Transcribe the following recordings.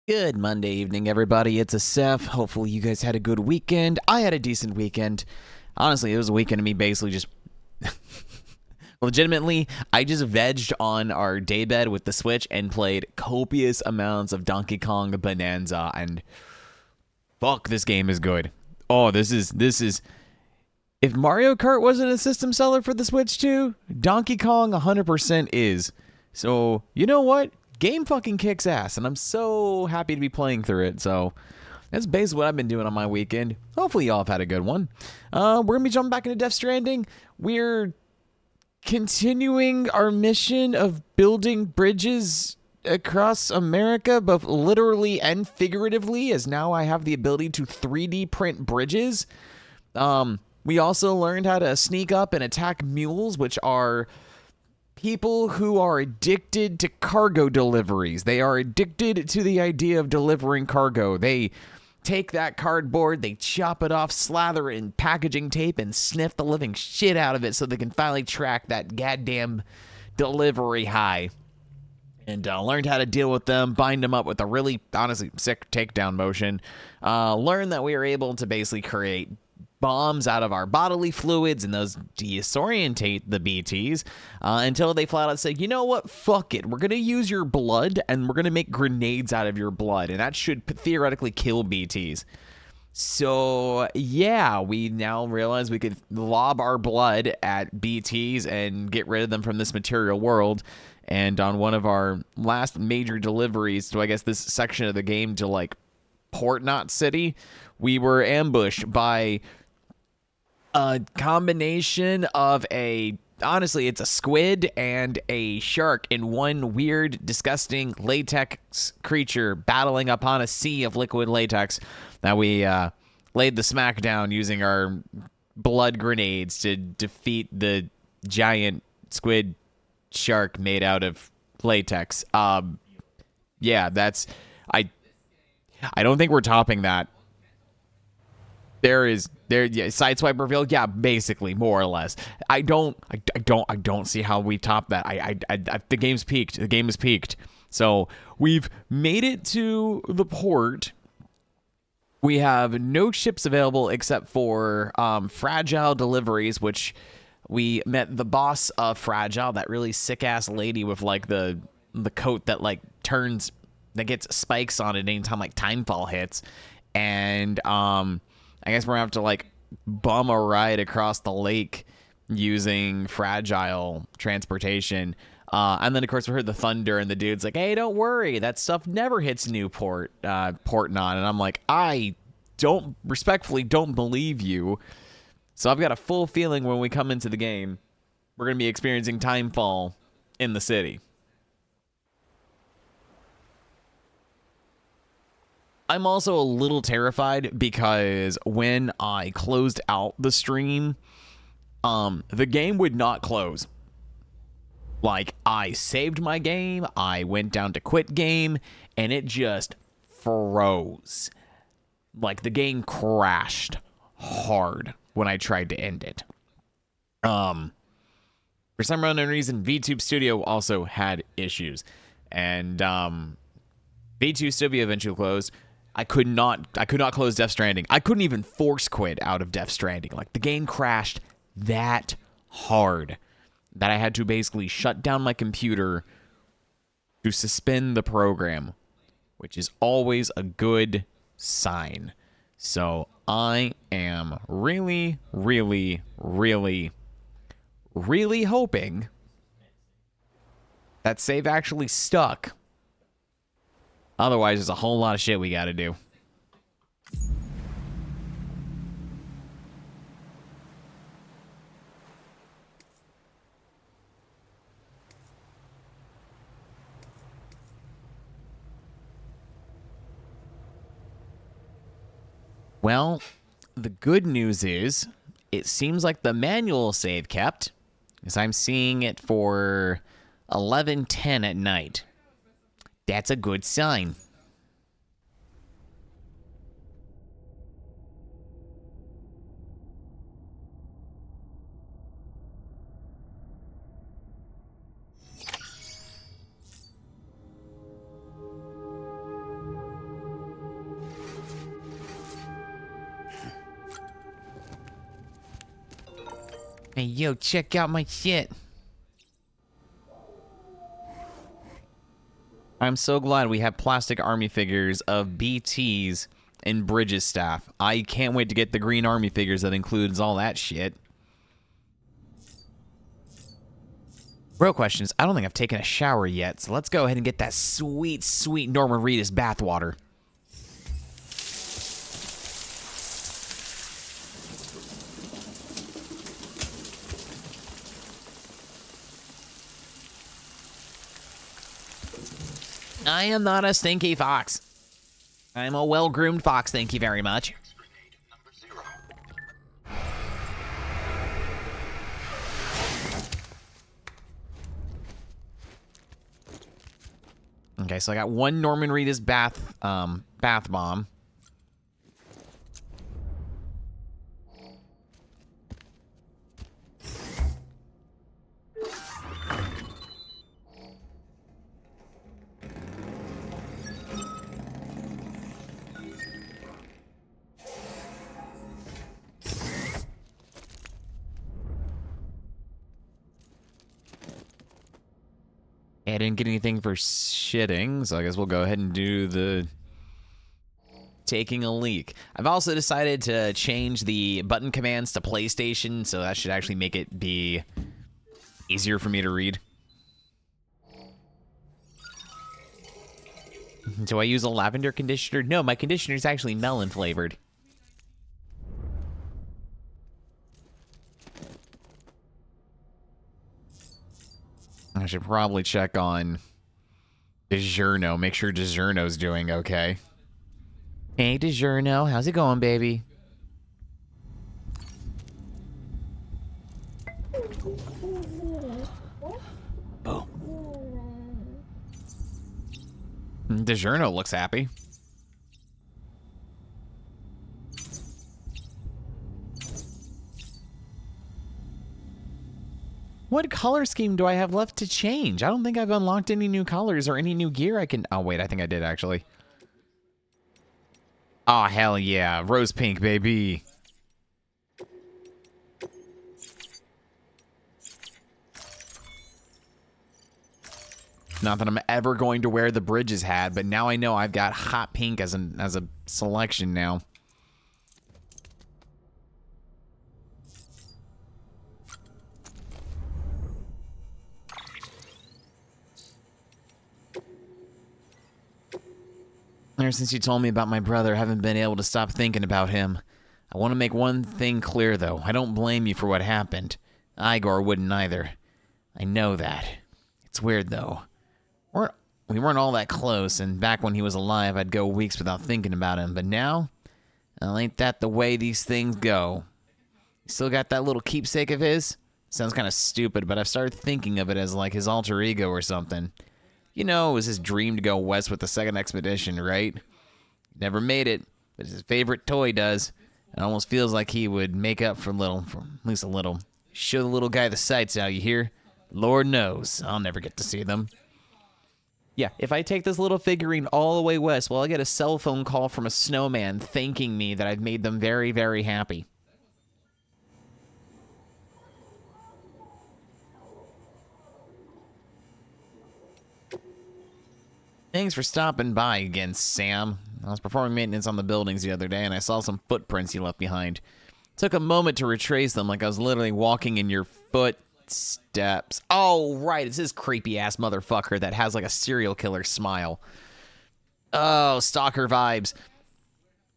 Good Monday evening, everybody. It's a Seth. Hopefully, you guys had a good weekend. I had a decent weekend. Honestly, it was a weekend of me basically just. Legitimately, I just vegged on our daybed with the Switch and played copious amounts of Donkey Kong Bonanza. And fuck, this game is good. Oh, this is. If Mario Kart wasn't a system seller for the Switch too, Donkey Kong 100% is. So, you know what? Game fucking kicks ass, and I'm so happy to be playing through it. So, that's basically what I've been doing on my weekend. Hopefully, y'all have had a good one. We're going to be jumping back into Death Stranding. We're continuing our mission of building bridges across America, both literally and figuratively, as now I have the ability to 3D print bridges. We also learned how to sneak up and attack mules, which are people who are addicted to cargo deliveries. They are addicted to the idea of delivering cargo. They take that cardboard, they chop it off, slather it in packaging tape, and sniff the living shit out of it so they can finally track that goddamn delivery high. And learned how to deal with them, bind them up with a really, honestly, sick takedown motion. Learned that we were able to basically create bombs out of our bodily fluids, and those disorientate the BTs until they flat out say, you know what, fuck it, we're going to use your blood and we're going to make grenades out of your blood, and that should theoretically kill BTs. So yeah, we now realize we could lob our blood at BTs and get rid of them from this material world. And on one of our last major deliveries to, I guess, this section of the game to like Port Knot City, we were ambushed by a combination of honestly, it's a squid and a shark in one weird, disgusting latex creature battling upon a sea of liquid latex that we laid the smack down using our blood grenades to defeat the giant squid shark made out of latex. Yeah, I don't think we're topping that. Sideswipe reveal, yeah, basically, more or less. I don't see how we top that. The game's peaked. The game has peaked. So we've made it to the port. We have no ships available except for fragile deliveries, which we met the boss of Fragile, that really sick ass lady with like the coat that like turns, that gets spikes on it anytime like Timefall hits, and I guess we're gonna have to like bum a ride across the lake using Fragile transportation. And then of course we heard the thunder, and the dude's like, "Hey, don't worry, that stuff never hits Newport, Port Knot." And I'm like, I respectfully don't believe you. So I've got a full feeling when we come into the game, we're gonna be experiencing Timefall in the city. I'm also a little terrified because when I closed out the stream, the game would not close. Like, I saved my game, I went down to quit game, and it just froze. Like, the game crashed hard when I tried to end it. For some unknown reason, VTube Studio also had issues. And VTube Studio eventually closed. I could not close Death Stranding. I couldn't even force quit out of Death Stranding. Like, the game crashed that hard that I had to basically shut down my computer to suspend the program, which is always a good sign. So I am really, really, really, really hoping that save actually stuck. Otherwise, there's a whole lot of shit we gotta do. Well, the good news is it seems like the manual save kept, because I'm seeing it for 11:10 at night. That's a good sign. Hey, yo, check out my shit. I'm so glad we have plastic army figures of BTs and Bridges staff. I can't wait to get the green army figures that includes all that shit. Real question is, I don't think I've taken a shower yet, so let's go ahead and get that sweet, sweet Norman Reedus bathwater. I am not a stinky fox. I'm a well-groomed fox, thank you very much. Okay, so I got one Norman Reedus bath bomb. I didn't get anything for shitting, so I guess we'll go ahead and do the taking a leak. I've also decided to change the button commands to PlayStation, so that should actually make it be easier for me to read. Do I use a lavender conditioner? No, my conditioner is actually melon flavored. I should probably check on DiGiorno. Make sure DiGiorno's doing okay. Hey, DiGiorno. How's it going, baby? Oh. DiGiorno looks happy. What color scheme do I have left to change? I don't think I've unlocked any new colors or any new gear I can... Oh, wait, I think I did, actually. Oh, hell yeah. Rose pink, baby. Not that I'm ever going to wear the Bridges hat, but now I know I've got hot pink as a selection now. Ever since you told me about my brother, I haven't been able to stop thinking about him. I want to make one thing clear, though. I don't blame you for what happened. Igor wouldn't either. I know that. It's weird, though. We weren't all that close, and back when he was alive, I'd go weeks without thinking about him. But now, well, ain't that the way these things go? You still got that little keepsake of his? Sounds kind of stupid, but I've started thinking of it as like his alter ego or something. You know, it was his dream to go west with the second expedition, right? Never made it, but his favorite toy does. It almost feels like he would make up for at least a little. Show the little guy the sights out, you hear? Lord knows, I'll never get to see them. Yeah, if I take this little figurine all the way west, well, I'll get a cell phone call from a snowman thanking me that I've made them very, very happy. Thanks for stopping by again, Sam. I was performing maintenance on the buildings the other day, and I saw some footprints you left behind. Took a moment to retrace them like I was literally walking in your footsteps. Oh, right, it's this creepy-ass motherfucker that has like a serial killer smile. Oh, stalker vibes.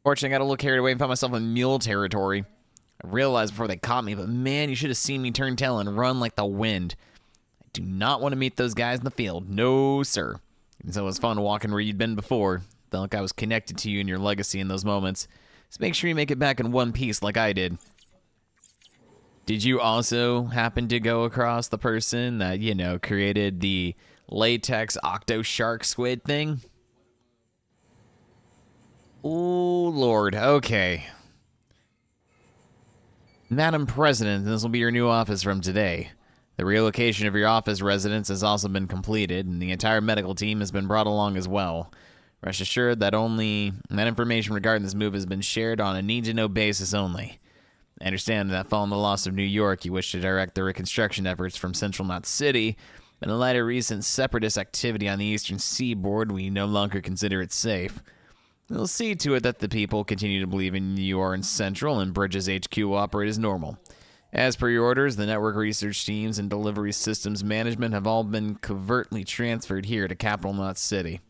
Fortunately, I got a little carried away and found myself in mule territory. I realized before they caught me, but man, you should have seen me turn tail and run like the wind. I do not want to meet those guys in the field. No, sir. And so it was fun walking where you'd been before. Felt like I was connected to you and your legacy in those moments. So make sure you make it back in one piece like I did. Did you also happen to go across the person that, you know, created the latex octo shark squid thing? Oh, Lord. Okay. Madam President, this will be your new office from today. The relocation of your office residence has also been completed, and the entire medical team has been brought along as well. Rest assured that information regarding this move has been shared on a need-to-know basis only. I understand that following the loss of New York, you wish to direct the reconstruction efforts from Central Knot City, but in light of recent separatist activity on the eastern seaboard, we no longer consider it safe. We'll see to it that the people continue to believe in you are in Central and Bridges HQ will operate as normal. As per your orders, the network research teams and delivery systems management have all been covertly transferred here to Capital Knot City.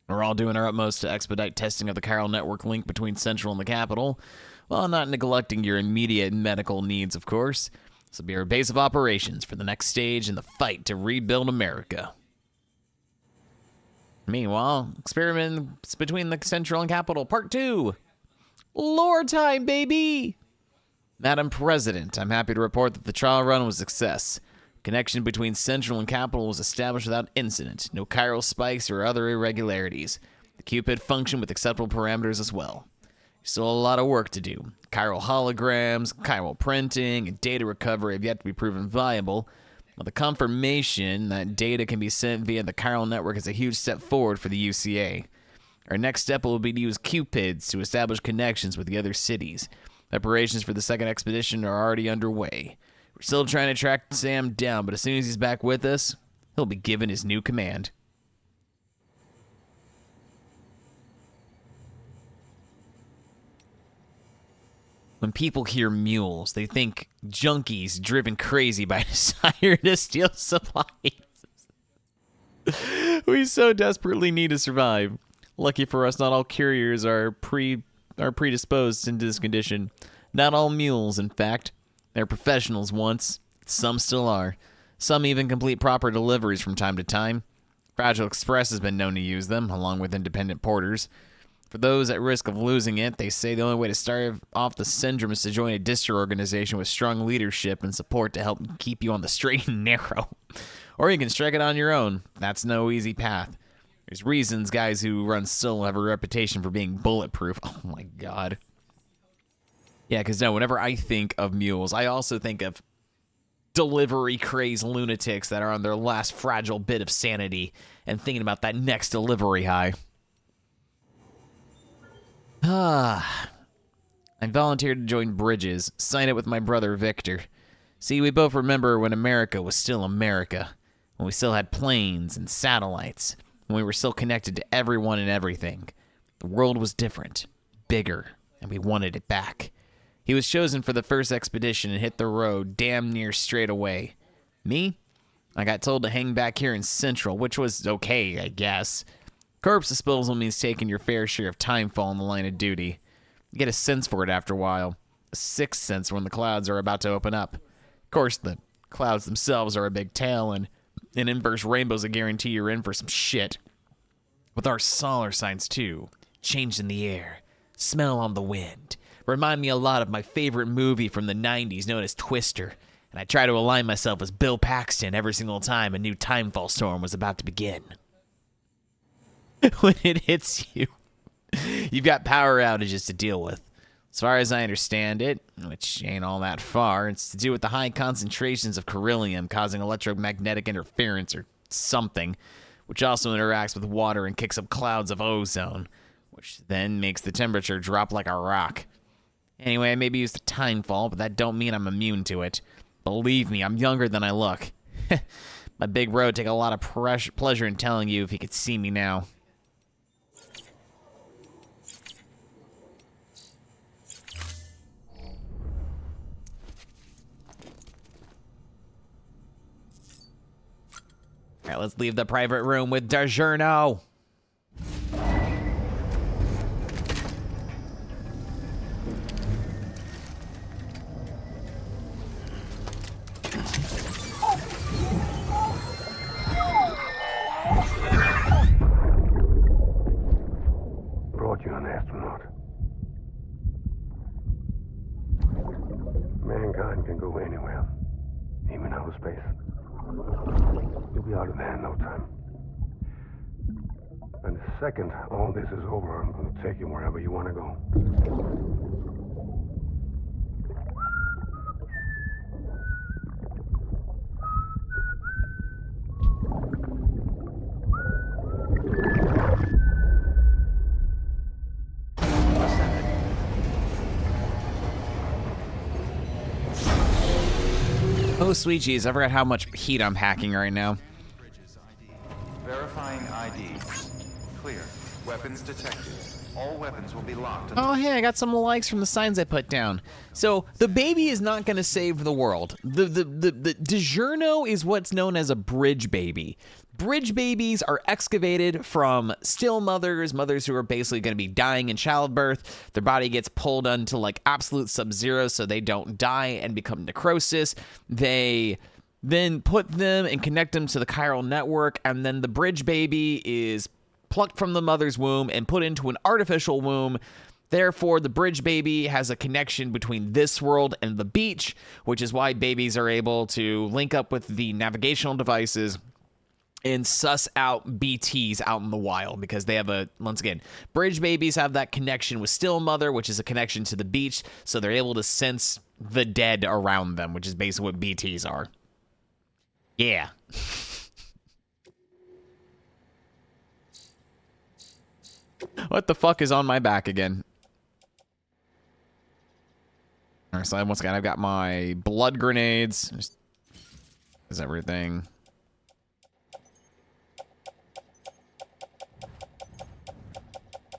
We're all doing our utmost to expedite testing of the chiral network link between Central and the capital, while not neglecting your immediate medical needs, of course. This will be our base of operations for the next stage in the fight to rebuild America. Meanwhile, experiments between the Central and Capital, Part 2. Lore time, baby! Madam President, I'm happy to report that the trial run was a success. Connection between Central and Capital was established without incident. No chiral spikes or other irregularities. The Cupid functioned with acceptable parameters as well. Still a lot of work to do. Chiral holograms, chiral printing, and data recovery have yet to be proven viable. But the confirmation that data can be sent via the chiral network is a huge step forward for the UCA. Our next step will be to use Cupids to establish connections with the other cities. Preparations for the second expedition are already underway. We're still trying to track Sam down, but as soon as he's back with us, he'll be given his new command. When people hear mules, they think junkies driven crazy by a desire to steal supplies. We so desperately need to survive. Lucky for us, not all couriers are predisposed into this condition. Not all mules, in fact. They're professionals once. Some still are. Some even complete proper deliveries from time to time. Fragile Express has been known to use them, along with independent porters. For those at risk of losing it, they say the only way to start off the syndrome is to join a distro organization with strong leadership and support to help keep you on the straight and narrow. Or you can strike it on your own. That's no easy path. There's reasons guys who run still have a reputation for being bulletproof. Oh my god. Yeah, because no, whenever I think of mules, I also think of delivery-crazed lunatics that are on their last fragile bit of sanity and thinking about that next delivery high. I volunteered to join Bridges, sign it with my brother Victor. See, we both remember when America was still America, when we still had planes and satellites, when we were still connected to everyone and everything. The world was different, bigger, and we wanted it back. He was chosen for the first expedition and hit the road damn near straight away. Me? I got told to hang back here in Central, which was okay, I guess. Corpse disposal means taking your fair share of timefall in the line of duty. You get a sense for it after a while. A sixth sense when the clouds are about to open up. Of course, the clouds themselves are a big tale, and an inverse rainbow's a guarantee you're in for some shit. With our solar signs, too. Change in the air. Smell on the wind. Remind me a lot of my favorite movie from the 90s known as Twister, and I try to align myself as Bill Paxton every single time a new timefall storm was about to begin. When it hits you, you've got power outages to deal with. As far as I understand it, which ain't all that far, it's to do with the high concentrations of beryllium causing electromagnetic interference or something, which also interacts with water and kicks up clouds of ozone, which then makes the temperature drop like a rock. Anyway, I maybe used a timefall, but that don't mean I'm immune to it. Believe me, I'm younger than I look. My big bro would take a lot of pleasure in telling you if he could see me now. All right, let's leave the private room with DiGiorno. Brought you an astronaut. Mankind can go anywhere, even outer space. You'll be out of there in no time. And the second all this is over, I'm going to take you wherever you want to go. Oh, sweet jeez, I forgot how much heat I'm packing right now. Verifying ID. Clear. Weapons detected. All weapons will be locked. Oh, hey, I got some likes from the signs I put down. So, the baby is not going to save the world. The DiGiorno is what's known as a bridge baby. Bridge babies are excavated from still mothers who are basically going to be dying in childbirth. Their body gets pulled onto like absolute sub-zero so they don't die and become necrosis. They then put them and connect them to the chiral network, and then the bridge baby is plucked from the mother's womb and put into an artificial womb. Therefore, the bridge baby has a connection between this world and the beach, which is why babies are able to link up with the navigational devices and suss out BTs out in the wild, because they have once again, bridge babies have that connection with still mother, which is a connection to the beach, so they're able to sense the dead around them, which is basically what BTs are. Yeah. What the fuck is on my back again? Alright, so once again, I've got my blood grenades. Is everything.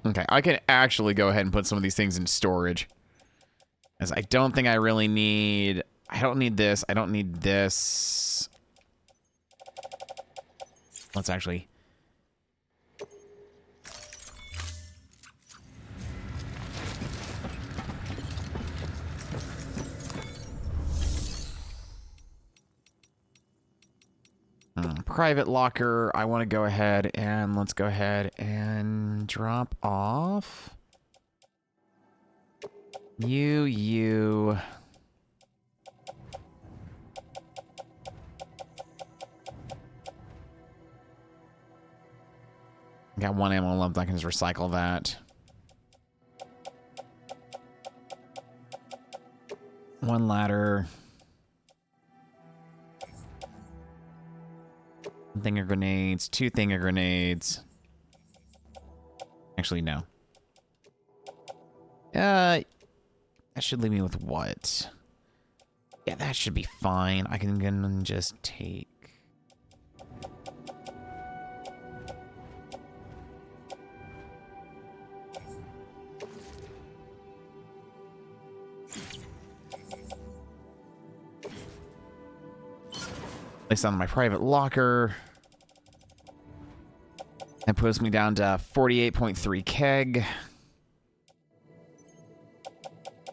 Okay, I can actually go ahead and put some of these things in storage. As I don't think I really need... I don't need this. I don't need this. Let's actually... private locker. I want to go ahead and let's go ahead and drop off you. Got one ammo left. I can just recycle that. One ladder. One thinger grenades. Two thinger grenades. Actually, no. That should leave me with what? Yeah, that should be fine. I can just take... Place on my private locker. That puts me down to 48.3 keg.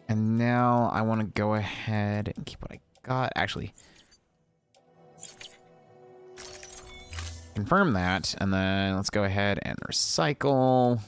And now I want to go ahead and keep what I got. Actually, confirm that. And then let's go ahead and recycle.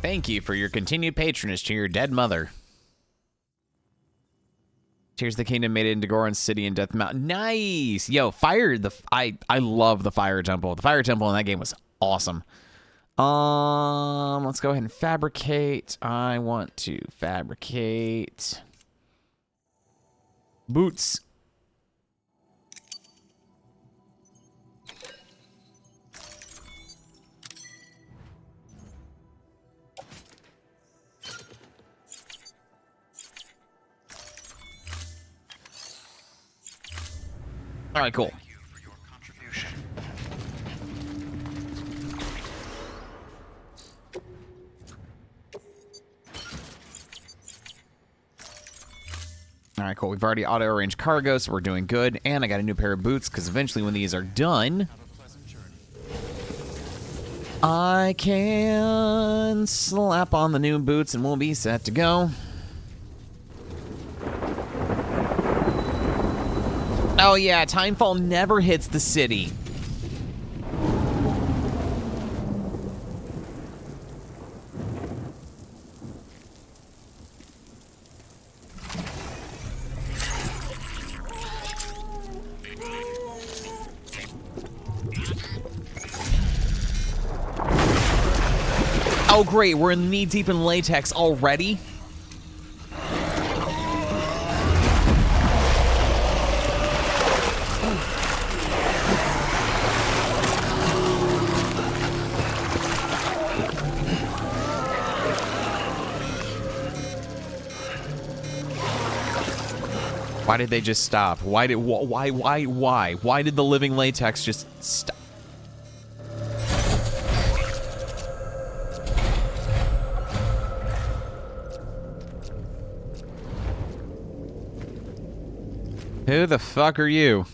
Thank you for your continued patronage to your dead mother. Tears of the Kingdom made it into Goron City and Death Mountain. Nice! Yo, I love the Fire Temple. The Fire Temple in that game was awesome. Let's go ahead and fabricate. I want to fabricate boots. All right, cool. Thank you for your contribution. All right, cool. We've already auto-arranged cargo, so we're doing good. And I got a new pair of boots, because eventually when these are done, I can slap on the new boots and we'll be set to go. Oh yeah, Timefall never hits the city. Oh, great. We're knee-deep in latex already? Why did they just stop? Why did the living latex just stop? Who the fuck are you?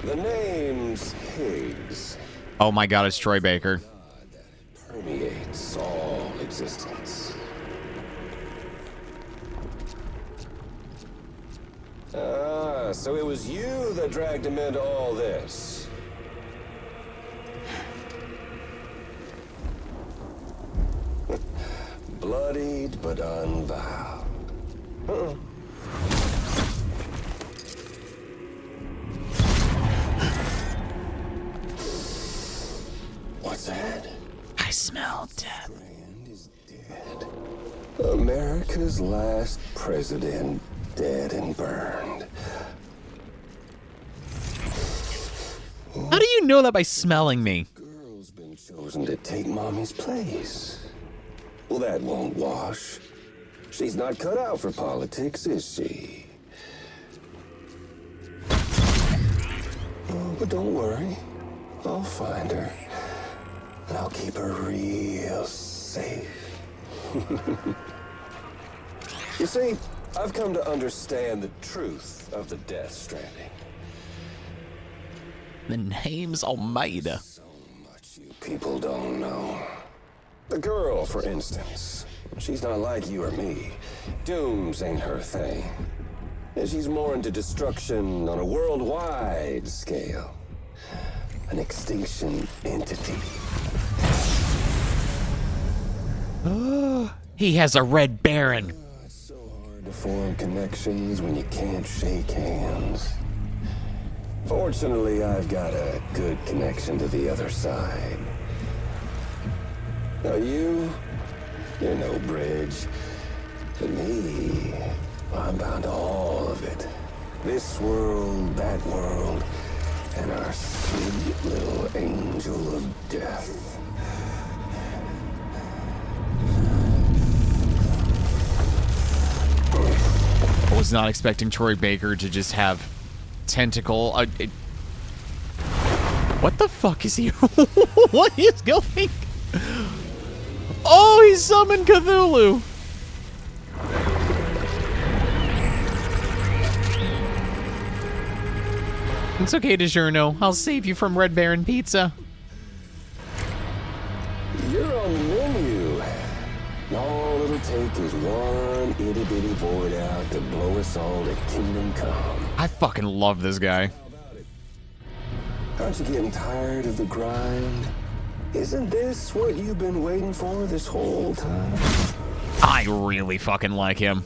The name's Higgs. Oh my god, it's Troy Baker. Permeates all existence. Ah, so it was you that dragged him into all this. Bloodied but unvowed. What's that? I smell death. Strand is dead. America's last president dead and burned. How do you know that by smelling me? Girl's been chosen to take mommy's place. Well, that won't wash. She's not cut out for politics, is she? Oh, but don't worry. I'll find her. And I'll keep her real safe. You see, I've come to understand the truth of the Death Stranding. The name's Almeida. So much you people don't know. The girl, for instance. She's not like you or me. Dooms ain't her thing. And she's more into destruction on a worldwide scale. An extinction entity. He has a red baron. It's so hard to form connections when you can't shake hands. Fortunately, I've got a good connection to the other side. Now you're no bridge. But me, I'm bound to all of it. This world, that world, and our sweet little angel of death. I was not expecting Troy Baker to just have tentacle. What the fuck is he? What is going? Oh, he summoned Cthulhu. It's okay, DiGiorno. I'll save you from Red Baron Pizza. You're on the menu. All it'll take is one itty-bitty void out to blow us all to kingdom come. I fucking love this guy. Aren't you getting tired of the grind? Isn't this what you've been waiting for this whole time? I really fucking like him.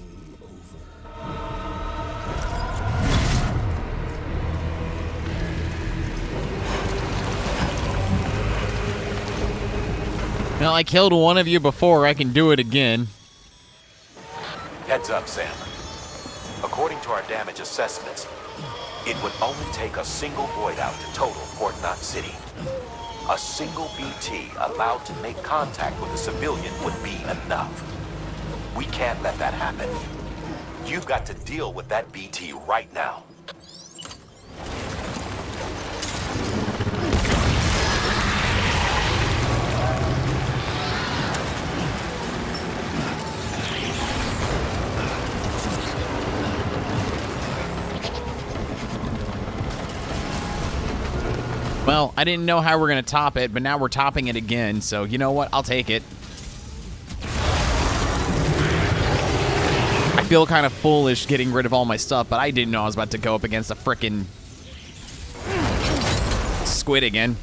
Now, I killed one of you before. I can do it again. Heads up, Sam. According to our damage assessments, it would only take a single void out to total Port Knot City. A single BT allowed to make contact with a civilian would be enough. We can't let that happen. You've got to deal with that BT right now. Well, I didn't know how we're going to top it, but now we're topping it again, so you know what? I'll take it. I feel kind of foolish getting rid of all my stuff, but I didn't know I was about to go up against a frickin' squid again.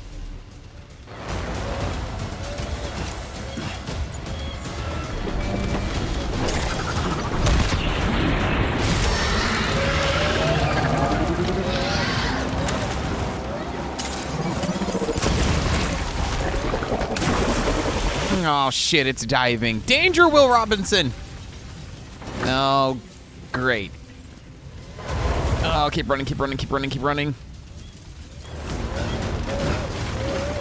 Oh, shit, it's diving. Danger, Will Robinson! Oh, great. Oh, keep running, keep running, keep running, keep running.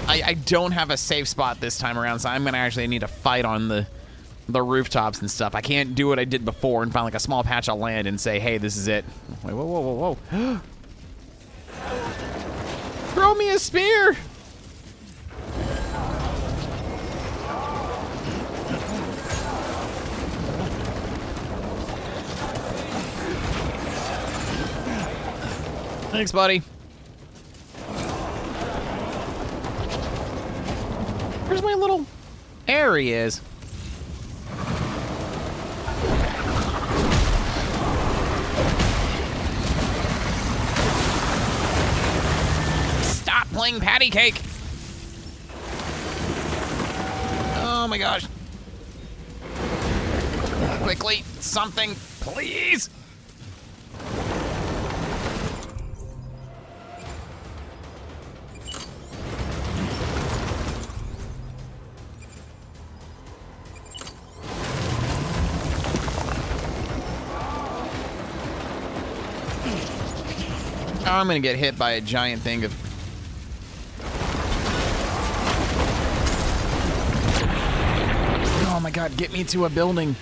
I don't have a safe spot this time around, so I'm gonna actually need to fight on the rooftops and stuff. I can't do what I did before and find like a small patch of land and say, hey, this is it. Wait, whoa, whoa, whoa, whoa. Throw me a spear! Thanks, buddy. Where's my little... There he is. Stop playing patty cake. Oh my gosh. Quickly, something, please. I'm gonna get hit by a giant thing of... Oh my god, get me to a building.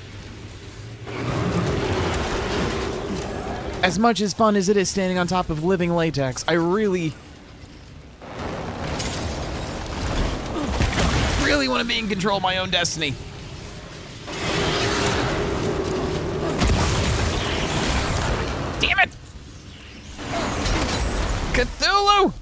As much as fun as it is standing on top of living latex, I really want to be in control of my own destiny. Damn it! Cthulhu!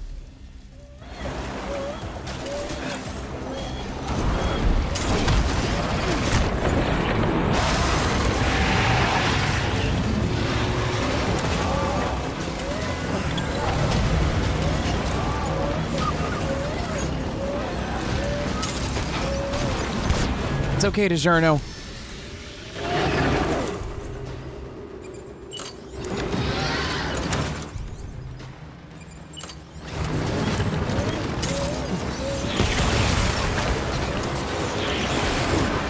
It's okay, DiGiorno.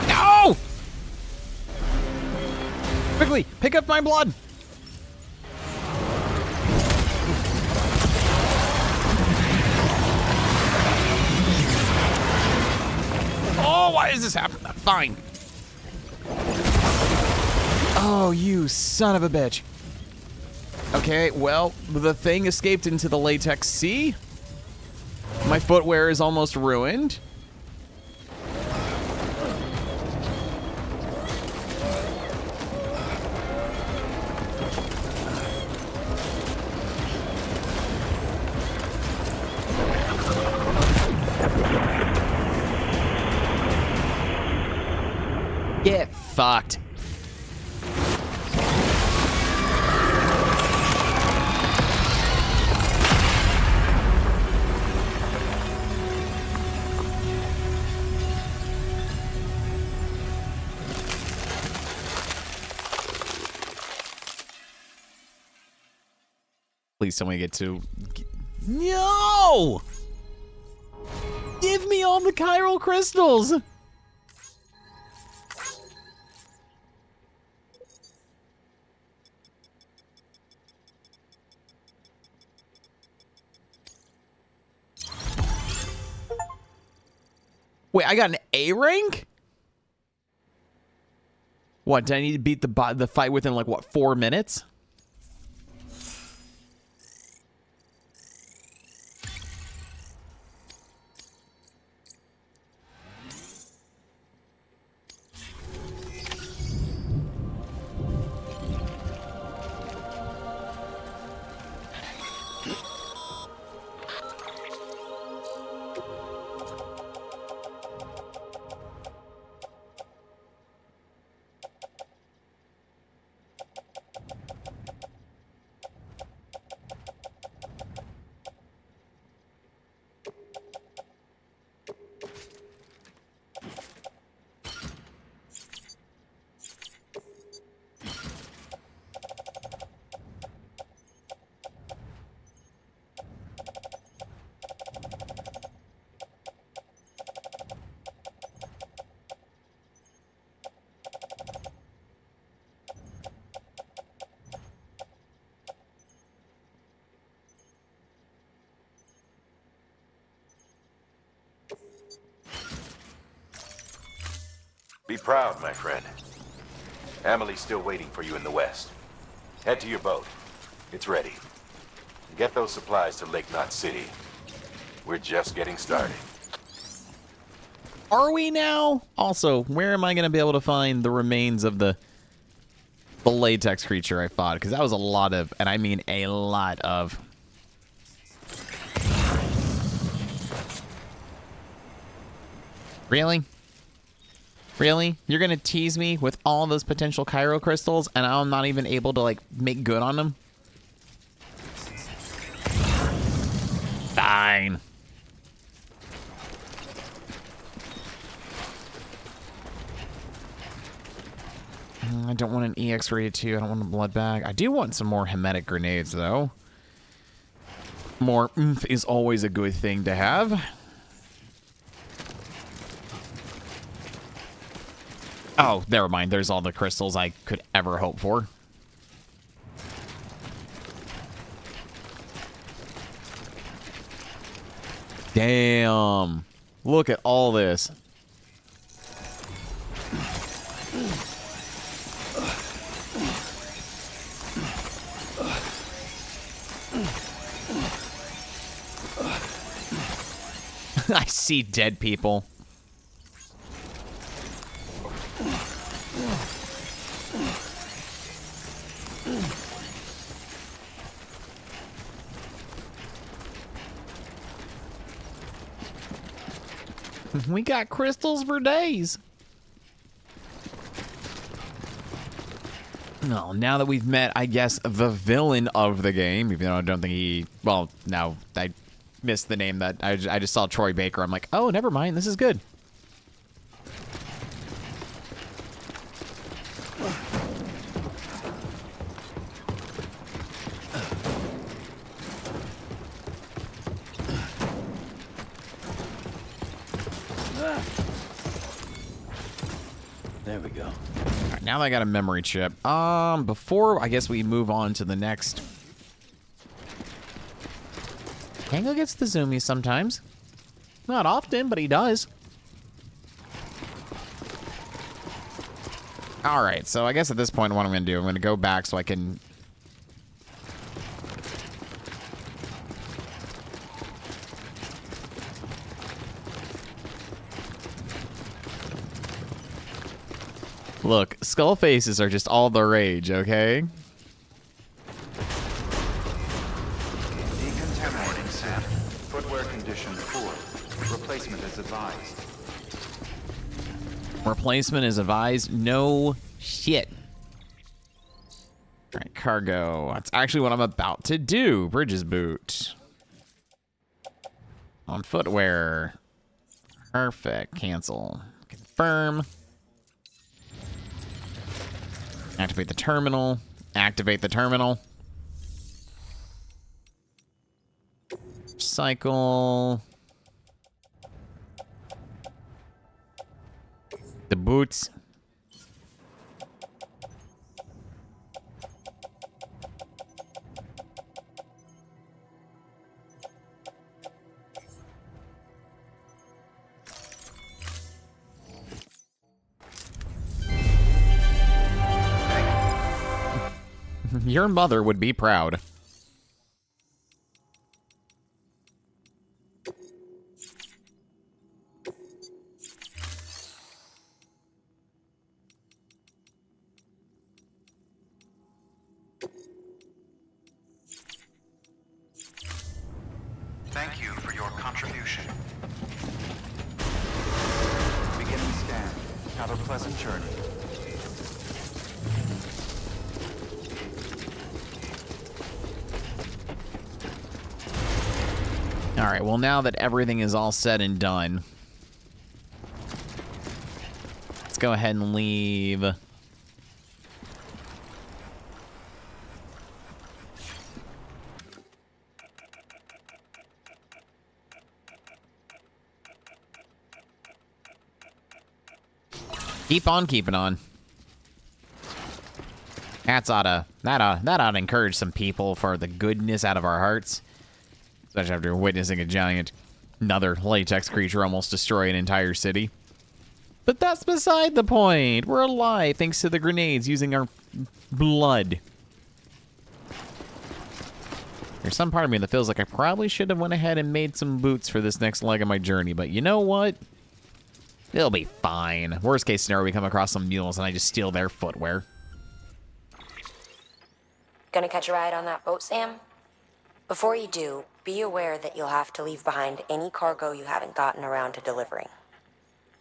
No! Quickly, pick up my blood. Oh, why is this happening? Fine. Oh, you son of a bitch. Okay, well, the thing escaped into the latex sea. My footwear is almost ruined. Get fucked. Please somebody get to... No! Give me all the chiral crystals! Wait, I got an A rank? What, did I need to beat the fight within, like, what, 4 minutes? proud, my friend. Emily's still waiting for you in the west. Head to your boat. It's ready. Get those supplies to Lake Knot City. We're just getting started. Are we now? Also, where am I going to be able to find the remains of the latex creature I fought? Because that was a lot of, and I mean a lot of. Really? Really? You're going to tease me with all those potential Cairo crystals and I'm not even able to, like, make good on them? Fine. I don't want an EX rated 2. I don't want a blood bag. I do want some more Hermetic grenades, though. More oomph is always a good thing to have. Oh, never mind. There's all the crystals I could ever hope for. Damn. Look at all this. I see dead people. We got crystals for days. No, now that we've met, I guess, the villain of the game, even though I don't think he... Well, no, I missed the name that... I just saw Troy Baker. I'm like, oh, never mind. This is good. There we go. All right, now that I got a memory chip. Before I guess we move on to the next. Tango gets the zoomies sometimes. Not often, but he does. All right, so I guess at this point, what I'm going to do, I'm going to go back so I can... Look, skull faces are just all the rage, okay? Decontaminating sample. Footwear condition poor. Replacement is advised. Replacement is advised. No shit. All right, cargo. That's actually what I'm about to do. Bridges boot. On footwear. Perfect. Cancel. Confirm. Activate the terminal. Activate the terminal. Cycle. The boots. Your mother would be proud. Thank you for your contribution. Beginning scan. Have a pleasant journey. All right, well, now that everything is all said and done, let's go ahead and leave. Keep on keeping on. That oughta encourage some people for the goodness out of our hearts. Especially after witnessing a giant, another latex creature almost destroy an entire city. But that's beside the point. We're alive thanks to the grenades using our blood. There's some part of me that feels like I probably should have went ahead and made some boots for this next leg of my journey, but you know what? It'll be fine. Worst case scenario, we come across some mules and I just steal their footwear. Gonna catch a ride on that boat, Sam? Before you do, be aware that you'll have to leave behind any cargo you haven't gotten around to delivering.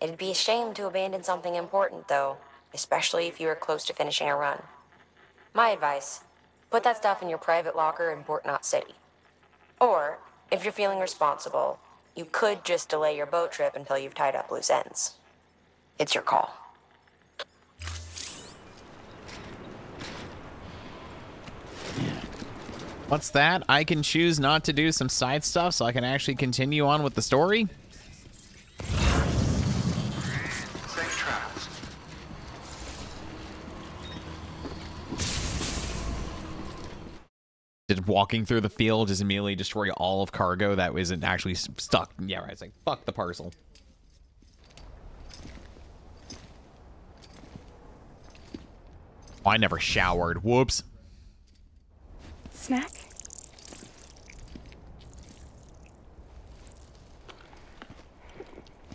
It'd be a shame to abandon something important, though, especially if you are close to finishing a run. My advice, put that stuff in your private locker in Port Knot City. Or, if you're feeling responsible, you could just delay your boat trip until you've tied up loose ends. It's your call. What's that? I can choose not to do some side stuff so I can actually continue on with the story? Safe travels. Did walking through the field just immediately destroy all of cargo that isn't actually stuck? Yeah, right. It's like, fuck the parcel. Oh, I never showered. Whoops. Snack?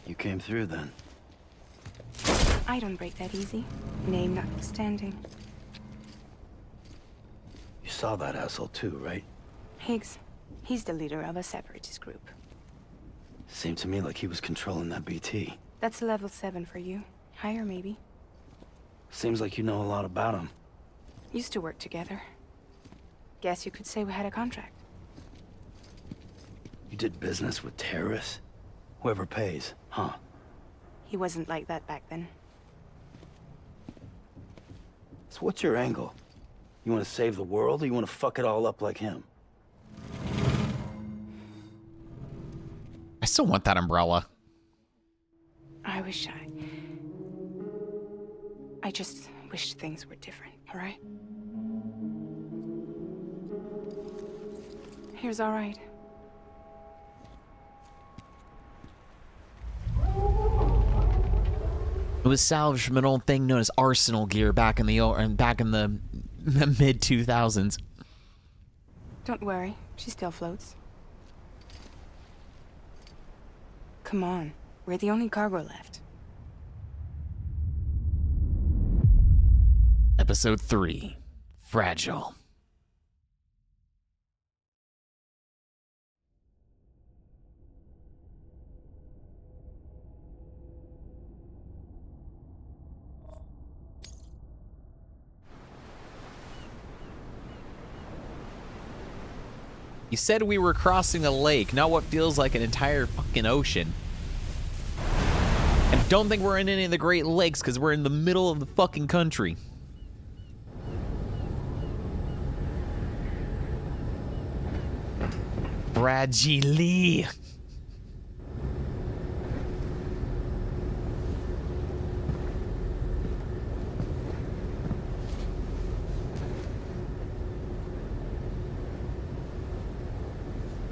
You came through then. I don't break that easy. Name notwithstanding. You saw that asshole too, right? Higgs. He's the leader of a separatist group. Seemed to me like he was controlling that BT. That's level 7 for you. Higher, maybe. Seems like you know a lot about him. Used to work together. Guess you could say we had a contract. You did business with terrorists? Whoever pays, huh? He wasn't like that back then. So what's your angle? You want to save the world, or you want to fuck it all up like him? I still want that umbrella. I wish I just wish things were different, all right? Here's all right. It was salvaged from an old thing known as arsenal gear back in the mid 2000s. Don't worry, she still floats. Come on, we're the only cargo left. Episode 3, Fragile. You said we were crossing a lake, not what feels like an entire fucking ocean. And don't think we're in any of the Great Lakes, because we're in the middle of the fucking country. Fragile.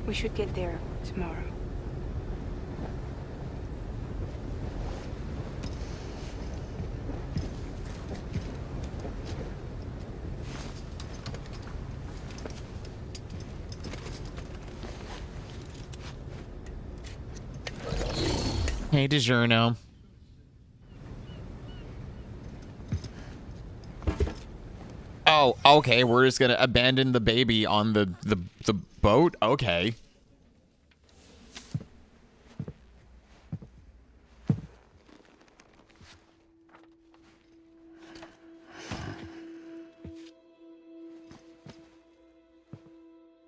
We should get there tomorrow. Hey, DiGiorno. Oh, okay. We're just gonna abandon the baby on the boat? Okay.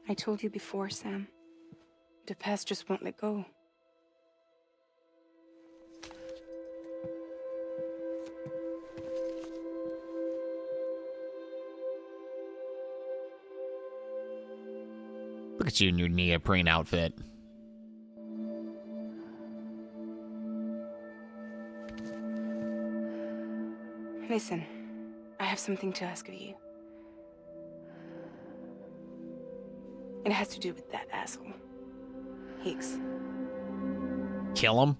I told you before, Sam. The past just won't let go. Look at you in your neoprene outfit. Listen, I have something to ask of you. It has to do with that asshole. Higgs. Kill him?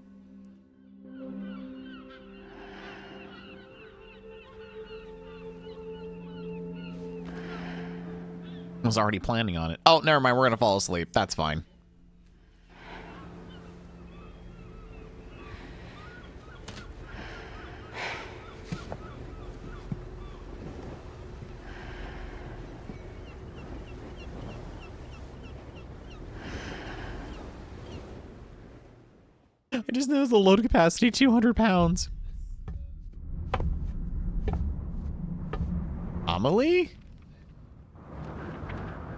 was already planning on it. Oh, never mind. We're going to fall asleep. That's fine. I just know the load capacity 200 pounds. Amelie?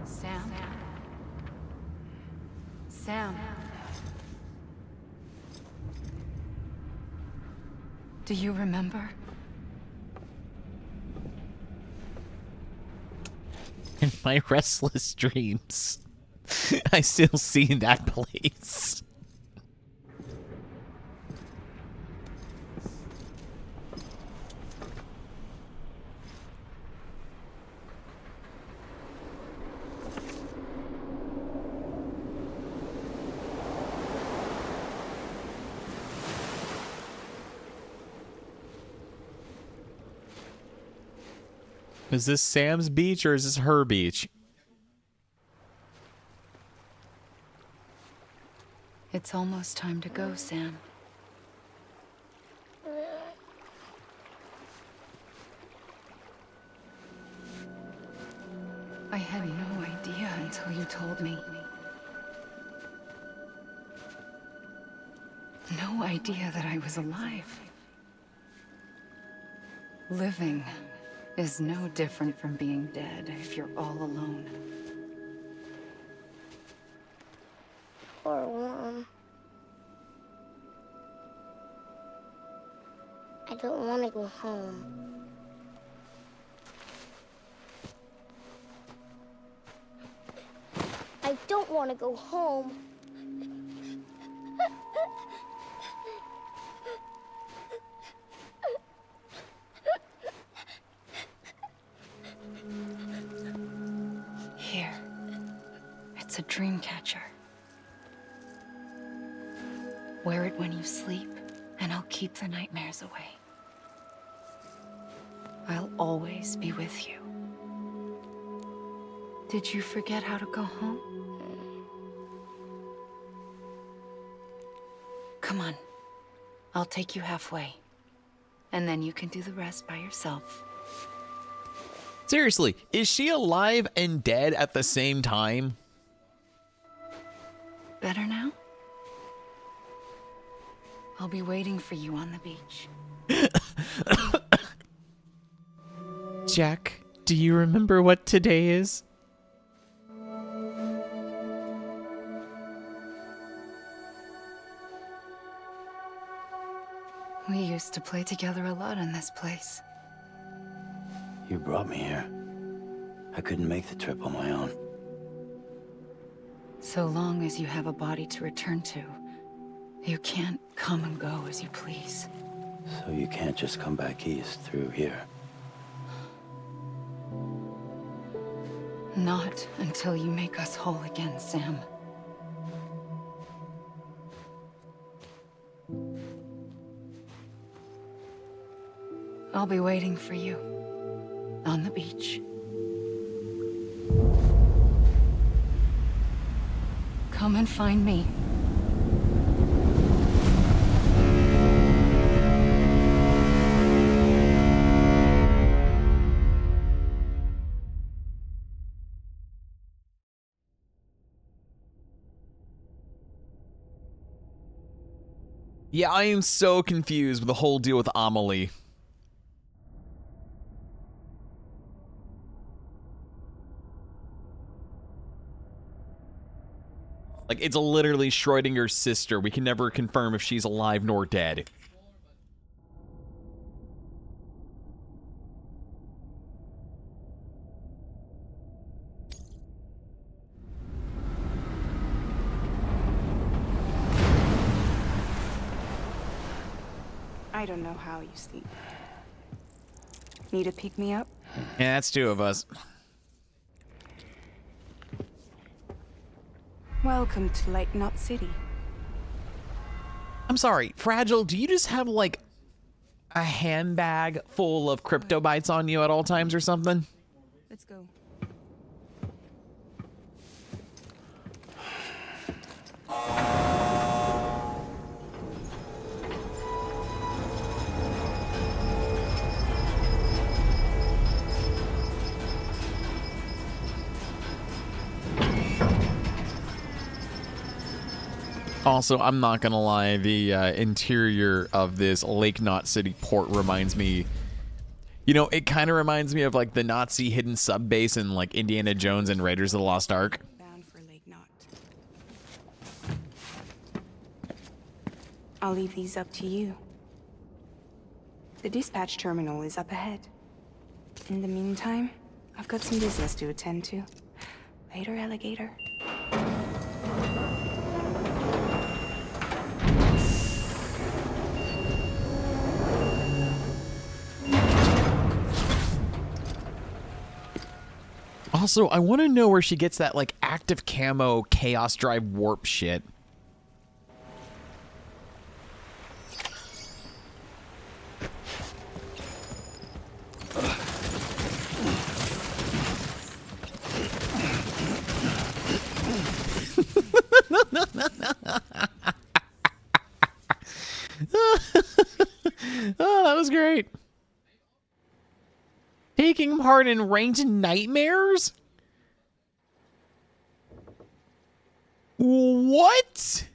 Sam. Sam. Do you remember? In my restless dreams, I still see that place. Is this Sam's beach or is this her beach? It's almost time to go, Sam. I had no idea until you told me. No idea that I was alive. Living is no different from being dead if you're all alone. Or warm. I don't want to go home. I don't want to go home. Here. It's a dream catcher. Wear it when you sleep, and I'll keep the nightmares away. I'll always be with you. Did you forget how to go home? Come on. I'll take you halfway. And then you can do the rest by yourself. Seriously, is she alive and dead at the same time? Better now? I'll be waiting for you on the beach. Jack, do you remember what today is? We used to play together a lot in this place. You brought me here. I couldn't make the trip on my own. So long as you have a body to return to, you can't come and go as you please. So you can't just come back east through here. Not until you make us whole again, Sam. I'll be waiting for you on the beach. Come and find me. Yeah, I am so confused with the whole deal with Amelie. Like, it's literally Schrodinger's sister. We can never confirm if she's alive nor dead. I don't know how you sleep. Need to pick me up? Yeah, that's two of us. Welcome to Lake Knot City. I'm sorry, Fragile, do you just have, like, a handbag full of crypto bytes on you at all times or something? Let's go. Also, I'm not gonna lie, the interior of this Lake Knot City port reminds me, you know, it kind of reminds me of like the Nazi hidden sub base in like Indiana Jones and Raiders of the Lost Ark. Bound for Lake Knot. I'll leave these up to you. The dispatch terminal is up ahead. In the meantime, I've got some business to attend to. Later, alligator. Also, I want to know where she gets that like active camo chaos drive warp shit. Oh, that was great. Taking part in ranked nightmares? What?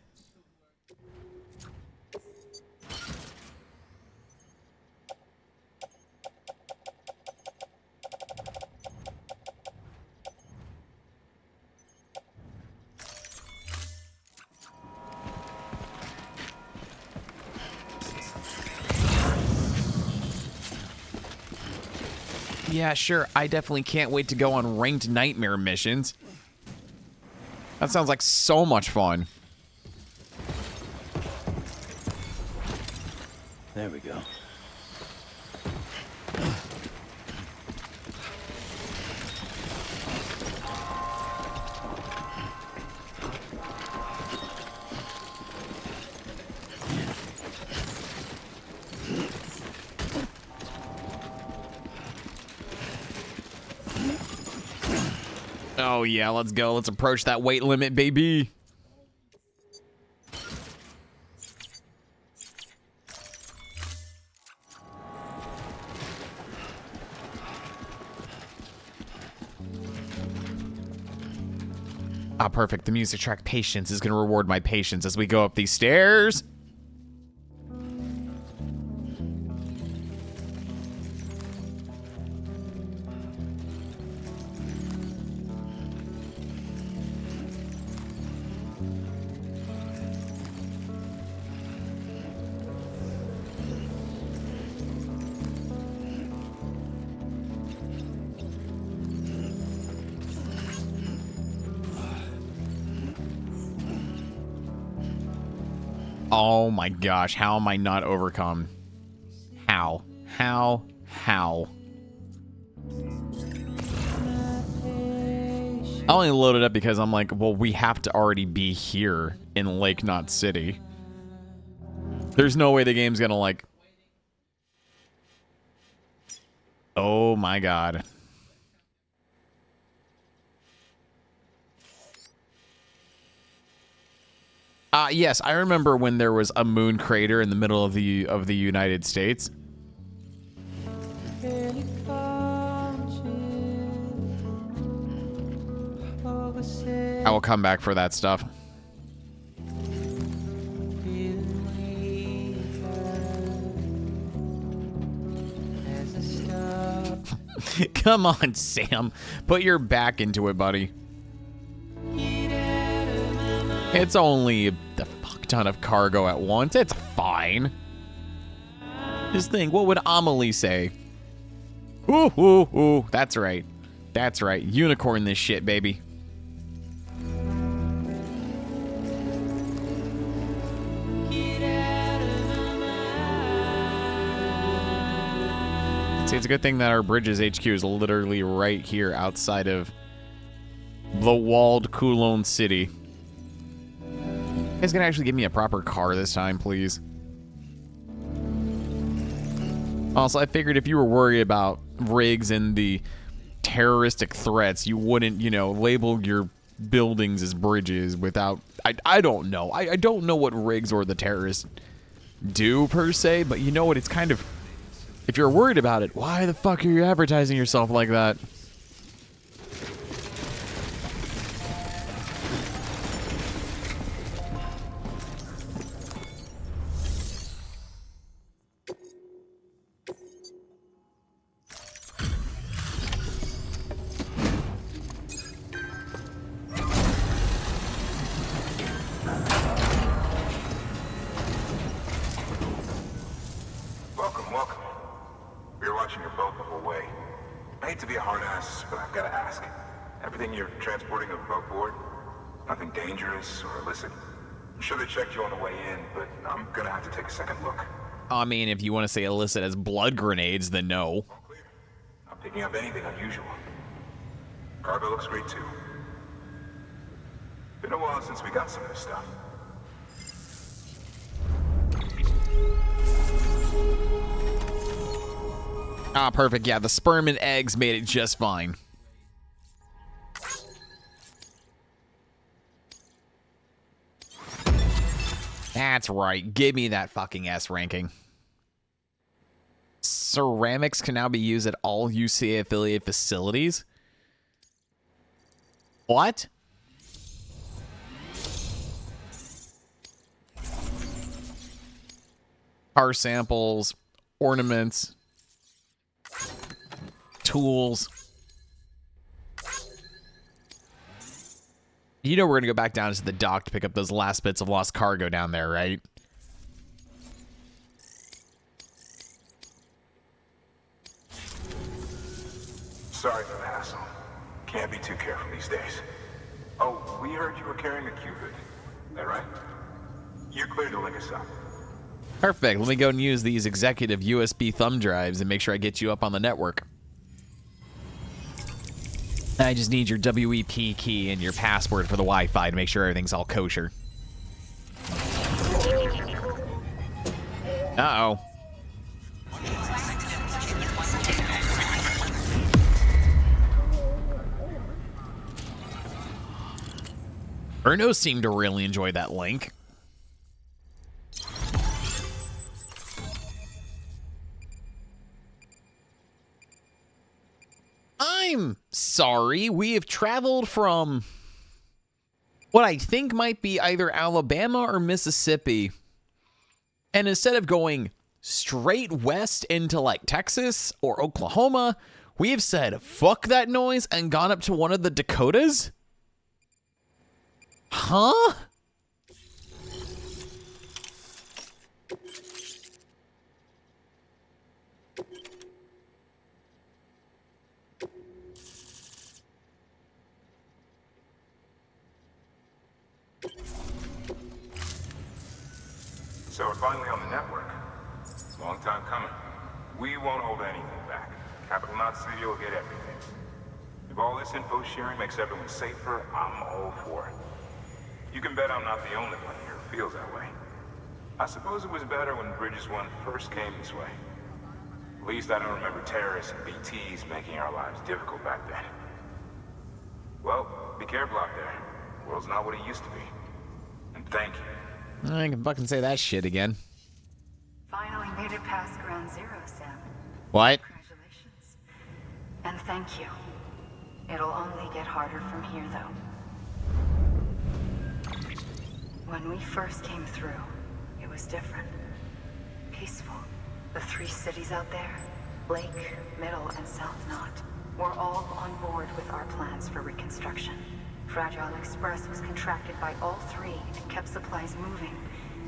Yeah, sure. I definitely can't wait to go on ranked nightmare missions. That sounds like so much fun. There we go. Oh yeah, let's go. Let's approach that weight limit, baby. Ah, perfect. The music track Patience is going to reward my patience as we go up these stairs. Oh my gosh, how am I not overcome? How? How? I only loaded up because I'm like, well, we have to already be here in Lake Knot City. There's no way the game's gonna like... Oh my god. Yes, I remember when there was a moon crater in the middle of the United States. I will come back for that stuff. Come on, Sam. Put your back into it, buddy. It's only a fuck ton of cargo at once. It's fine. Just think, what would Amelie say? Ooh, ooh, ooh. That's right. That's right. Unicorn this shit, baby. See, it's a good thing that our Bridges HQ is literally right here outside of the walled Coulon City. You guys gonna actually give me a proper car this time, please? Also, I figured if you were worried about rigs and the terroristic threats, you wouldn't, you know, label your buildings as bridges without... I don't know. I don't know what rigs or the terrorists do, per se, but you know what? It's kind of... If you're worried about it, why the fuck are you advertising yourself like that? I've got to ask. Everything you're transporting above board? Nothing dangerous or illicit? I'm sure they checked you on the way in, but I'm gonna have to take a second look. I mean, if you want to say illicit as blood grenades, then no. All clear. Not picking up anything unusual. Cargo looks great too. Been a while since we got some of this stuff. Ah, perfect. Yeah, the sperm and eggs made it just fine. That's right. Give me that fucking S ranking. Ceramics can now be used at all UCA affiliate facilities? What? Car samples, ornaments, tools. You know we're gonna go back down to the dock to pick up those last bits of lost cargo down there, right? Sorry for the hassle. Can't be too careful these days. Oh, we heard you were carrying a Cupid. Is that right? You're clear to link us up. Perfect. Let me go and use these executive USB thumb drives and make sure I get you up on the network. I just need your WEP key and your password for the Wi-Fi to make sure everything's all kosher. Uh-oh. Erno seemed to really enjoy that link. I'm sorry, we have traveled from what I think might be either Alabama or Mississippi. And instead of going straight west into like Texas or Oklahoma, we have said, fuck that noise and gone up to one of the Dakotas? Huh? So we're finally on the network. Long time coming. We won't hold anything back. Capital Knot City will get everything. If all this info sharing makes everyone safer, I'm all for it. You can bet I'm not the only one here who feels that way. I suppose it was better when Bridges 1 first came this way. At least I don't remember terrorists and BTs making our lives difficult back then. Well, be careful out there. The world's not what it used to be. And thank you. I can fucking say that shit again. Finally made it past ground zero, Sam. What? Congratulations. And thank you. It'll only get harder from here, though. When we first came through, it was different. Peaceful. The 3 cities out there, Lake, Middle, and South Knot, were all on board with our plans for reconstruction. Fragile Express was contracted by all 3 and kept supplies moving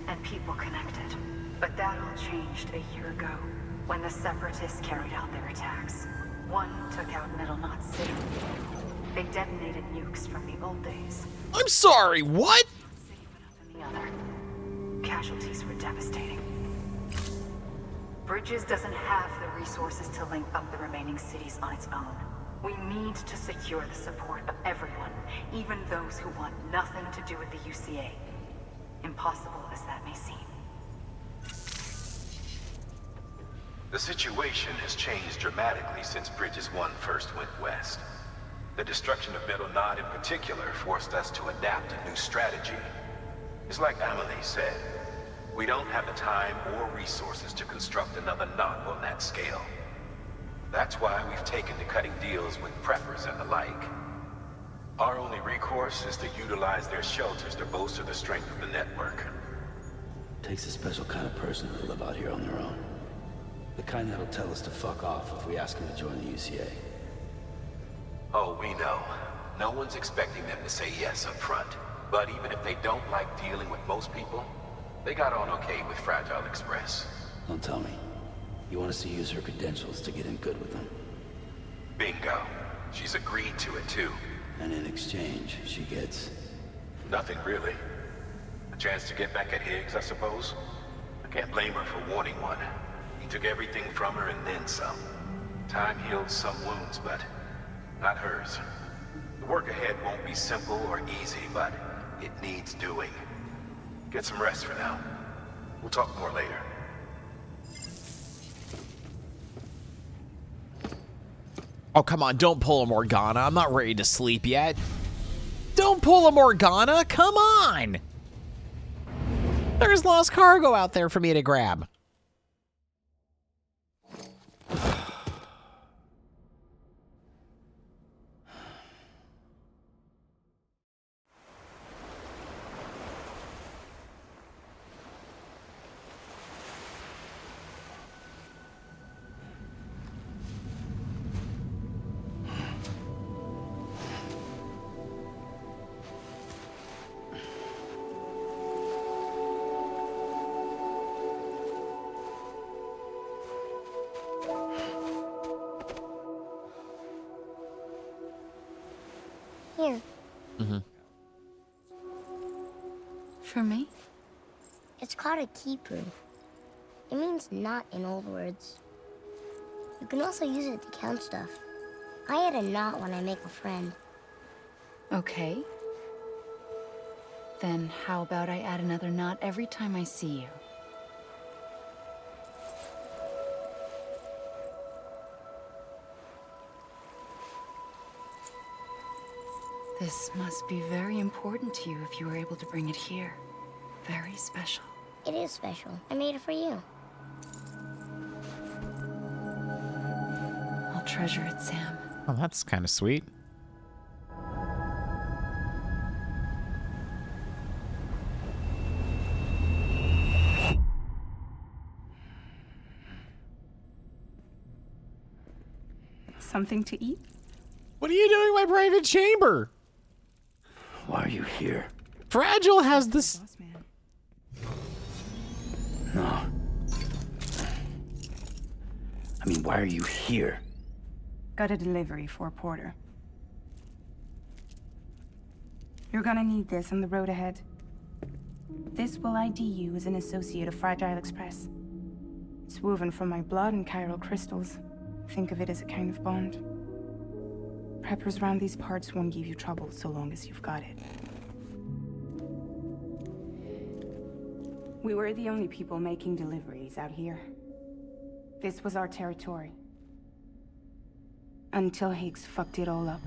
and people connected. But that all changed a year ago, when the Separatists carried out their attacks. One took out Middle Knot City. They detonated nukes from the old days. I'm sorry, what? City went up in the other. Casualties were devastating. Bridges doesn't have the resources to link up the remaining cities on its own. We need to secure the support of everyone, even those who want nothing to do with the UCA. Impossible as that may seem. The situation has changed dramatically since Bridges 1 first went west. The destruction of Middle Knot in particular forced us to adapt a new strategy. It's like Amelie said, we don't have the time or resources to construct another knot on that scale. That's why we've taken to cutting deals with preppers and the like. Our only recourse is to utilize their shelters to bolster the strength of the network. Takes a special kind of person to live out here on their own. The kind that'll tell us to fuck off if we ask them to join the UCA. Oh, we know. No one's expecting them to say yes up front. But even if they don't like dealing with most people, they got on okay with Fragile Express. Don't tell me. You want us to use her credentials to get in good with them? Bingo. She's agreed to it, too. And in exchange, she gets... Nothing, really. A chance to get back at Higgs, I suppose? I can't blame her for wanting one. He took everything from her and then some. Time healed some wounds, but not hers. The work ahead won't be simple or easy, but it needs doing. Get some rest for now. We'll talk more later. Oh, come on, don't pull a Morgana. I'm not ready to sleep yet. Don't pull a Morgana, come on! There's lost cargo out there for me to grab. Here. For me? It's called a key proof. It means knot in old words. You can also use it to count stuff. I add a knot when I make a friend. Okay. Then how about I add another knot every time I see you? This must be very important to you if you were able to bring it here. Very special. It is special. I made it for you. I'll treasure it, Sam. Oh, that's kind of sweet. Something to eat? What are you doing in my private chamber? Why are you here? Fragile has this... Boss man. No. I mean, why are you here? Got a delivery for Porter. You're gonna need this on the road ahead. This will ID you as an associate of Fragile Express. It's woven from my blood and chiral crystals. Think of it as a kind of bond. Preppers around these parts won't give you trouble so long as you've got it. We were the only people making deliveries out here. This was our territory. Until Higgs fucked it all up.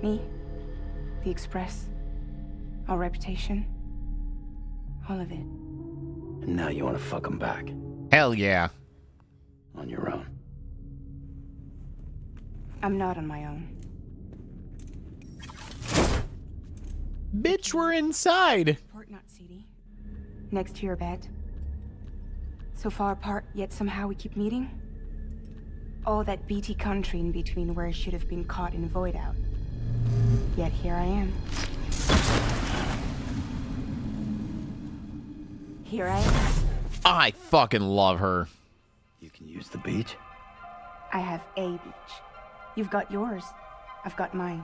Me, the Express, our reputation, all of it. And now you want to fuck him back. Hell yeah. On your own. I'm not on my own. Bitch, we're inside. Port Knot City. Next to your bed. So far apart, yet somehow we keep meeting. All that BT country in between where I should have been caught in a void out. Yet here I am. Here I am. I fucking love her. You can use the beach? I have a beach. You've got yours. I've got mine.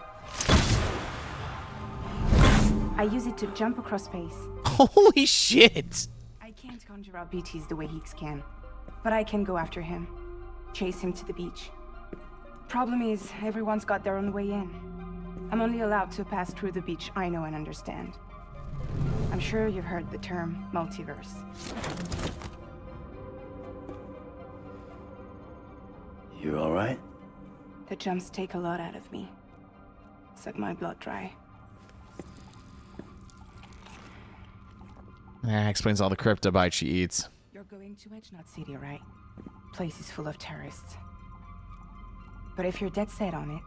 I use it to jump across space. Holy shit. I can't conjure out BTs the way Higgs can, but I can go after him. Chase him to the beach. Problem is, everyone's got their own way in. I'm only allowed to pass through the beach I know and understand. I'm sure you've heard the term multiverse. You alright? The jumps take a lot out of me. Suck my blood dry. Explains all the cryptobite she eats. You're going to Edge Knot City, right? Place is full of terrorists. But if you're dead set on it,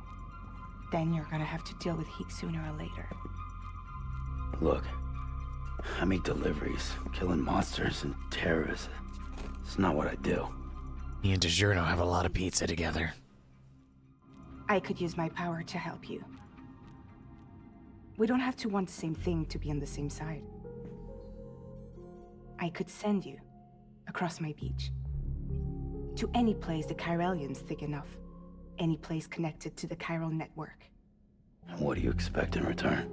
then you're gonna have to deal with Higgs sooner or later. Look, I make deliveries, killing monsters and terrorists. It's not what I do. Me and DiGiorno have a lot of pizza together. I could use my power to help you. We don't have to want the same thing to be on the same side. I could send you across my beach. To any place the Chiralian's thick enough. Any place connected to the chiral network. What do you expect in return?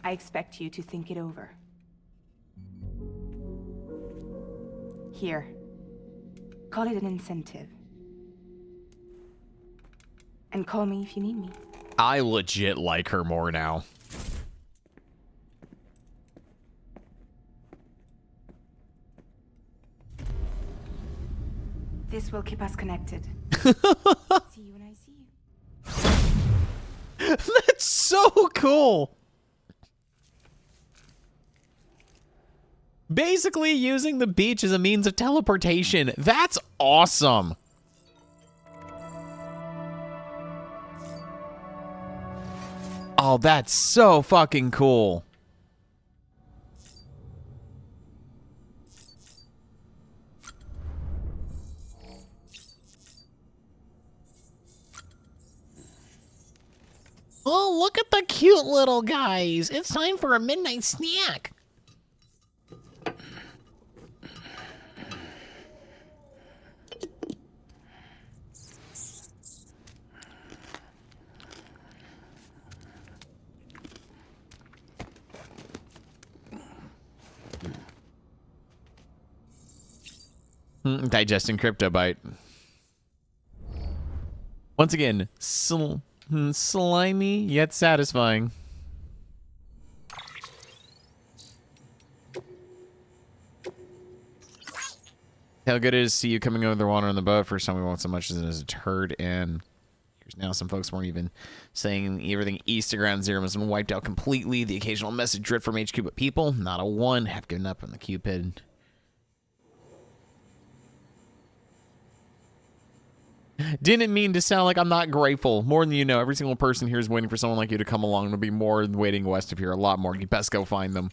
I expect you to think it over. Here. Call it an incentive. And call me if you need me. I legit like her more now. This will keep us connected. See you when I see you. That's so cool. Basically using the beach as a means of teleportation. That's awesome. Oh, that's so fucking cool. Oh, look at the cute little guys. It's time for a midnight snack. Digesting Cryptobite. Once again, slimy yet satisfying. How good it is to see you coming over the water on the boat. First time we won't so much as a turd, and here's now some folks weren't even saying everything east of Ground Zero has been wiped out completely. The occasional message drift from HQ, but people, not a one, have given up on the Cupid. Didn't mean to sound like I'm not grateful. More than you know, every single person here is waiting for someone like you to come along. There'll be more waiting west of here, a lot more. You best go find them.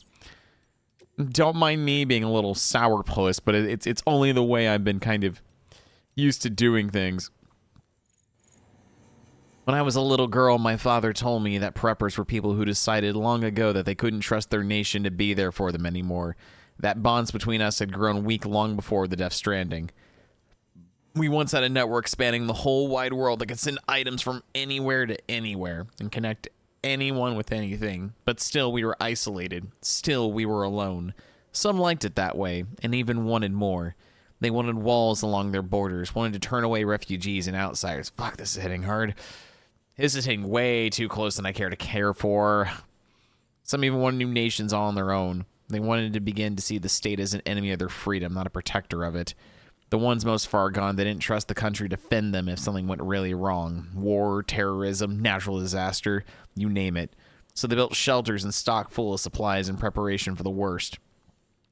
Don't mind me being a little sourpuss, but it's only the way I've been kind of used to doing things. When I was a little girl, my father told me that preppers were people who decided long ago that they couldn't trust their nation to be there for them anymore. That bonds between us had grown weak long before the Death Stranding. We once had a network spanning the whole wide world that could send items from anywhere to anywhere and connect anyone with anything, but still we were isolated. Still we were alone. Some liked it that way and even wanted more. They wanted walls along their borders, wanted to turn away refugees and outsiders. Fuck, this is hitting hard. This is hitting way too close than I care to care for. Some even wanted new nations all on their own. They wanted to begin to see the state as an enemy of their freedom, not a protector of it. The ones most far gone, they didn't trust the country to defend them if something went really wrong. War, terrorism, natural disaster, you name it. So they built shelters and stocked full of supplies in preparation for the worst.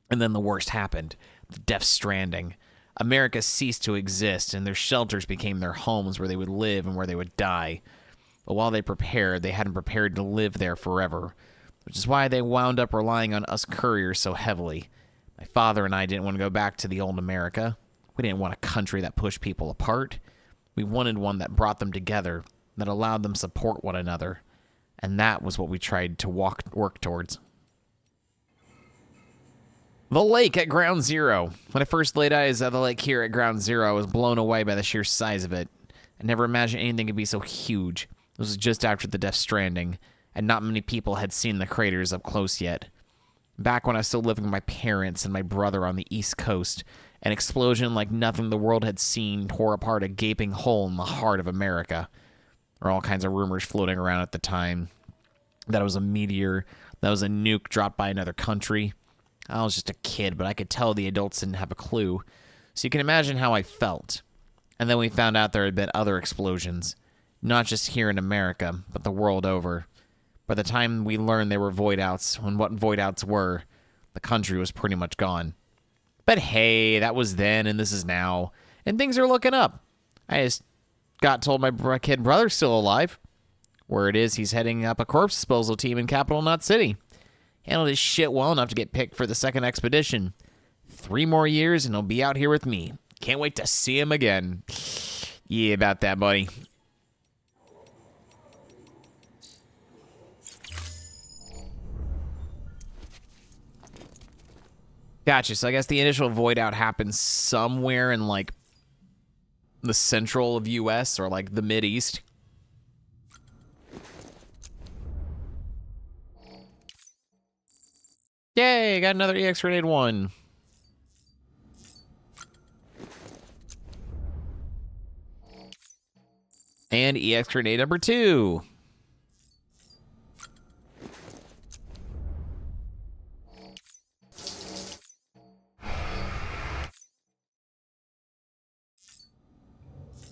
And then the worst happened. The Death Stranding. America ceased to exist, and their shelters became their homes where they would live and where they would die. But while they prepared, they hadn't prepared to live there forever. Which is why they wound up relying on us couriers so heavily. My father and I didn't want to go back to the old America. We didn't want a country that pushed people apart. We wanted one that brought them together, that allowed them to support one another. And that was what we tried to work towards. The lake at Ground Zero. When I first laid eyes on the lake here at Ground Zero, I was blown away by the sheer size of it. I never imagined anything could be so huge. It was just after the Death Stranding, and not many people had seen the craters up close yet. Back when I was still living with my parents and my brother on the East Coast, an explosion like nothing the world had seen tore apart a gaping hole in the heart of America. There were all kinds of rumors floating around at the time. That it was a meteor, that it was a nuke dropped by another country. I was just a kid, but I could tell the adults didn't have a clue. So you can imagine how I felt. And then we found out there had been other explosions. Not just here in America, but the world over. By the time we learned they were void outs, and what void outs were, the country was pretty much gone. But hey, that was then and this is now. And things are looking up. I just got told my kid brother's still alive. Word is he's heading up a corpse disposal team in Capital Knot City. Handled his shit well enough to get picked for the second expedition. 3 more years and he'll be out here with me. Can't wait to see him again. Yeah, about that, buddy. Gotcha. So I guess the initial void out happens somewhere in like the central of US or like the mid east. Yay, got another EX grenade 1. And EX grenade number 2.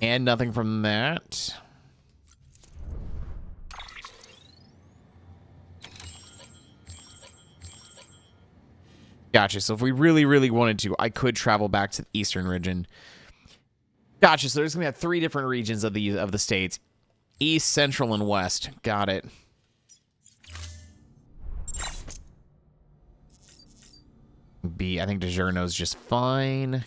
And nothing from that. Gotcha. So if we really, really wanted to, I could travel back to the eastern region. Gotcha. So there's gonna be 3 different regions of the states: east, central, and west. Got it. B. I think DiGiorno's just fine.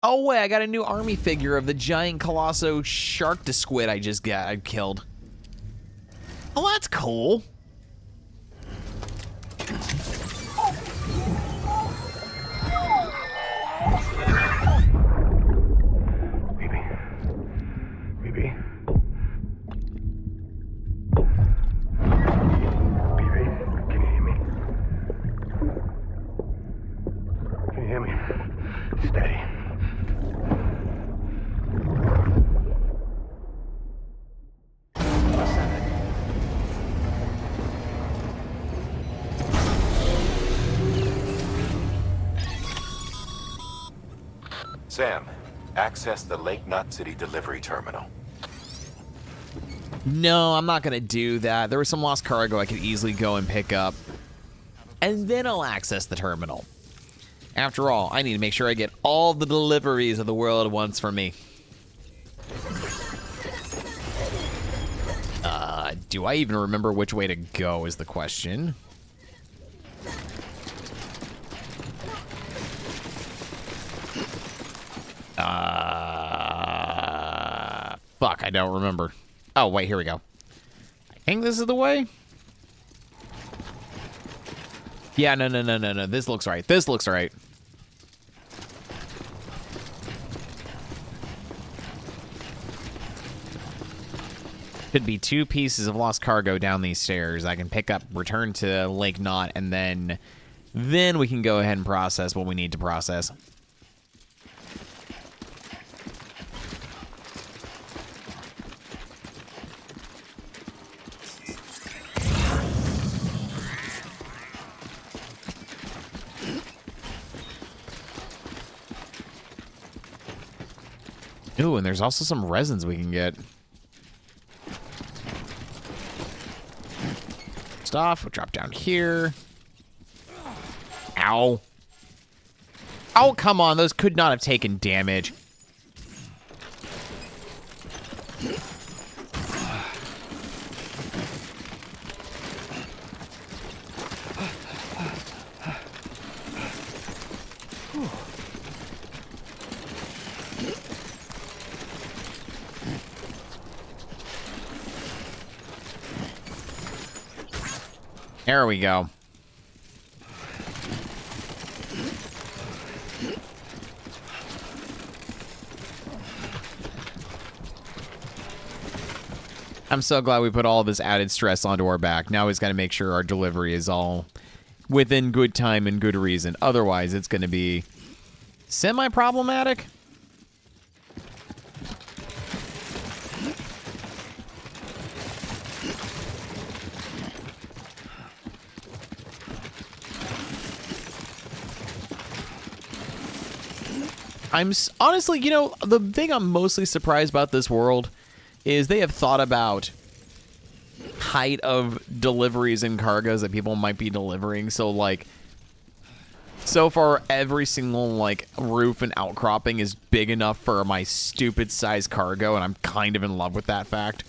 Oh wait, I got a new army figure of the giant colosso shark to squid I killed. Oh, that's cool. Sam, access the Lake Knot City delivery terminal. No, I'm not gonna do that. There was some lost cargo I could easily go and pick up. And then I'll access the terminal. After all, I need to make sure I get all the deliveries of the world at once for me. Do I even remember which way to go is the question. Fuck, I don't remember. Oh, wait, here we go. I think this is the way? Yeah, no. This looks right. This looks right. Should be 2 pieces of lost cargo down these stairs. I can pick up, return to Lake Knot, and then we can go ahead and process what we need to process. Ooh, and there's also some resins we can get. Stuff. We'll drop down here. Ow. Oh, come on. Those could not have taken damage. There we go. I'm so glad we put all this added stress onto our back. Now we've got to make sure our delivery is all within good time and good reason. Otherwise, it's going to be semi-problematic. Honestly, you know, the thing I'm mostly surprised about this world is they have thought about height of deliveries and cargoes that people might be delivering. So, like, So far, every single, like, roof and outcropping is big enough for my stupid size cargo, and I'm kind of in love with that fact.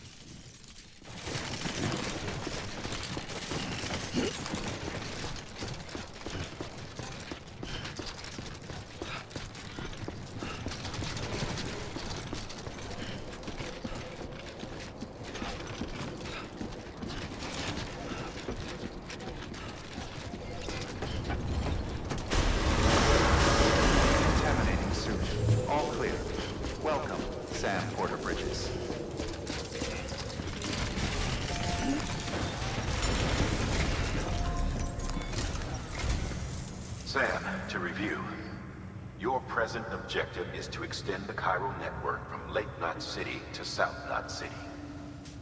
Contaminating suit. All clear. Welcome, Sam Porter Bridges. Sam, to review. Your present objective is to extend the Cairo network from Lake Knot City to South Knot City.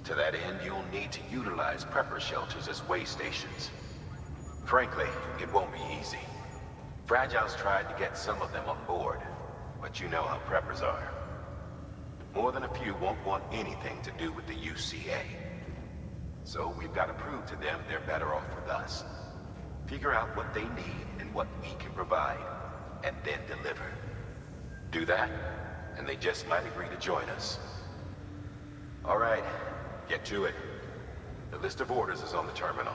To that end, you'll need to utilize prepper shelters as way stations. Frankly, it won't be easy. Fragile's tried to get some of them on board, but you know how preppers are. More than a few won't want anything to do with the UCA. So we've got to prove to them they're better off with us. Figure out what they need and what we can provide, and then deliver. Do that, and they just might agree to join us. All right, get to it. The list of orders is on the terminal.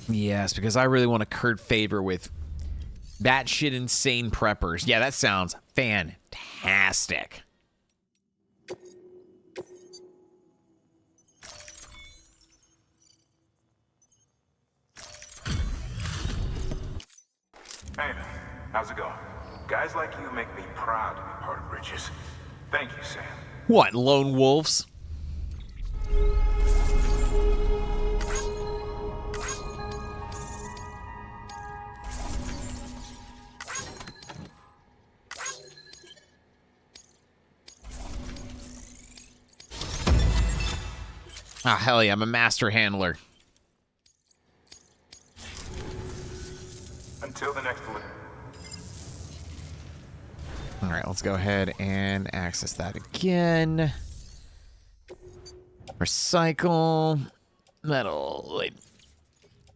Yes, because I really want to curd favor with batshit insane preppers. Yeah, that sounds fantastic. Hey, man. How's it going? Guys like you make me proud to be part of Bridges. Thank you, Sam. What, lone wolves? Ah, hell yeah, I'm a master handler. Until the next one. All right, let's go ahead and access that again. Recycle. Metal. Wait.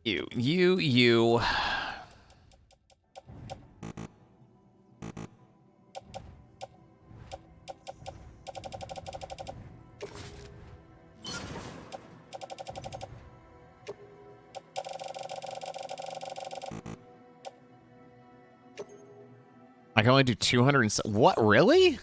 You. I can only do 200 and... What, really?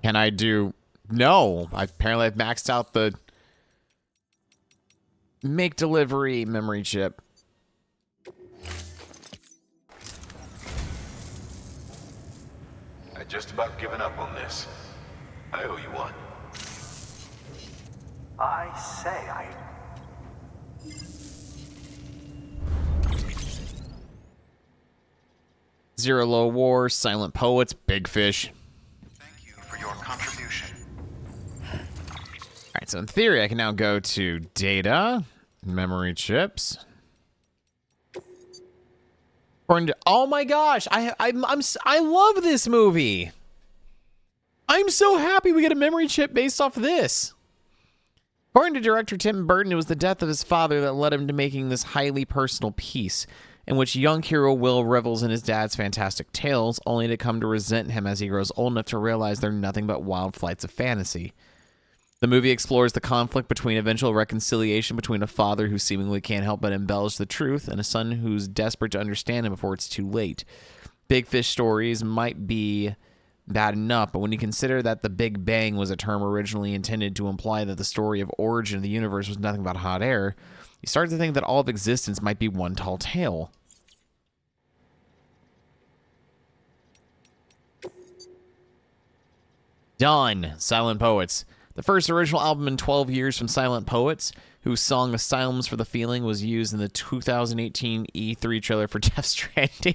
Can I do... No. Apparently I've maxed out the... Make delivery memory chip. I just about given up on this. I owe you one. I say, Zero Low War, Silent Poets, Big Fish. Thank you for your contribution. Alright, so in theory, I can now go to data, memory chips. Oh my gosh, I love this movie. I'm so happy we get a memory chip based off of this. According to director Tim Burton, it was the death of his father that led him to making this highly personal piece, in which young hero Will revels in his dad's fantastic tales, only to come to resent him as he grows old enough to realize they're nothing but wild flights of fantasy. The movie explores the conflict between eventual reconciliation between a father who seemingly can't help but embellish the truth and a son who's desperate to understand him before it's too late. Big Fish stories might be bad enough, but when you consider that the Big Bang was a term originally intended to imply that the story of origin of the universe was nothing but hot air, you start to think that all of existence might be one tall tale. Done. Silent Poets. The first original album in 12 years from Silent Poets, whose song Asylums for the Feeling was used in the 2018 E3 trailer for Death Stranding.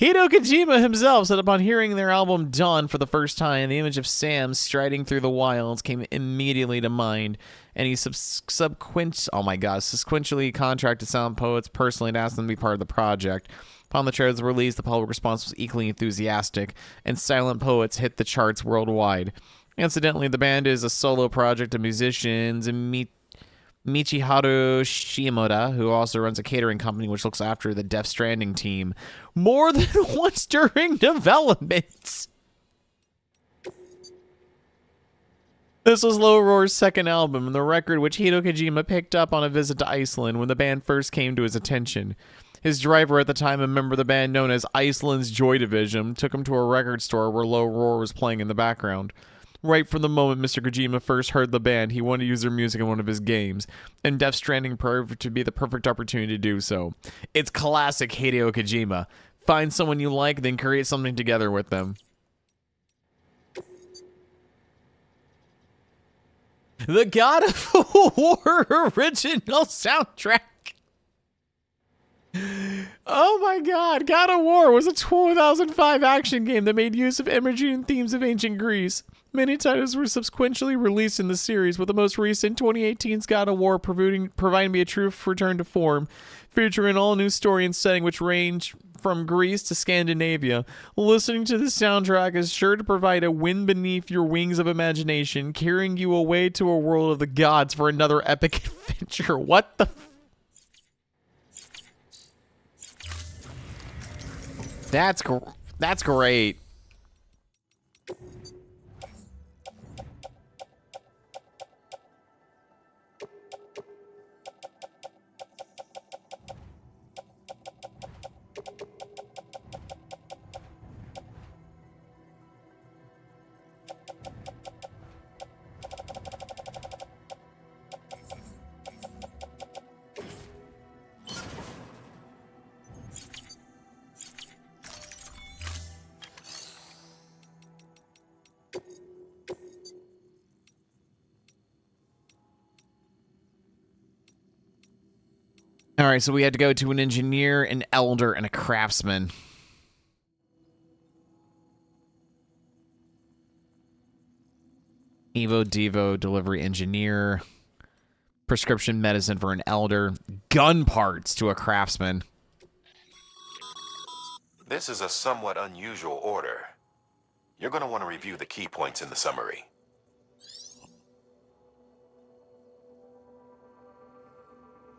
Hideo Kojima himself said upon hearing their album Dawn for the first time, the image of Sam striding through the wilds came immediately to mind, and he subsequently contracted Silent Poets personally to ask them to be part of the project. Upon the trailer's release, the public response was equally enthusiastic, and Silent Poets hit the charts worldwide. Incidentally, the band is a solo project of musicians and Michiharu Shimoda, who also runs a catering company which looks after the Death Stranding team more than once during development. This was Low Roar's second album, and the record which Hideo Kojima picked up on a visit to Iceland when the band first came to his attention. His driver at the time, a member of the band known as Iceland's Joy Division, took him to a record store where Low Roar was playing in the background. Right from the moment Mr. Kojima first heard the band, he wanted to use their music in one of his games, and Death Stranding proved to be the perfect opportunity to do so. It's classic Hideo Kojima. Find someone you like, then create something together with them. The God of War original soundtrack. Oh my god, God of War was a 2005 action game that made use of imagery and themes of ancient Greece. Many titles were subsequently released in the series, with the most recent 2018's God of War providing me a true return to form, featuring an all-new story and setting which range from Greece to Scandinavia. Listening to the soundtrack is sure to provide a wind beneath your wings of imagination, carrying you away to a world of the gods for another epic adventure. What the That's great. All right, so we had to go to an engineer, an elder, and a craftsman. Evo Devo delivery engineer. Prescription medicine for an elder. Gun parts to a craftsman. This is a somewhat unusual order. You're going to want to review the key points in the summary.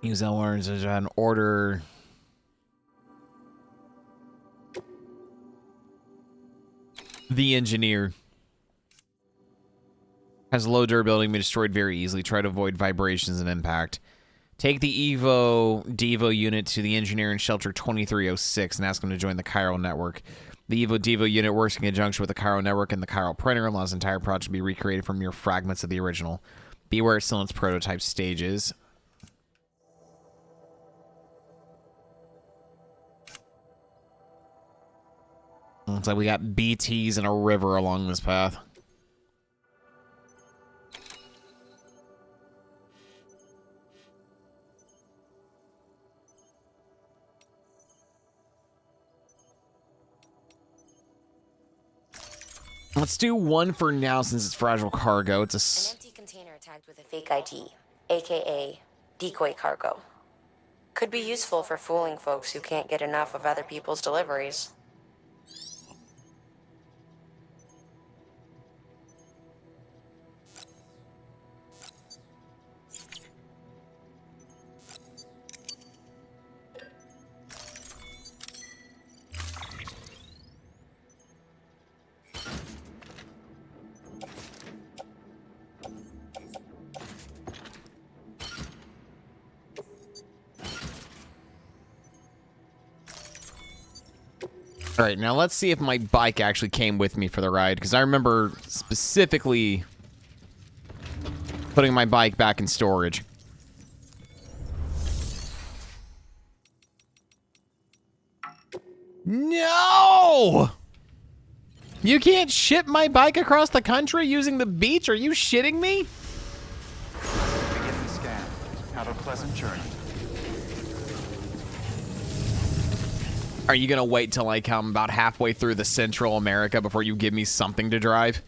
Use that words as an order. The engineer has low durability and can be destroyed very easily. Try to avoid vibrations and impact. Take the Evo Devo unit to the engineer in shelter 2306 and ask him to join the Chiral network. The Evo Devo unit works in conjunction with the Chiral network and the Chiral printer, allows the entire project to be recreated from mere fragments of the original. Beware it's still in its prototype stages. Looks like we got BTs and a river along this path. Let's do one for now since it's fragile cargo. It's an empty container tagged with a fake ID, aka decoy cargo. Could be useful for fooling folks who can't get enough of other people's deliveries. All right, now let's see if my bike actually came with me for the ride, because I remember specifically putting my bike back in storage. No! You can't ship my bike across the country using the beach? Are you shitting me? Begin the scan. Have a pleasant journey. Are you gonna wait till I come about halfway through the Central America before you give me something to drive?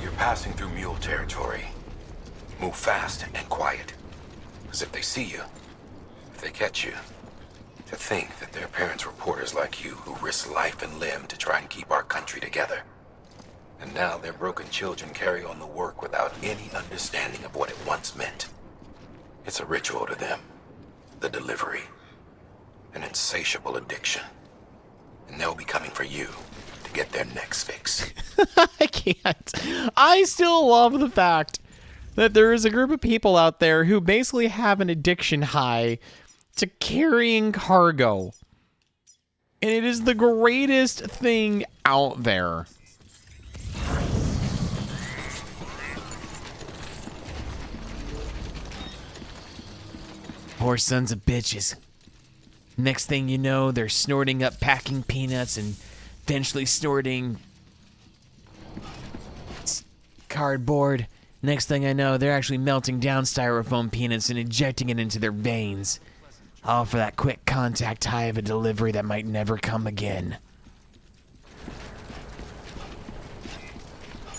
You're passing through mule territory. Move fast and quiet. Because if they see you, if they catch you, to think that their parents reporters like you who risk life and limb to try and keep our country together. And now their broken children carry on the work without any understanding of what it once meant. It's a ritual to them. The delivery. An insatiable addiction. And they'll be coming for you to get their next fix. I can't. I still love the fact that there is a group of people out there who basically have an addiction high to carrying cargo. And it is the greatest thing out there. Poor sons of bitches. Next thing you know, they're snorting up packing peanuts and eventually snorting cardboard. Next thing I know, they're actually melting down styrofoam peanuts and injecting it into their veins. All for that quick contact high of a delivery that might never come again.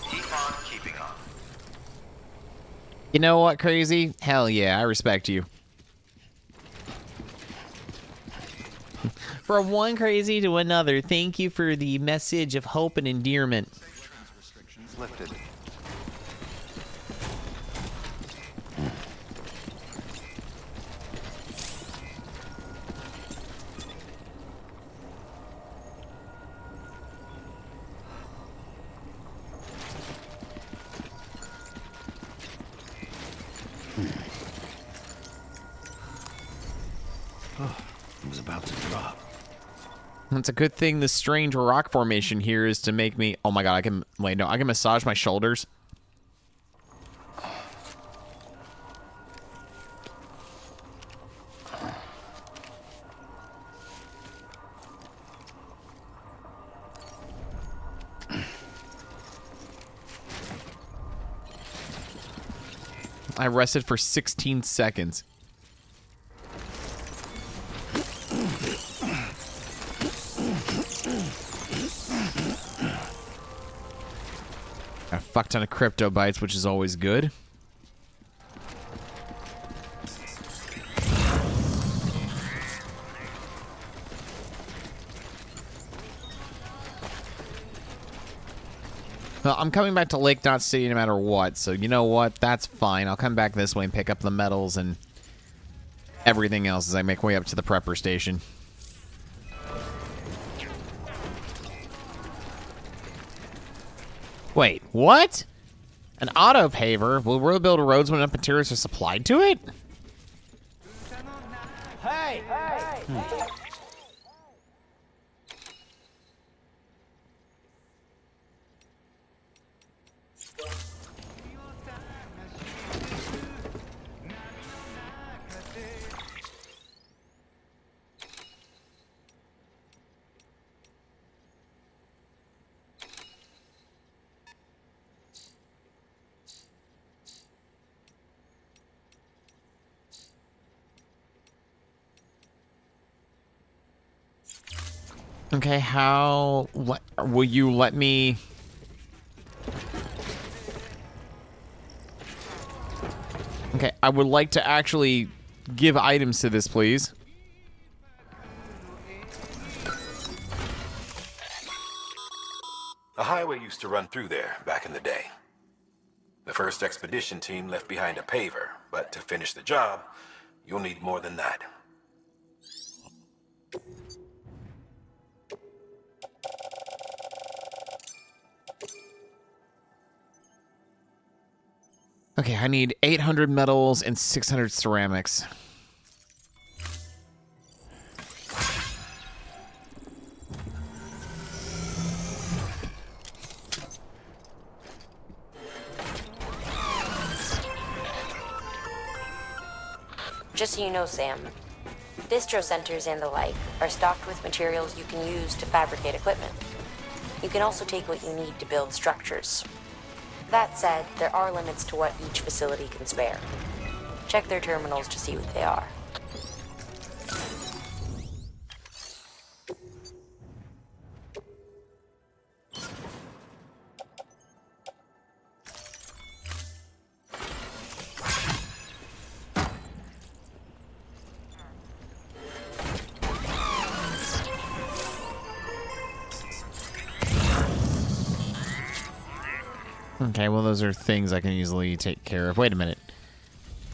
Keep on keeping on. You know what, Crazy? Hell yeah, I respect you. From one crazy to another, thank you for the message of hope and endearment. Restrictions lifted. It was about to drop. It's a good thing the strange rock formation here is to make me... Oh my god, I can... Wait, no, I can massage my shoulders. I rested for 16 seconds. A fuck ton of crypto bites, which is always good. Well, I'm coming back to Lake Knot City no matter what, so you know what? That's fine. I'll come back this way and pick up the metals and everything else as I make way up to the prepper station. Wait, what? An auto paver will rebuild roads when enough materials are supplied to it? Hey! Okay, how... will you let me... Okay, I would like to actually give items to this, please. A highway used to run through there back in the day. The first expedition team left behind a paver, but to finish the job, you'll need more than that. Okay, I need 800 metals and 600 ceramics. Just so you know, Sam, distro centers and the like are stocked with materials you can use to fabricate equipment. You can also take what you need to build structures. That said, there are limits to what each facility can spare. Check their terminals to see what they are. Okay, well, those are things I can easily take care of. Wait a minute.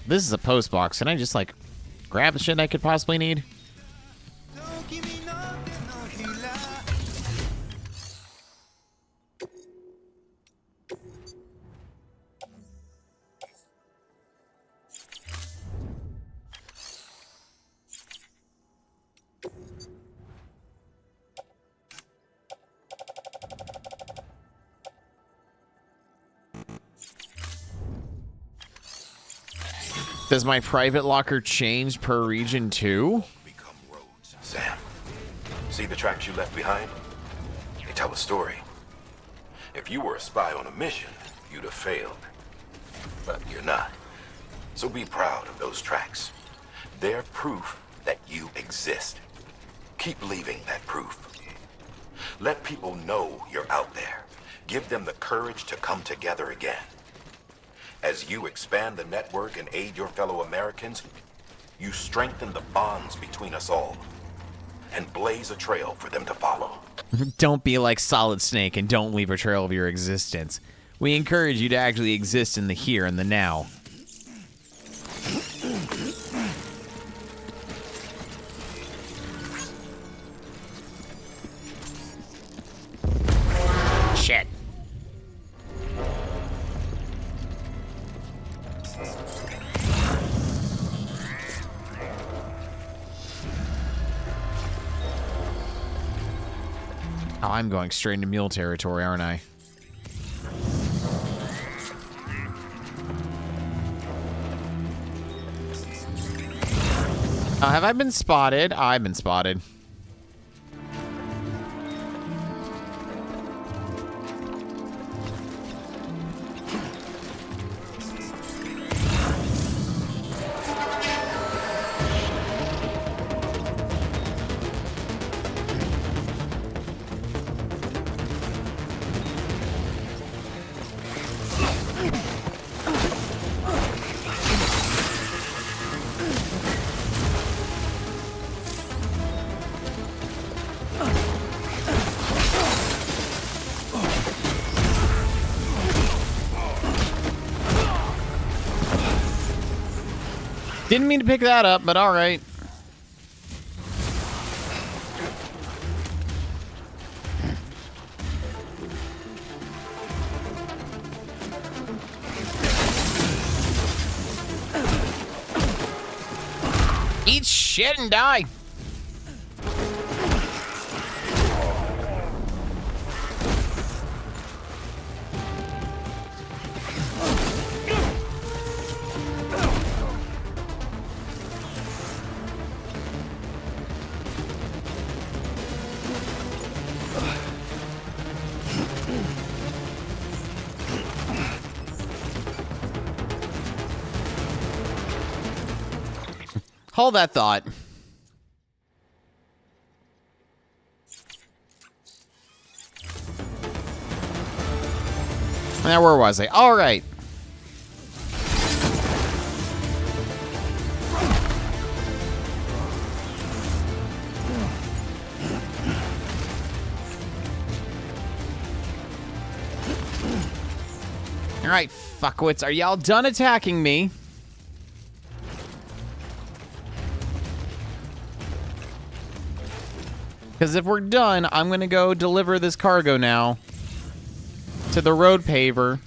This is a post box. Can I just, like, grab the shit I could possibly need? Does my private locker change per region too? Become roads. Sam, see the tracks you left behind? They tell a story. If you were a spy on a mission, you'd have failed. But you're not. So be proud of those tracks. They're proof that you exist. Keep leaving that proof. Let people know you're out there. Give them the courage to come together again. As you expand the network and aid your fellow Americans, you strengthen the bonds between us all and blaze a trail for them to follow. Don't be like Solid Snake and don't leave a trail of your existence. We encourage you to actually exist in the here and the now. Shit. Oh, I'm going straight into mule territory, aren't I? Have I been spotted? I've been spotted. Didn't mean to pick that up, but all right. Eat shit and die. Hold that thought. Now, where was I? All right. All right, fuckwits. Are y'all done attacking me? Because if we're done, I'm going to go deliver this cargo now to the road paver.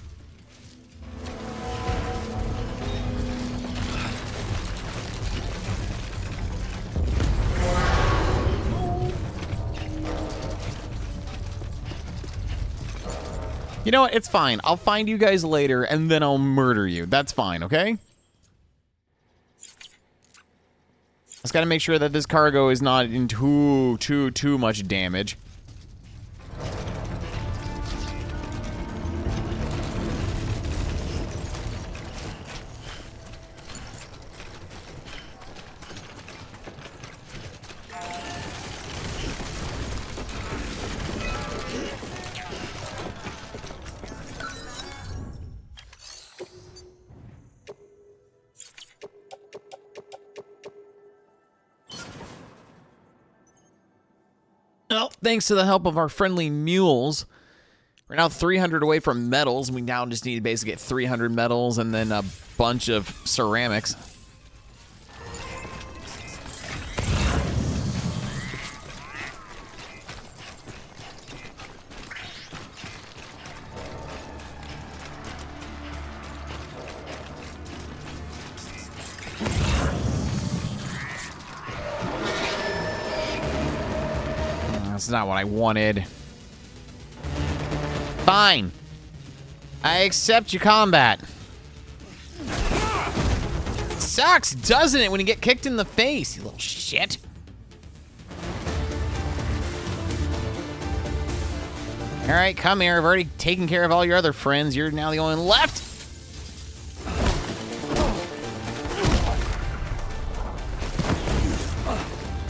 You know what? It's fine. I'll find you guys later, and then I'll murder you. That's fine, okay? Just gotta make sure that this cargo is not in too much damage. Well, thanks to the help of our friendly mules, We're now 300 away from metals. We now just need to basically get 300 metals and then a bunch of ceramics. That's not what I wanted. Fine. I accept your combat. Sucks, doesn't it, when you get kicked in the face, you little shit. All right, come here. I've already taken care of all your other friends. You're now the only one left.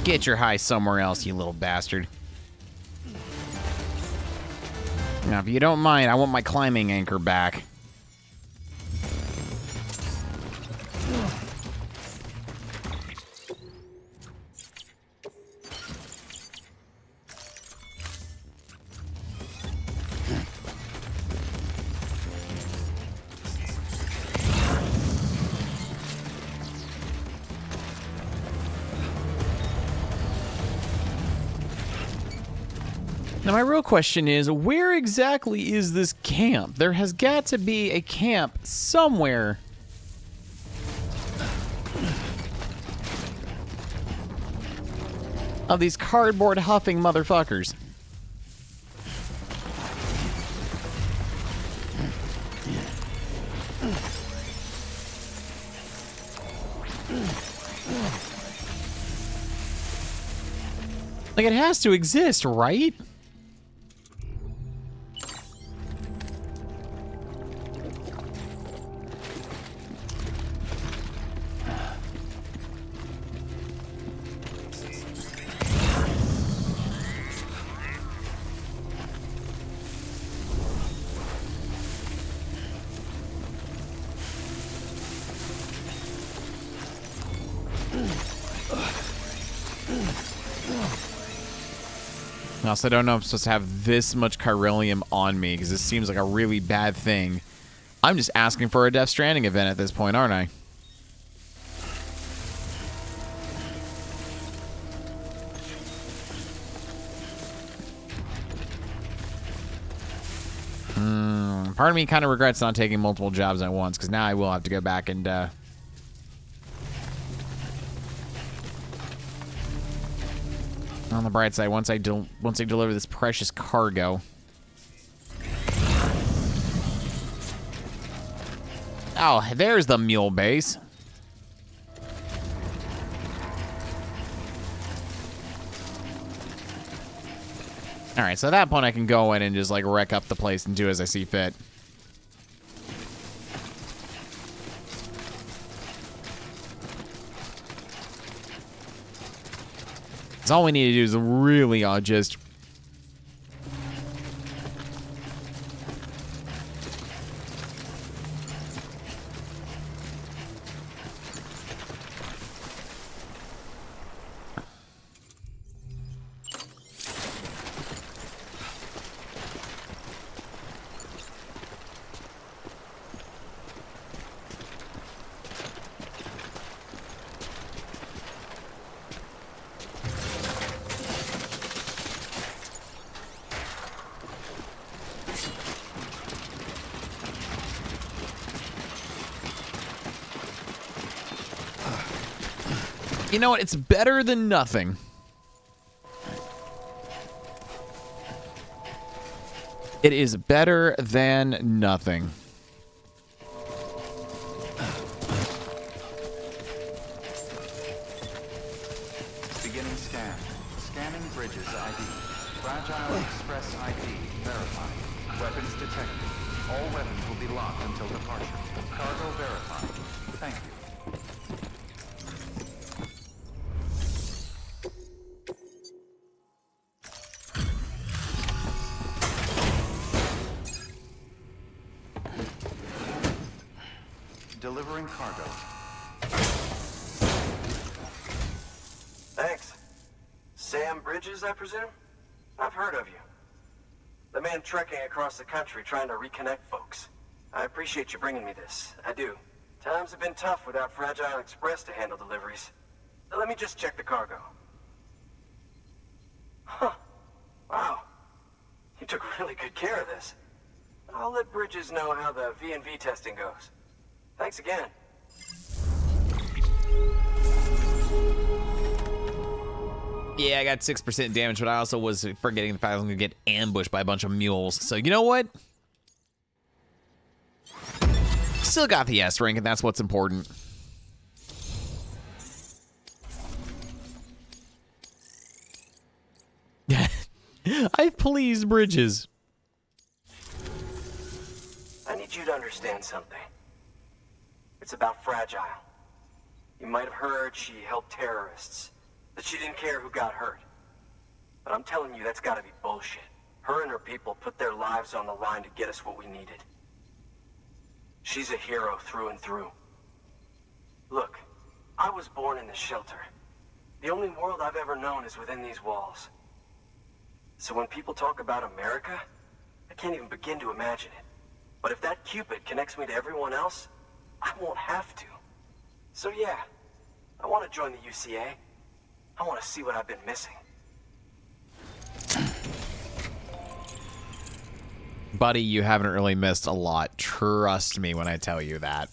Get your high somewhere else, you little bastard. Now, if you don't mind, I want my climbing anchor back. Now, my real question is, where exactly is this camp? There has got to be a camp somewhere. Of these cardboard huffing motherfuckers. Like, it has to exist, right? I also don't know if I'm supposed to have this much chiralium on me, because this seems like a really bad thing. I'm just asking for a Death Stranding event at this point, aren't I? Part of me kind of regrets not taking multiple jobs at once, because now I will have to go back and on the bright side, once I deliver this precious cargo. Oh, there's the mule base. All right, so at that point I can go in and just like wreck up the place and do as I see fit. So all we need to do is really just you know what? It's better than nothing. It is better than nothing. Beginning scan. Scanning bridges ID. Fragile Express ID verified. Weapons detected. All weapons will be locked until departure. Cargo verified. Thank you. Delivering cargo. Thanks. Sam Bridges, I presume? I've heard of you. Let me one-man trekking across the country trying to reconnect folks. I appreciate you bringing me this. I do. Times have been tough without Fragile Express to handle deliveries. Let me just check the cargo. Huh. Wow. You took really good care of this. I'll let Bridges know how the V&V testing goes. Thanks again. Yeah, I got 6% damage, but I also was forgetting the fact I was going to get ambushed by a bunch of mules. So you know what? Still got the S rank, and that's what's important. I've pleased Bridges. I need you to understand something. It's about Fragile. You might have heard she helped terrorists, that she didn't care who got hurt. But I'm telling you, that's gotta be bullshit. Her and her people put their lives on the line to get us what we needed. She's a hero through and through. Look, I was born in this shelter. The only world I've ever known is within these walls. So when people talk about America, I can't even begin to imagine it. But if that Cupid connects me to everyone else, I won't have to. So yeah, I want to join the UCA. I want to see what I've been missing. Buddy, you haven't really missed a lot. Trust me when I tell you that.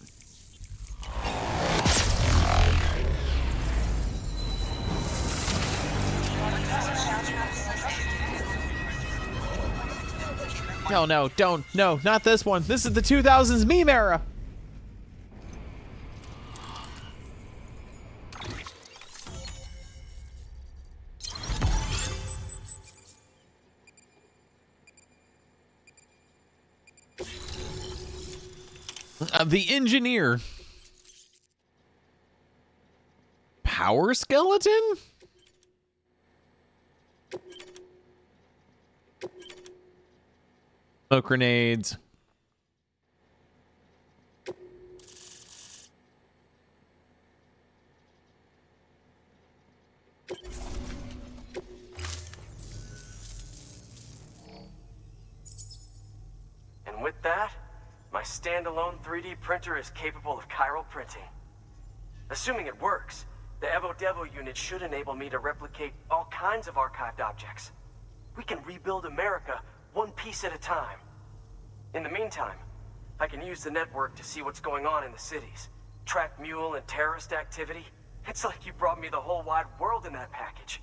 No, no, don't. No, not this one. This is the 2000s meme era. The engineer. Power skeleton? Smoke grenades. And with that, my standalone 3D printer is capable of chiral printing. Assuming it works, the Evo Devo unit should enable me to replicate all kinds of archived objects. We can rebuild America one piece at a time. In the meantime, I can use the network to see what's going on in the cities, track mule and terrorist activity. It's like you brought me the whole wide world in that package.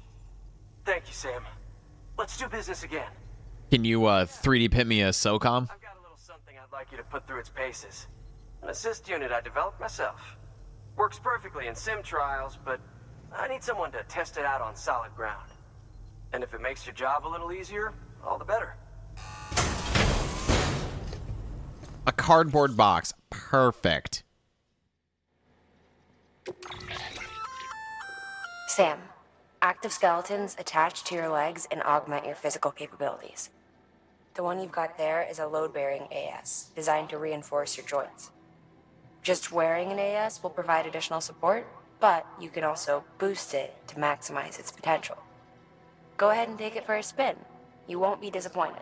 Thank you, Sam. Let's do business again. Can you 3D print me a SOCOM? I've got a little something I'd like you to put through its paces. An assist unit I developed myself. Works perfectly in sim trials, but I need someone to test it out on solid ground. And if it makes your job a little easier, all the better. A cardboard box. Perfect. Sam, active skeletons attach to your legs and augment your physical capabilities. The one you've got there is a load-bearing AS, designed to reinforce your joints. Just wearing an AS will provide additional support, but you can also boost it to maximize its potential. Go ahead and take it for a spin. You won't be disappointed.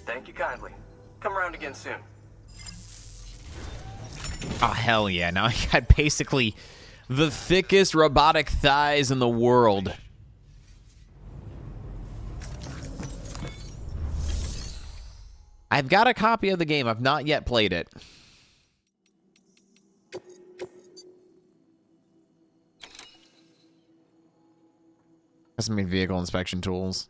Thank you kindly. Come around again soon. Oh, hell yeah. Now I got basically the thickest robotic thighs in the world. I've got a copy of the game. I've not yet played it. Custom vehicle inspection tools.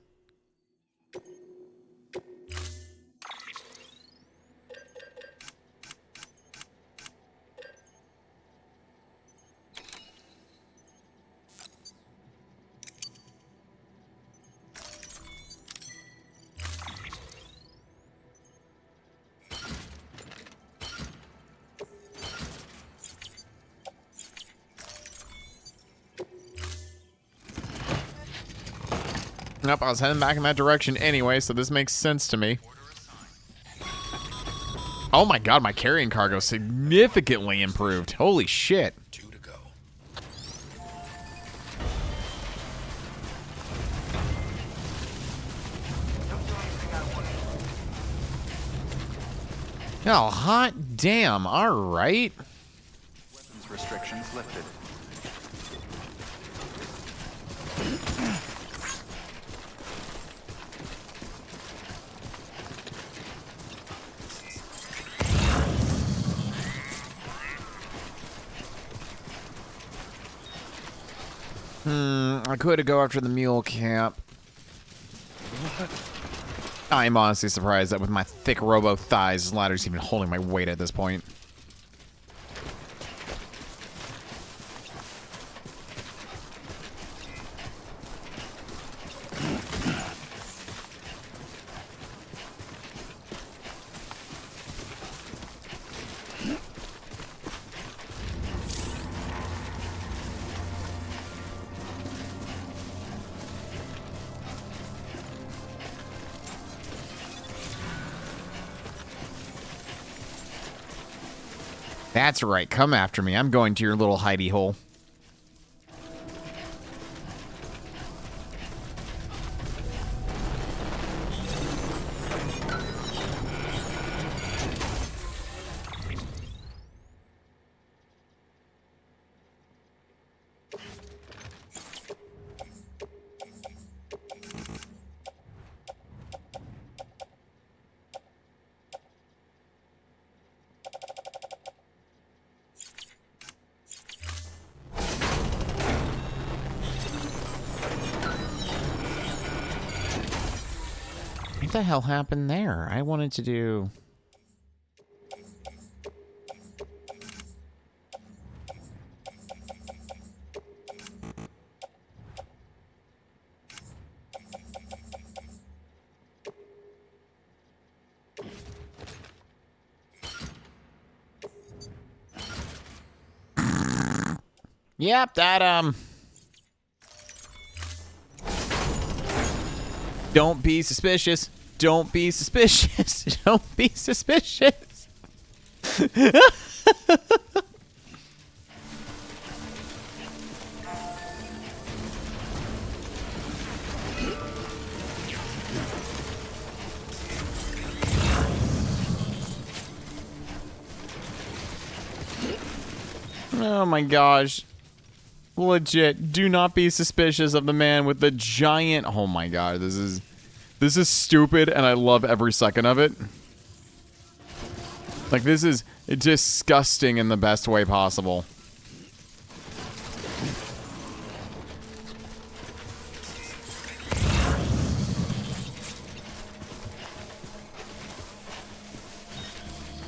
Nope, I was heading back in that direction anyway, so this makes sense to me. Oh my god, my carrying cargo significantly improved. Holy shit. 2 to go. Oh, hot damn. Alright. Weapons restrictions lifted. I could go after the mule camp. I'm honestly surprised that with my thick robo thighs, this ladder's even holding my weight at this point. That's right, come after me. I'm going to your little hidey hole. What the hell happened there? I wanted to do... Yep, that, Don't be suspicious. Don't be suspicious. Don't be suspicious. Oh my gosh. Legit, do not be suspicious of the man with the giant... Oh my god, this is stupid, and I love every second of it. Like, this is disgusting in the best way possible.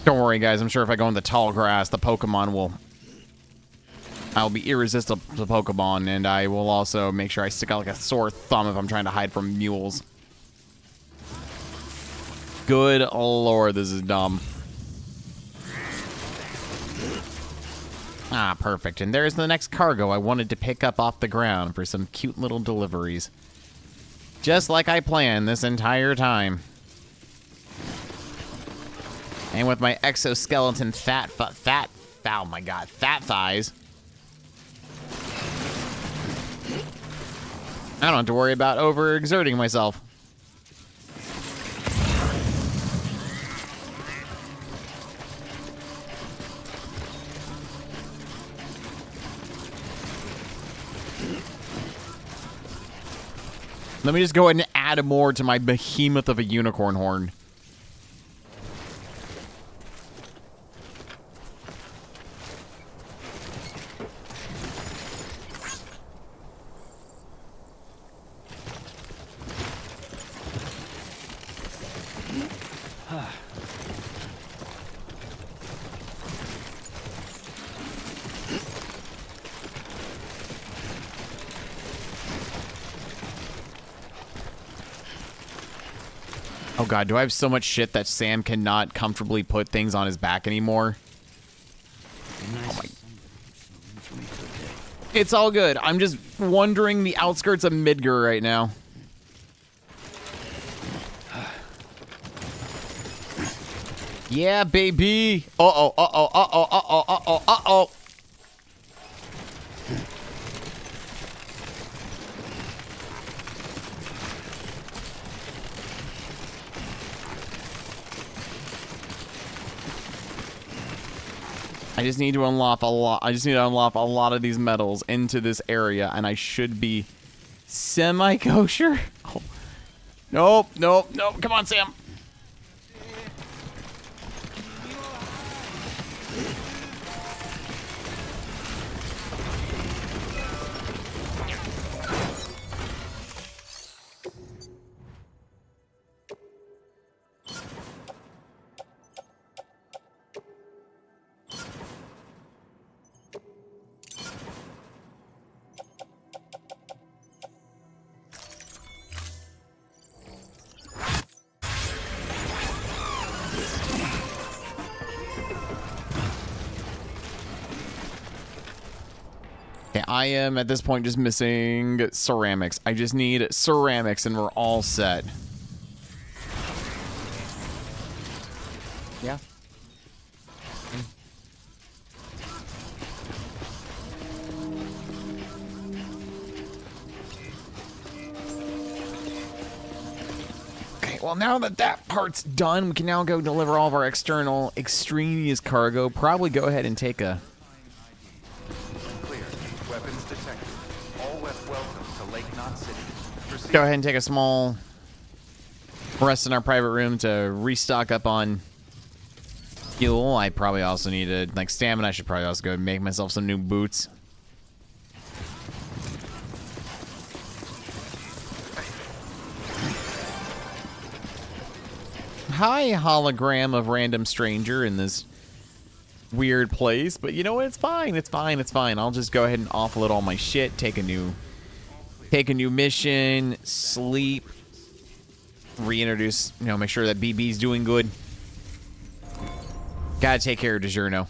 Don't worry, guys. I'm sure if I go in the tall grass, the Pokemon will... I'll be irresistible to Pokemon, and I will also make sure I stick out like a sore thumb if I'm trying to hide from mules. Good lord, this is dumb. Ah, perfect. And there's the next cargo I wanted to pick up off the ground for some cute little deliveries. Just like I planned this entire time. And with my exoskeleton fat thighs, I don't have to worry about overexerting myself. Let me just go ahead and add more to my behemoth of a unicorn horn. Oh god, do I have so much shit that Sam cannot comfortably put things on his back anymore? Oh my... It's all good. I'm just wandering the outskirts of Midgar right now. Yeah, baby. Uh-oh, uh-oh, uh-oh, uh-oh, uh-oh, uh-oh. I just need to unlock a lot. I just need to unlock a lot of these metals into this area, and I should be semi-kosher. Oh. Nope, nope, nope. Come on, Sam. Okay, I am at this point just missing ceramics. I just need ceramics and we're all set. Yeah. Okay, well now that that part's done, we can now go deliver all of our external extraneous cargo. Probably go ahead and take a... Weapons detected. All welcome to Lake Knot City. Proceed. Go ahead and take a small rest in our private room to restock up on fuel. I probably also need to, like, stamina. I should probably also go and make myself some new boots. Hi, hologram of random stranger in this weird place, but you know what? It's fine. It's fine. It's fine. I'll just go ahead and offload all my shit, take a new mission, sleep, reintroduce, you know, make sure that BB's doing good. Gotta take care of DiGiorno.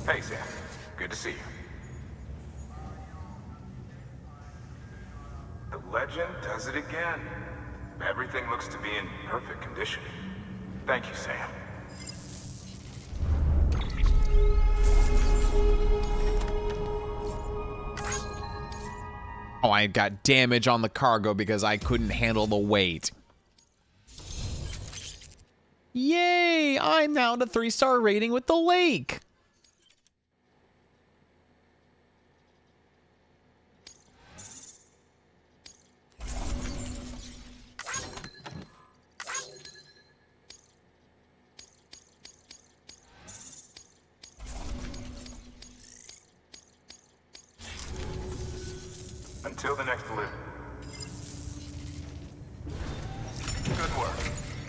Hey, Sam. Good to see you. The legend does it again. Everything looks to be in perfect condition. Thank you, Sam. Oh, I got damage on the cargo because I couldn't handle the weight. Yay! I'm now at a 3-star rating with the lake. Until the next delivery. Good work.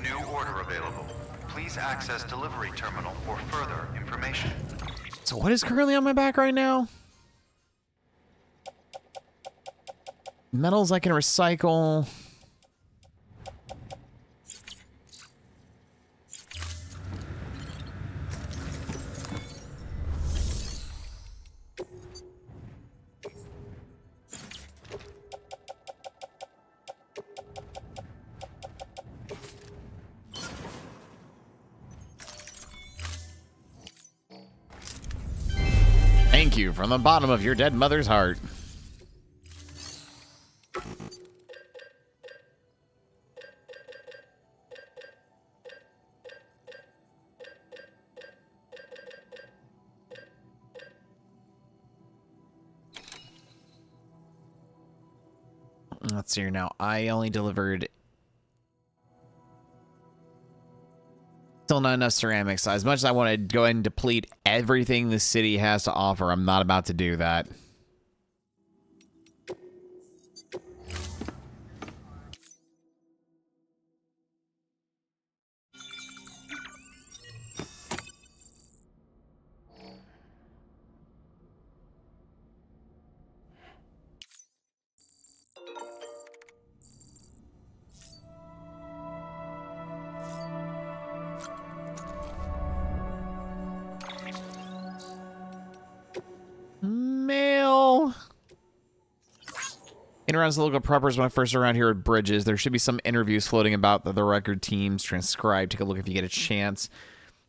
New order available. Please access delivery terminal for further information. So what is currently on my back right now? Metals I can recycle. Thank you from the bottom of your dead mother's heart. Let's see here now. I only delivered... Still not enough ceramics. As much as I want to go ahead and deplete everything the city has to offer, I'm not about to do that. around the local preppers when I first around here at Bridges. There should be some interviews floating about the record teams transcribed. Take a look if you get a chance.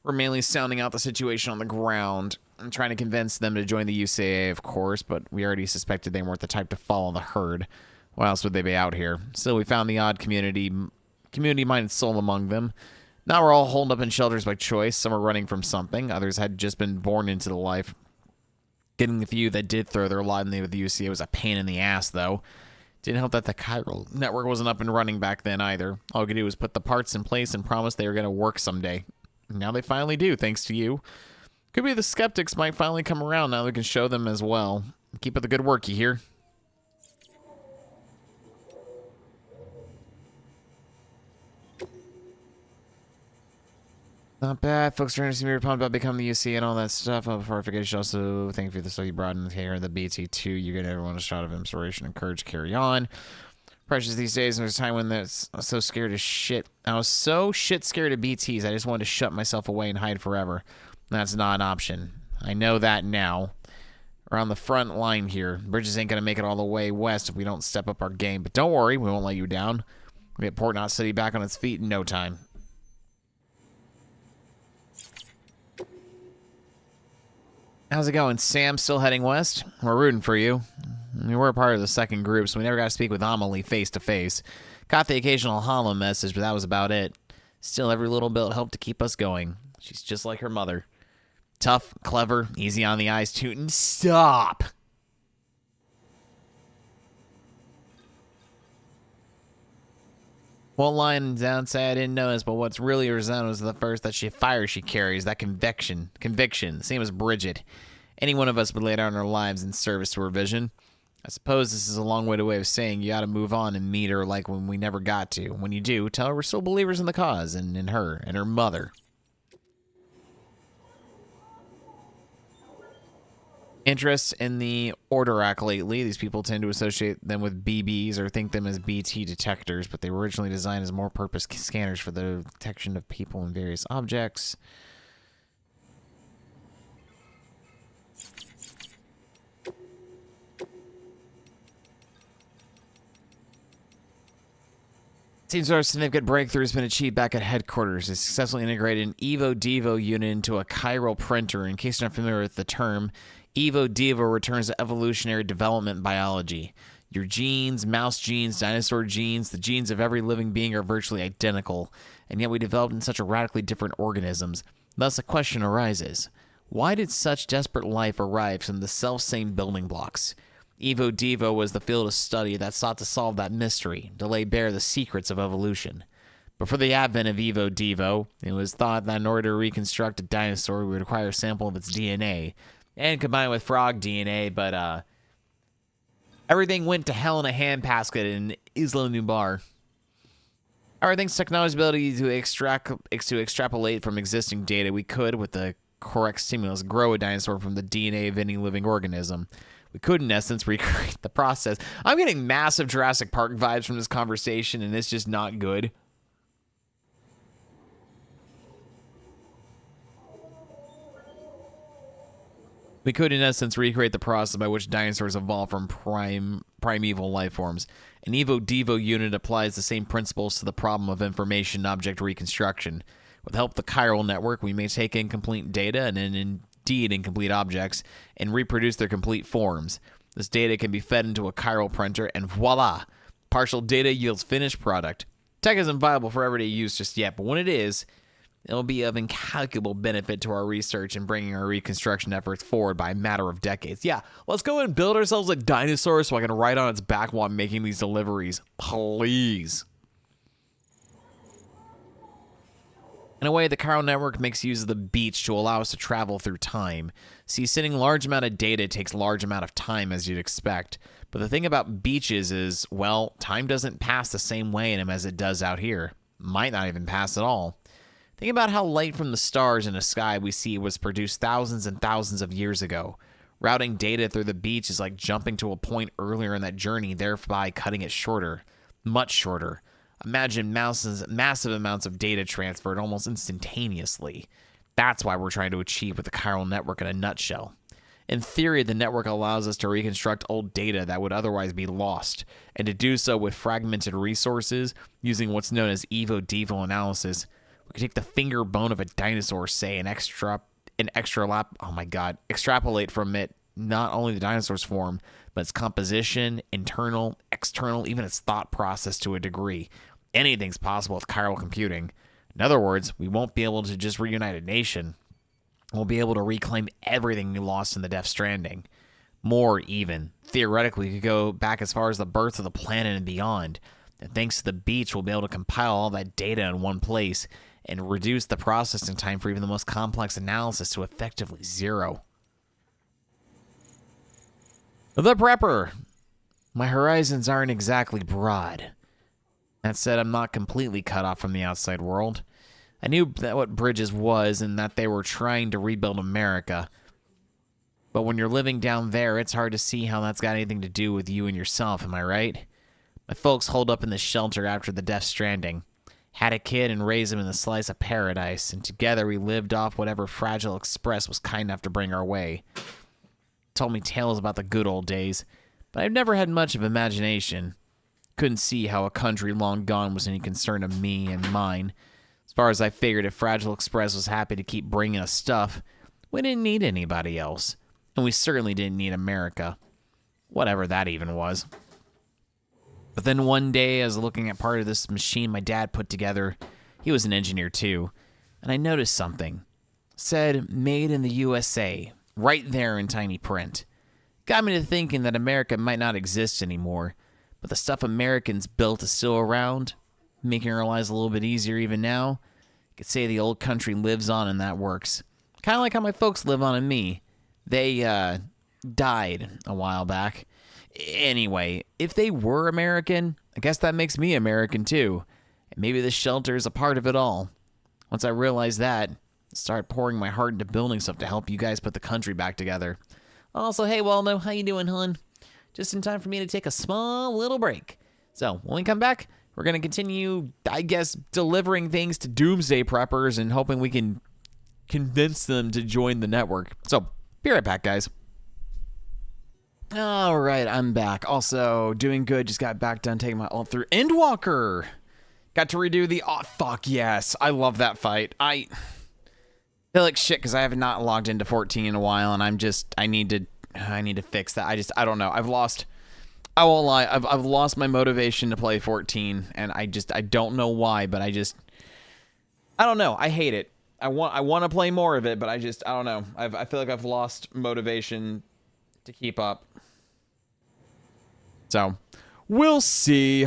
We're mainly sounding out the situation on the ground and trying to convince them to join the UCAA, of course, but we already suspected they weren't the type to follow the herd. Why else would they be out here? Still, we found the odd community-minded soul among them. Now we're all holed up in shelters by choice. Some are running from something. Others had just been born into the life. Getting the few that did throw their lot in with the UCA was a pain in the ass, though. Didn't help that the chiral network wasn't up and running back then either. All we could do was put the parts in place and promise they were going to work someday. Now they finally do, thanks to you. Could be the skeptics might finally come around now we can show them as well. Keep up the good work, you hear? Not bad. Folks trying to see me pumped about becoming the UC and all that stuff. Before I forget, you should also thank you for the stuff you brought in here, the BT2. You get everyone a shot of inspiration and courage to carry on. Precious these days, and there's a time when that's so scared as shit. I was so shit scared of BTs, I just wanted to shut myself away and hide forever. That's not an option. I know that now. We're on the front line here. Bridges ain't gonna make it all the way west if we don't step up our game. But don't worry, we won't let you down. We'll get Port Knot City back on its feet in no time. How's it going? Sam still heading west? We're rooting for you. I mean, we're a part of the second group, so we never got to speak with Amelie face to face. Caught the occasional hollow message, but that was about it. Still, every little bit helped to keep us going. She's just like her mother. Tough, clever, easy on the eyes, tootin'. Stop! Won't lie and down say I didn't notice, but what's really resented was the first that fire she carries, that conviction, same as Bridget. Any one of us would lay down our lives in service to her vision. I suppose this is a long-winded way of saying you gotta move on and meet her like when we never got to. When you do, tell her we're still believers in the cause and in her and her mother. Interest in the Orderac lately. These people tend to associate them with BBs or think them as BT detectors, but they were originally designed as more purpose scanners for the detection of people and various objects. Seems our significant breakthrough has been achieved back at headquarters. It successfully integrated an Evo-Devo unit into a chiral printer. In case you're not familiar with the term, Evo-Devo returns to evolutionary development biology. Your genes, mouse genes, dinosaur genes, the genes of every living being are virtually identical, and yet we developed in such radically different organisms. Thus a question arises. Why did such desperate life arise from the self-same building blocks? Evo-Devo was the field of study that sought to solve that mystery, to lay bare the secrets of evolution. Before the advent of Evo-Devo, it was thought that in order to reconstruct a dinosaur, we would require a sample of its DNA, and combine it with frog DNA, but everything went to hell in a handbasket in Isla Nubar. Everything's technology's ability to extrapolate from existing data, we could, with the correct stimulus, grow a dinosaur from the DNA of any living organism. We could, in essence, recreate the process. I'm getting massive Jurassic Park vibes from this conversation, and it's just not good. We could, in essence, recreate the process by which dinosaurs evolved from primeval life forms. An Evo-Devo unit applies the same principles to the problem of information object reconstruction. With the help of the chiral network, we may take incomplete data and indeed incomplete objects and reproduce their complete forms. This data can be fed into a chiral printer, and voila! Partial data yields finished product. Tech isn't viable for everyday use just yet, but when it is, it'll be of incalculable benefit to our research and bringing our reconstruction efforts forward by a matter of decades. Yeah, let's go and build ourselves a dinosaur so I can ride on its back while I'm making these deliveries. Please. In a way, the chiral network makes use of the beach to allow us to travel through time. See, sending large amount of data takes large amount of time, as you'd expect. But the thing about beaches is, well, time doesn't pass the same way in them as it does out here. Might not even pass at all. Think about how light from the stars in the sky we see was produced thousands and thousands of years ago. Routing data through the beach is like jumping to a point earlier in that journey, thereby cutting it shorter. Much shorter. Imagine massive amounts of data transferred almost instantaneously. That's why we're trying to achieve with the chiral network in a nutshell. In theory, the network allows us to reconstruct old data that would otherwise be lost, and to do so with fragmented resources using what's known as Evo-Devo analysis. We could take the finger bone of a dinosaur, say, and extrapolate from it not only the dinosaur's form, but its composition, internal, external, even its thought process to a degree. Anything's possible with chiral computing. In other words, we won't be able to just reunite a nation. We'll be able to reclaim everything we lost in the Death Stranding. More, even. Theoretically, we could go back as far as the birth of the planet and beyond. And thanks to the beach, we'll be able to compile all that data in one place and reduce the processing time for even the most complex analysis to effectively zero. The Prepper. My horizons aren't exactly broad. That said, I'm not completely cut off from the outside world. I knew that what Bridges was and that they were trying to rebuild America. But when you're living down there, it's hard to see how that's got anything to do with you and yourself, am I right? My folks holed up in the shelter after the Death Stranding. Had a kid and raised him in the slice of paradise, and together we lived off whatever Fragile Express was kind enough to bring our way. Told me tales about the good old days, but I've never had much of imagination. Couldn't see how a country long gone was any concern of me and mine. As far as I figured, if Fragile Express was happy to keep bringing us stuff, we didn't need anybody else. And we certainly didn't need America. Whatever that even was. But then one day, I was looking at part of this machine my dad put together. He was an engineer too. And I noticed something. It said, made in the USA, right there in tiny print. Got me to thinking that America might not exist anymore. But the stuff Americans built is still around, making our lives a little bit easier even now. You could say the old country lives on and that works. Kind of like how my folks live on in me. They, died a while back. Anyway, if they were American, I guess that makes me American too. And maybe this shelter is a part of it all. Once I realized that, I started pouring my heart into building stuff to help you guys put the country back together. Also, hey Waldo, how you doing, hon? Just in time for me to take a small little break. So, when we come back, we're going to continue, I guess, delivering things to Doomsday Preppers and hoping we can convince them to join the network. So, be right back, guys. All right, I'm back. Also, doing good. Just got back done taking my ult through Endwalker. Got to redo the... Oh, fuck yes. I love that fight. I feel like shit because I have not logged into 14 in a while, and I need to fix that. I don't know. I won't lie. I've lost my motivation to play 14, and I don't know why, but I don't know. I hate it. I want to play more of it, but I don't know. I feel like I've lost motivation to keep up. So, we'll see.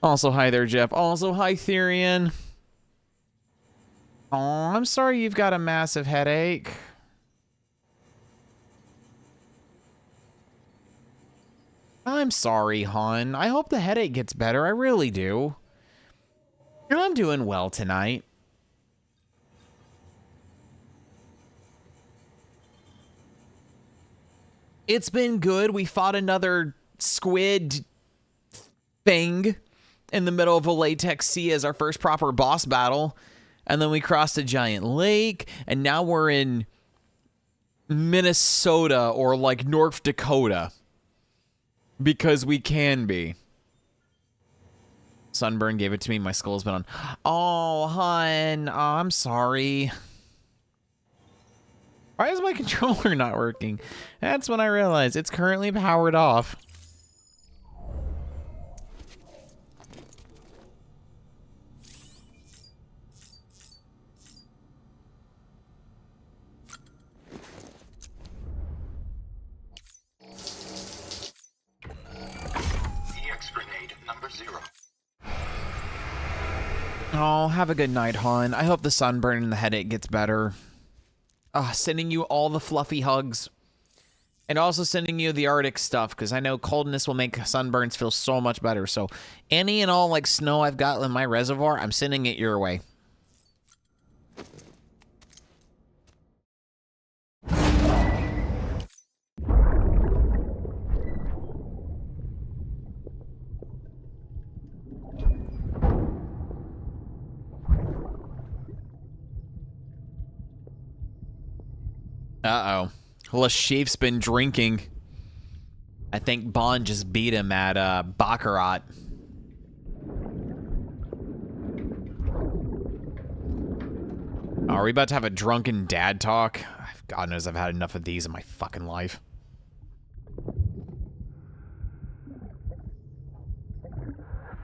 Also, hi there, Jeff. Also, hi, Therian. Oh, I'm sorry you've got a massive headache. I'm sorry, hon. I hope the headache gets better. I really do. And I'm doing well tonight. It's been good. We fought another squid thing in the middle of a Latex Sea as our first proper boss battle. And then we crossed a giant lake. And now we're in Minnesota or like North Dakota. Because we can be. Sunburn gave it to me. My skull's been on. Oh, hon. Oh, I'm sorry. Why is my controller not working? That's when I realized it's currently powered off. EX grenade number 0. Oh, have a good night, hon. I hope the sunburn and the headache gets better. Sending you all the fluffy hugs. And also sending you the Arctic stuff, because I know coldness will make sunburns feel so much better. So, any and all, like, snow I've got in my reservoir, I'm sending it your way. Uh-oh. Lashif's been drinking. I think Bond just beat him at Baccarat. Are we about to have a drunken dad talk? God knows I've had enough of these in my fucking life.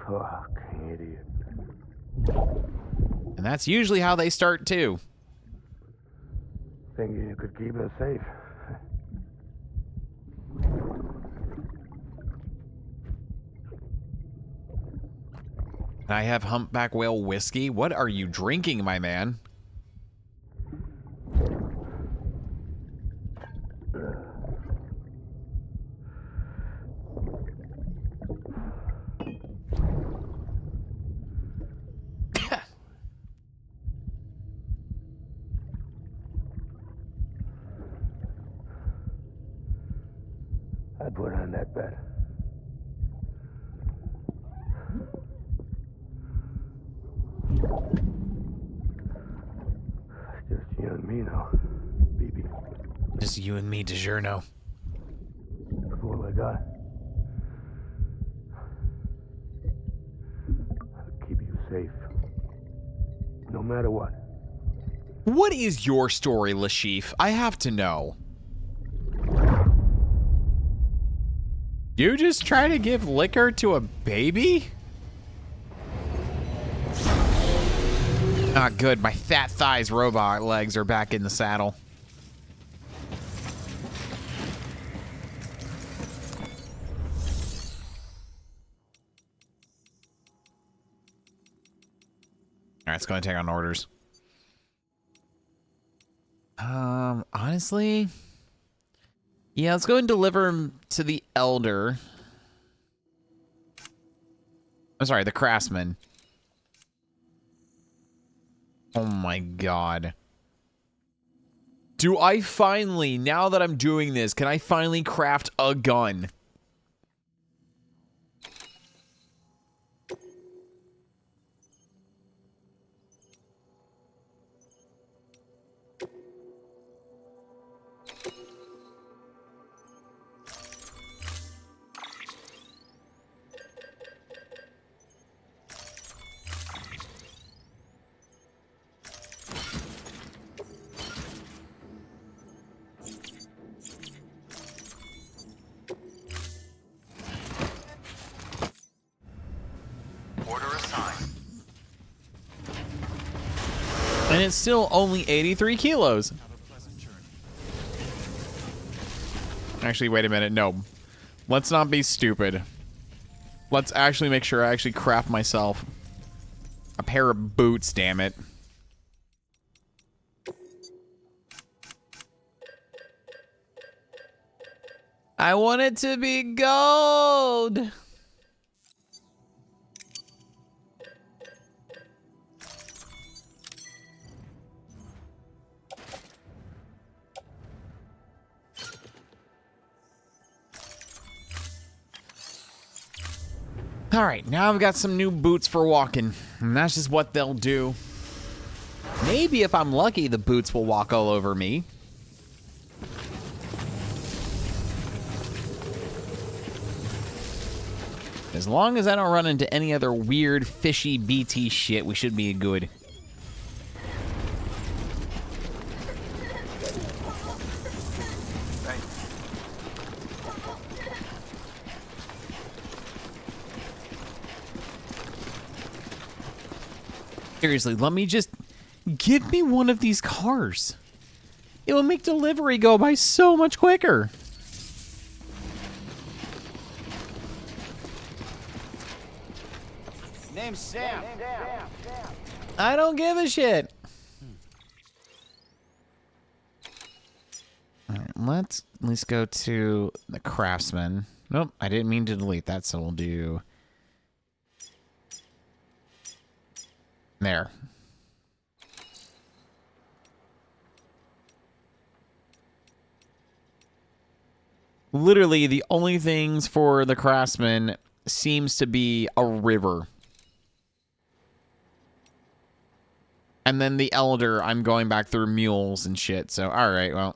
Fucking idiot. And that's usually how they start too. Thinking you could keep us safe. I have humpback whale whiskey. What are you drinking, my man? I'd put on that bet. Just you and me now, baby. Just you and me, DiGiorno. That's all I got. I'll keep you safe. No matter what. What is your story, Lashif? I have to know. You just try to give liquor to a baby? Ah, good. My fat thighs robot legs are back in the saddle. Alright, let's go and take on orders. Honestly... Yeah, let's go and deliver him to the Elder. I'm sorry, the Craftsman. Oh my god. Do I finally, now that I'm doing this, can I finally craft a gun? And it's still only 83 kilos. Actually, wait a minute. No. Let's not be stupid. Let's actually make sure I actually craft myself a pair of boots, damn it. I want it to be gold. Alright, now I've got some new boots for walking, and that's just what they'll do. Maybe if I'm lucky, the boots will walk all over me. As long as I don't run into any other weird, fishy BT shit, we should be good. Seriously, let me just... Give me one of these cars. It will make delivery go by so much quicker. Name's Sam. I don't give a shit. Alright, let's at least go to the Craftsman. Nope, I didn't mean to delete that, so we'll do... There. Literally, the only things for the Craftsman seems to be a river. And then the Elder, I'm going back through mules and shit, so alright, well.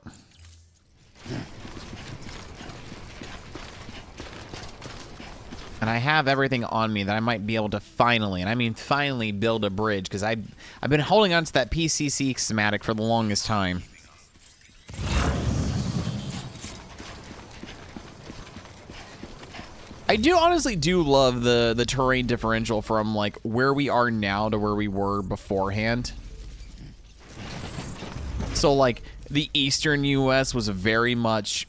And I have everything on me that I might be able to finally, and I mean finally, build a bridge, because I've been holding on to that PCC schematic for the longest time. I honestly do love the terrain differential from like where we are now to where we were beforehand. So like the eastern US was very much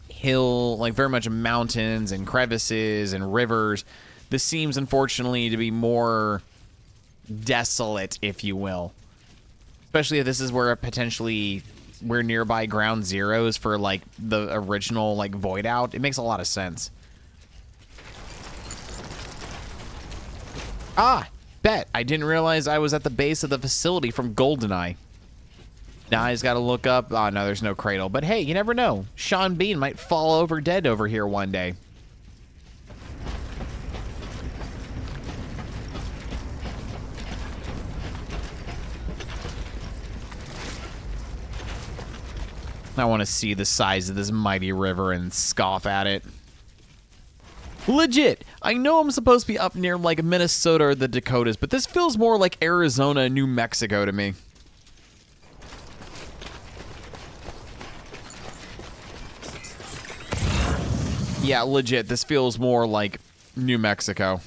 hill, like very much mountains and crevices and rivers. This seems unfortunately to be more desolate, if you will. Especially if this is where potentially we're nearby ground zeros for like the original like void out. It makes a lot of sense. Ah, bet. I didn't realize I was at the base of the facility from GoldenEye. Now I just gotta look up. Oh, no, there's no cradle. But hey, you never know. Sean Bean might fall over dead over here one day. I want to see the size of this mighty river and scoff at it. Legit, I know I'm supposed to be up near like Minnesota or the Dakotas, but this feels more like Arizona and New Mexico to me. Yeah, legit, this feels more like New Mexico.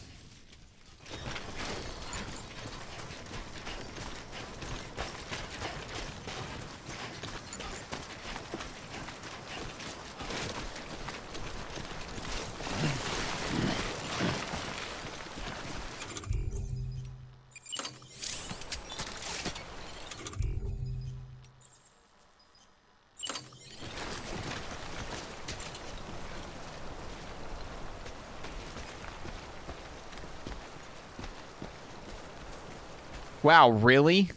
Wow, really?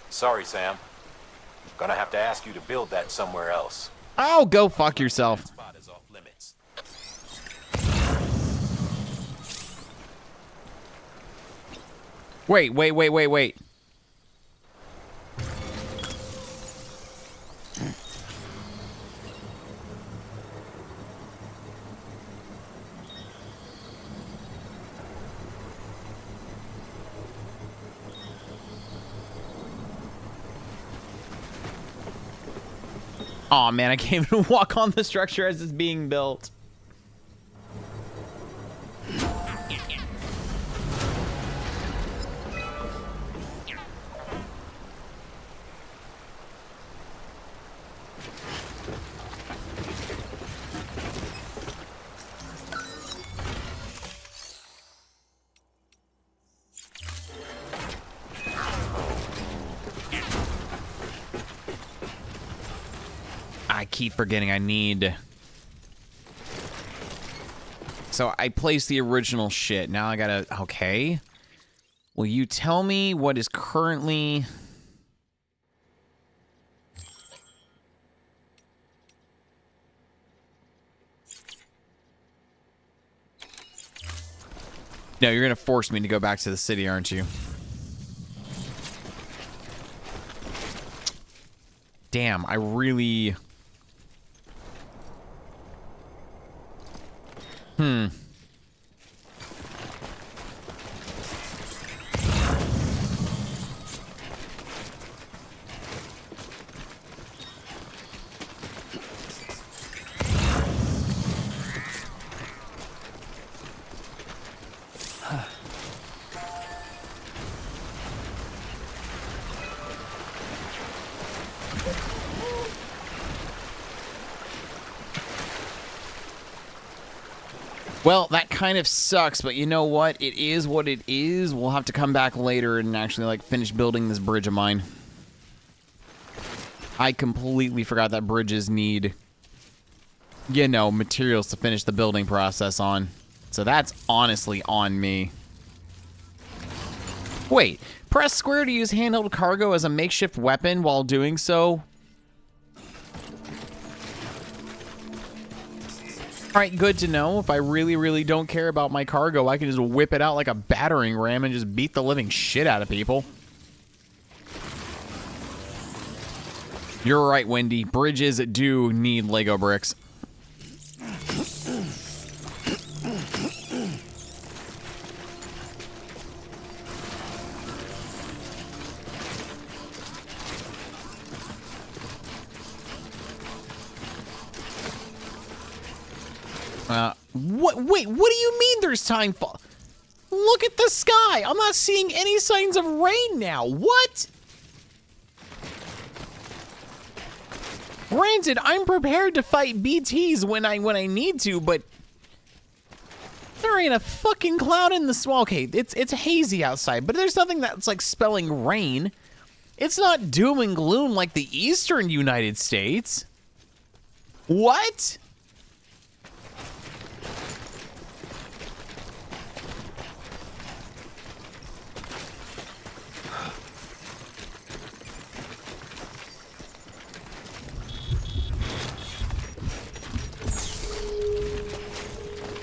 Sorry, Sam. Gonna have to ask you to build that somewhere else. Oh, go fuck yourself. That spot is off limits. Wait. Aw, man, I can't even walk on the structure as it's being built. I keep forgetting I need... So I placed the original shit. Now I gotta... Okay. Will you tell me what is currently... No, you're gonna force me to go back to the city, aren't you? Damn, I really... Well, that kind of sucks, but you know what? It is what it is. We'll have to come back later and actually, like, finish building this bridge of mine. I completely forgot that bridges need, you know, materials to finish the building process on. So that's honestly on me. Wait, press square to use handheld cargo as a makeshift weapon while doing so. Alright, good to know. If I really, really don't care about my cargo, I can just whip it out like a battering ram and just beat the living shit out of people. You're right, Wendy. Bridges do need Lego bricks. Wait, what do you mean there's time fall? Look at the sky. I'm not seeing any signs of rain now. What? Granted, I'm prepared to fight BTs when I need to, but there ain't a fucking cloud in the sky. Okay, it's hazy outside, but there's nothing that's like spelling rain. It's not doom and gloom like the eastern United States. What?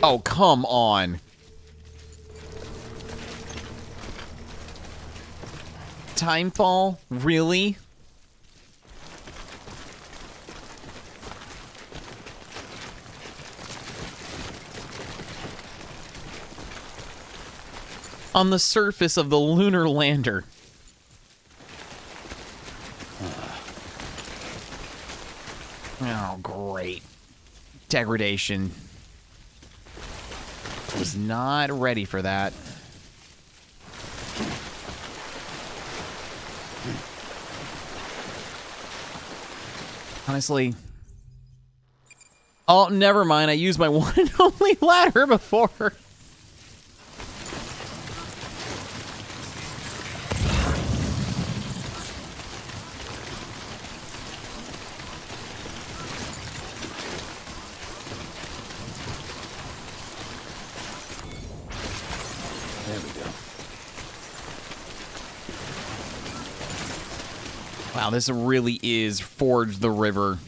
Oh, come on. Timefall? Really? On the surface of the lunar lander. Oh, great. Degradation. Was not ready for that. Honestly. Oh, never mind. I used my one and only ladder before. There we go. Wow, this really is Forge the River.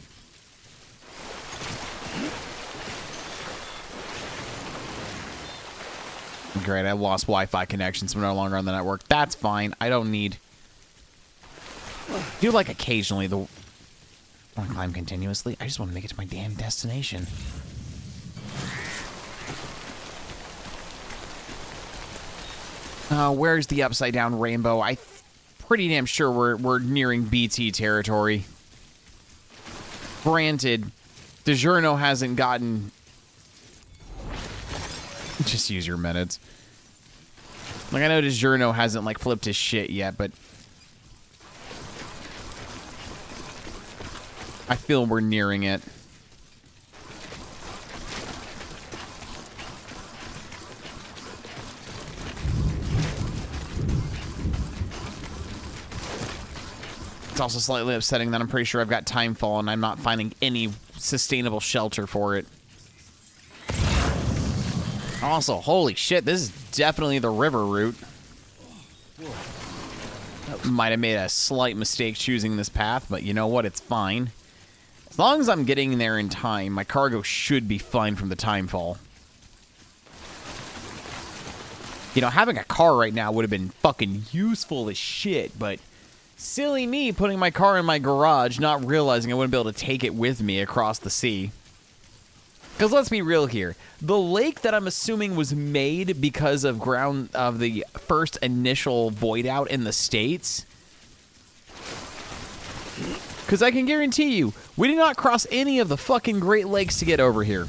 Great, I lost Wi-Fi connections. I'm no longer on the network. That's fine. I don't need... I do like occasionally the... I want to climb continuously. I just want to make it to my damn destination. Where's the upside down rainbow? I'm pretty damn sure we're nearing BT territory. Granted, DiGiorno hasn't gotten... Just use your minutes. Like, I know DiGiorno hasn't, like, flipped his shit yet, but... I feel we're nearing it. It's also slightly upsetting that I'm pretty sure I've got Timefall and I'm not finding any sustainable shelter for it. Also, holy shit, this is definitely the river route. Might have made a slight mistake choosing this path, but you know what? It's fine. As long as I'm getting there in time, my cargo should be fine from the Timefall. You know, having a car right now would have been fucking useful as shit, but silly me putting my car in my garage, not realizing I wouldn't be able to take it with me across the sea. Because let's be real here. The lake that I'm assuming was made because of the first initial void out in the States. Because I can guarantee you, we did not cross any of the fucking Great Lakes to get over here.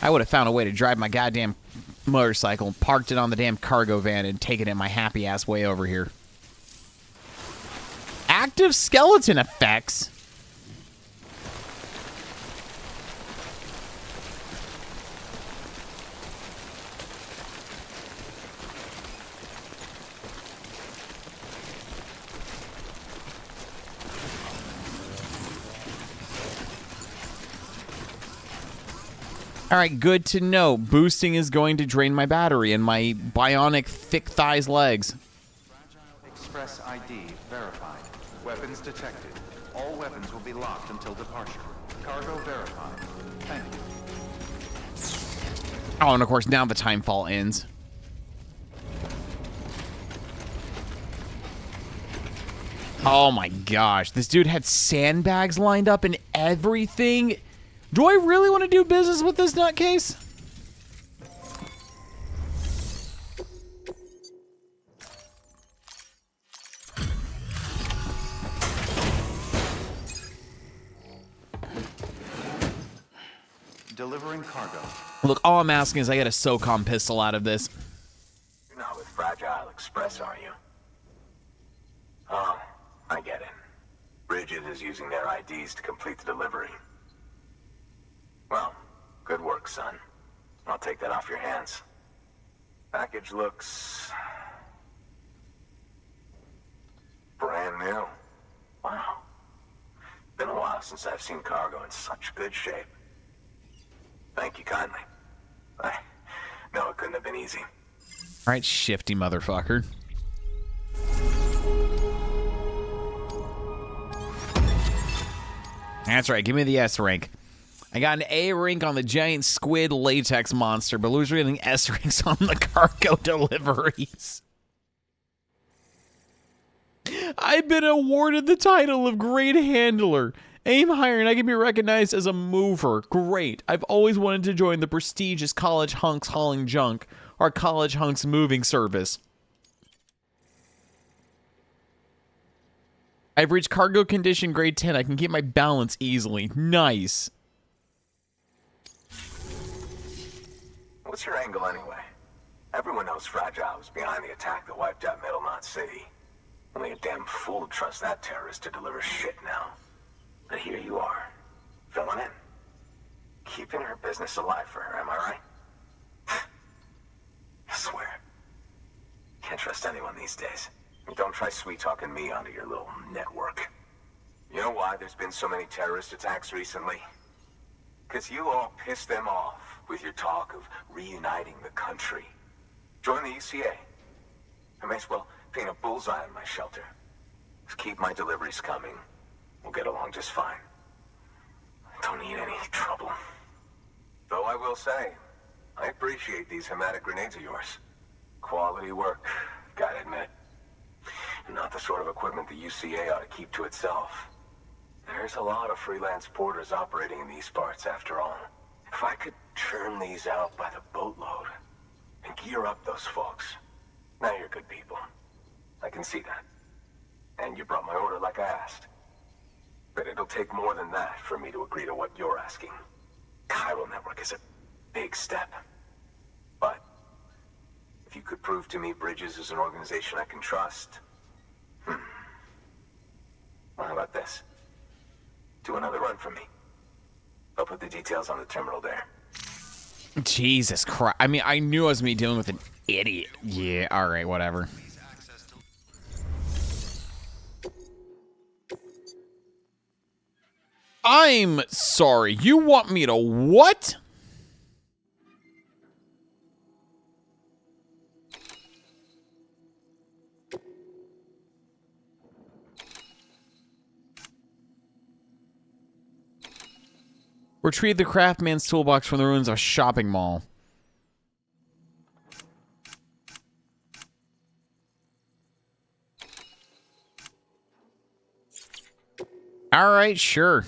I would have found a way to drive my goddamn motorcycle, parked it on the damn cargo van, and taken it my happy-ass way over here. Active skeleton effects? All right, good to know. Boosting is going to drain my battery and my bionic thick thighs legs. Express ID verified. Weapons detected. All weapons will be locked until departure. Cargo verified. Thank you. Oh, and of course, now the timefall ends. Oh my gosh, this dude had sandbags lined up and everything. Do I really want to do business with this nutcase? Delivering cargo. Look, all I'm asking is I get a SOCOM pistol out of this. You're not with Fragile Express, are you? Oh, I get it. Bridget is using their IDs to complete the delivery. Well, good work, son. I'll take that off your hands. Package looks... brand new. Wow. Been a while since I've seen cargo in such good shape. Thank you kindly. I know it couldn't have been easy. All right, shifty motherfucker. That's right, give me the S rank. I got an A rank on the giant squid latex monster, but losers getting S ranks on the cargo deliveries. I've been awarded the title of Great Handler. Aim higher and I can be recognized as a mover. Great. I've always wanted to join the prestigious College Hunks Hauling Junk, or College Hunks Moving Service. I've reached cargo condition grade 10. I can keep my balance easily. Nice. What's your angle anyway? Everyone knows Fragile was behind the attack that wiped out Middle Knot City. Only a damn fool would trust that terrorist to deliver shit now. But here you are, filling in. Keeping her business alive for her, am I right? I swear. Can't trust anyone these days. And don't try sweet-talking me onto your little network. You know why there's been so many terrorist attacks recently? Because you all pissed them off with your talk of reuniting the country. Join the UCA. I may as well paint a bullseye on my shelter. Just keep my deliveries coming. We'll get along just fine. Don't need any trouble. Though I will say, I appreciate these hematic grenades of yours. Quality work, gotta admit. Not the sort of equipment the UCA ought to keep to itself. There's a lot of freelance porters operating in these parts, after all. If I could churn these out by the boatload and gear up those folks. Now you're good people. I can see that. And you brought my order like I asked. But it'll take more than that for me to agree to what you're asking. Chiral Network is a big step. But if you could prove to me Bridges is an organization I can trust... Well, how about this? Do another run for me. I'll put the details on the terminal there. Jesus Christ. I mean, I knew I was me dealing with an idiot. Yeah, alright, whatever. I'm sorry. You want me to what? Retrieve the Craftman's toolbox from the ruins of a shopping mall. All right, sure.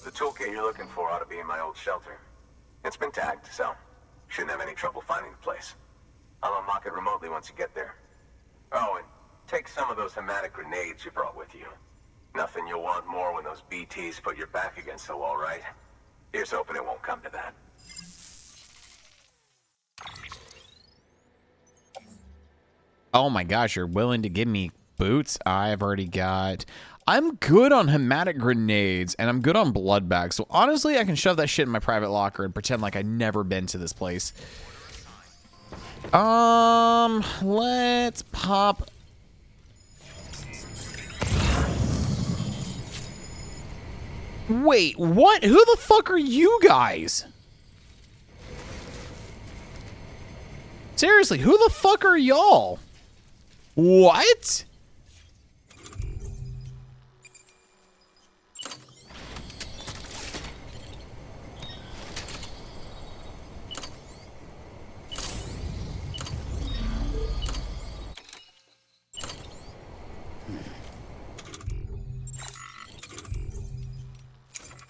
The toolkit you're looking for ought to be in my old shelter. It's been tagged, so shouldn't have any trouble finding the place. I'll unlock it remotely once you get there. Oh, and take some of those hematic grenades you brought with you. Nothing you'll want more when those BTs put your back against the wall, right? Here's hoping it won't come to that. Oh my gosh, you're willing to give me boots? I've already got... I'm good on hematic grenades, and I'm good on blood bags. So honestly, I can shove that shit in my private locker and pretend like I've never been to this place. Let's pop... Wait, what? Who the fuck are you guys? Seriously, who the fuck are y'all? What?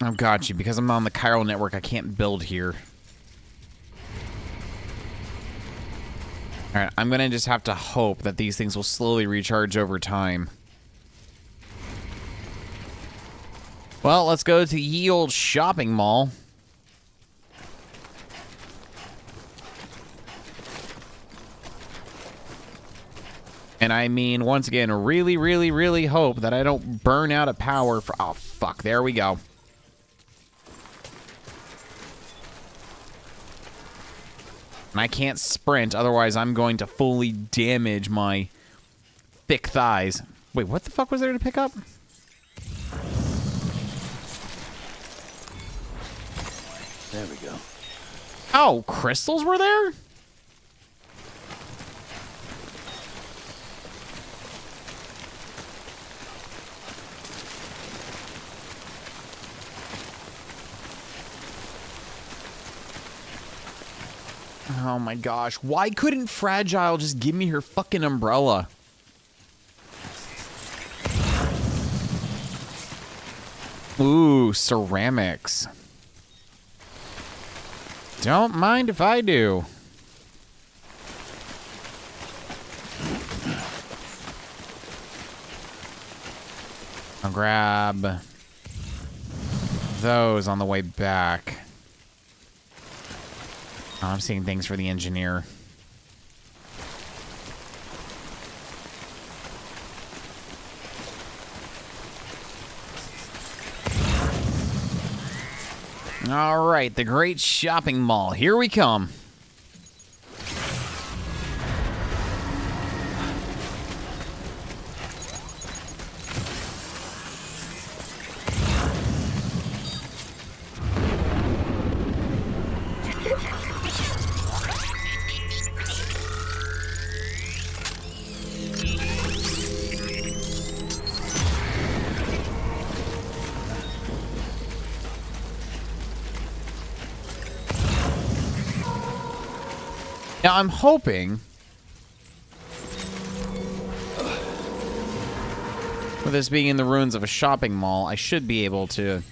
Oh, got you. Because I'm on the chiral network, I can't build here. Alright, I'm gonna just have to hope that these things will slowly recharge over time. Well, let's go to ye old shopping mall. And I mean, once again, really, really, really hope that I don't burn out of power for... Oh, fuck. There we go. And I can't sprint, otherwise I'm going to fully damage my thick thighs. Wait, what the fuck was there to pick up? There we go. Oh, crystals were there? Oh my gosh, why couldn't Fragile just give me her fucking umbrella? Ooh, ceramics. Don't mind if I do. I'll grab those on the way back. Oh, I'm seeing things for the engineer. All right, the great shopping mall. Here we come. Now, I'm hoping with this being in the ruins of a shopping mall, I should be able to...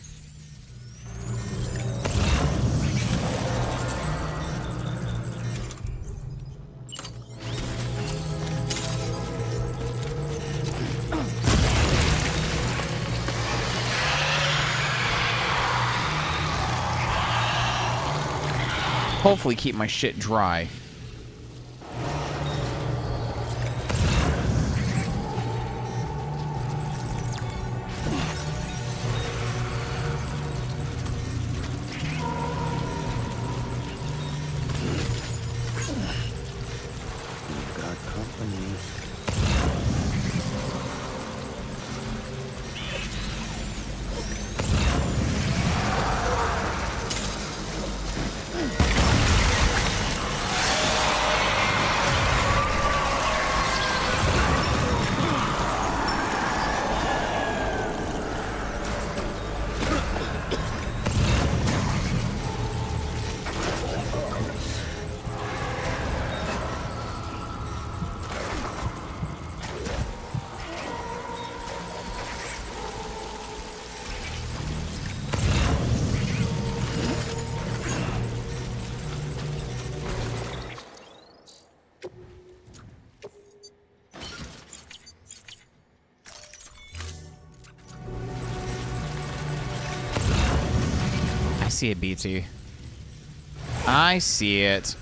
hopefully keep my shit dry. I see it, BT. I see it.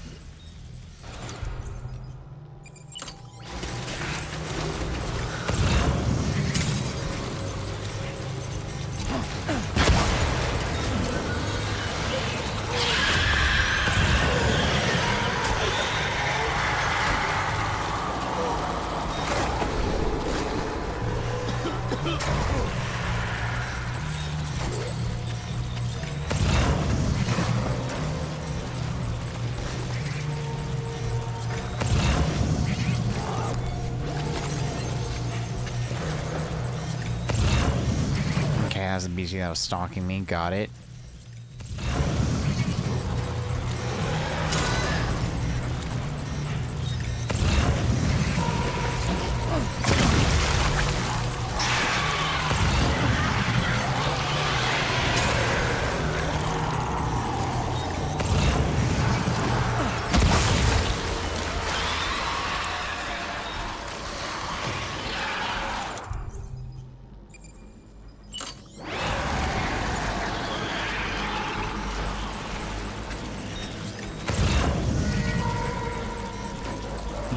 past the BT that was stalking me. Got it.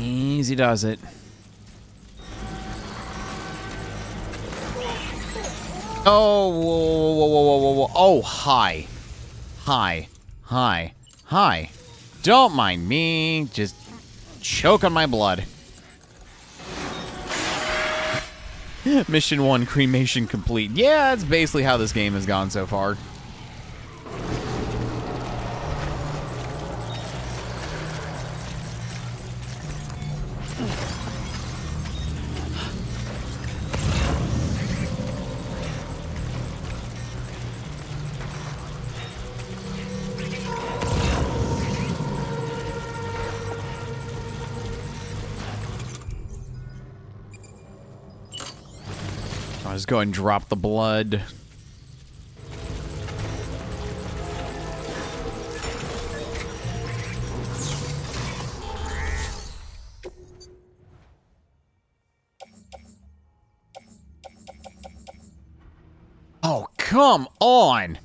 Easy does it. Oh, whoa, whoa, whoa, whoa, whoa, whoa. Oh, hi. Hi. Hi. Hi. Don't mind me. Just choke on my blood. Mission 1, cremation complete. Yeah, that's basically how this game has gone so far. I'll just go and drop the blood. Oh, come on!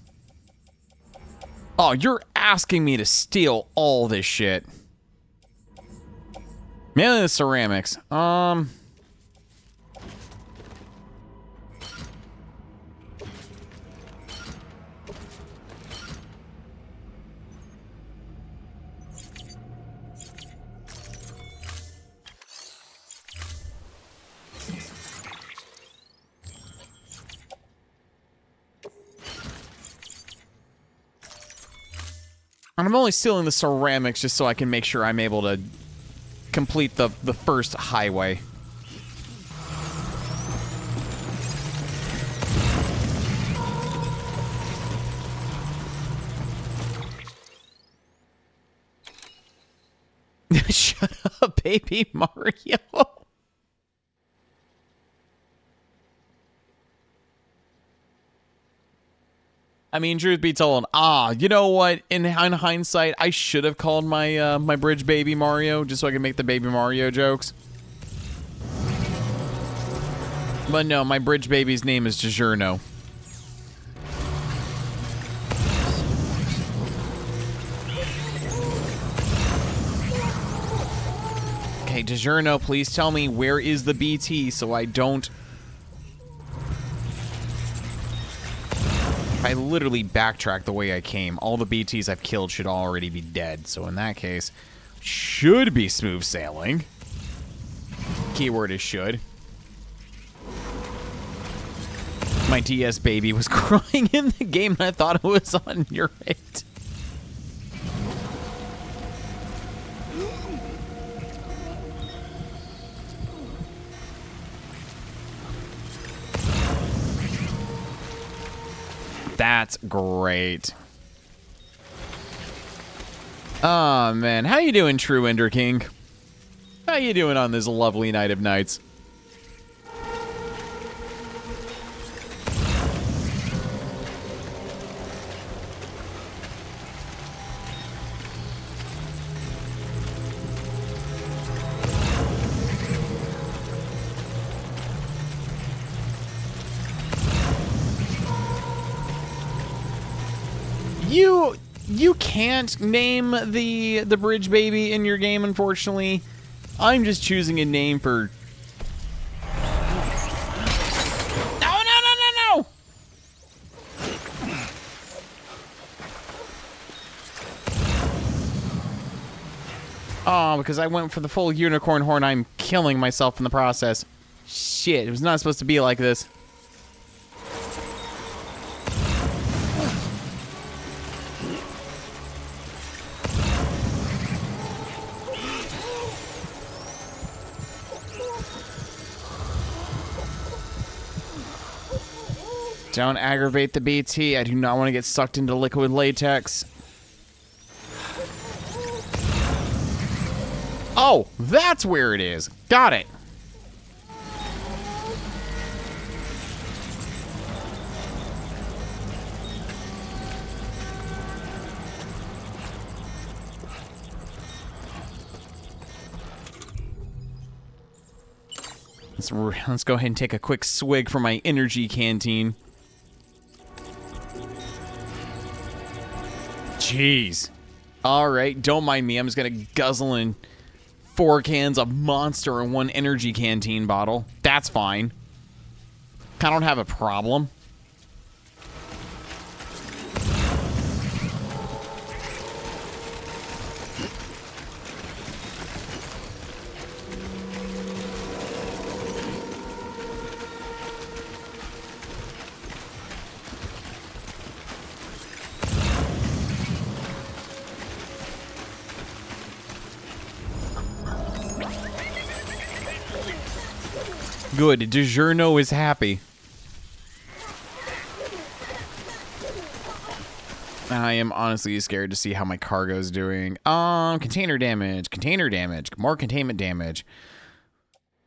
Oh, you're asking me to steal all this shit. Mainly the ceramics. And I'm only stealing the ceramics just so I can make sure I'm able to complete the first highway. Shut up, baby Mario. I mean, truth be told, you know what? In hindsight, I should have called my my bridge baby Mario just so I could make the baby Mario jokes. But no, my bridge baby's name is DiGiorno. Okay, DiGiorno, please tell me where is the BT so I don't... I literally backtrack the way I came. All the BTs I've killed should already be dead. So in that case, should be smooth sailing. Keyword is should. My DS baby was crying in the game and I thought it was on your hit. That's great. Oh, man. How you doing, True Ender King? How you doing on this lovely night of nights? You can't name the bridge baby in your game, unfortunately. I'm just choosing a name for... No! Oh, because I went for the full unicorn horn, I'm killing myself in the process. Shit, it was not supposed to be like this. Don't aggravate the BT. I do not want to get sucked into liquid latex. Oh, that's where it is. Got it. Let's go ahead and take a quick swig from my energy canteen. Jeez. All right, don't mind me. I'm just going to guzzle in 4 cans of Monster and 1 energy canteen bottle. That's fine. I don't have a problem. Good. DiGiorno is happy. I am honestly scared to see how my cargo's doing. Container damage, more containment damage.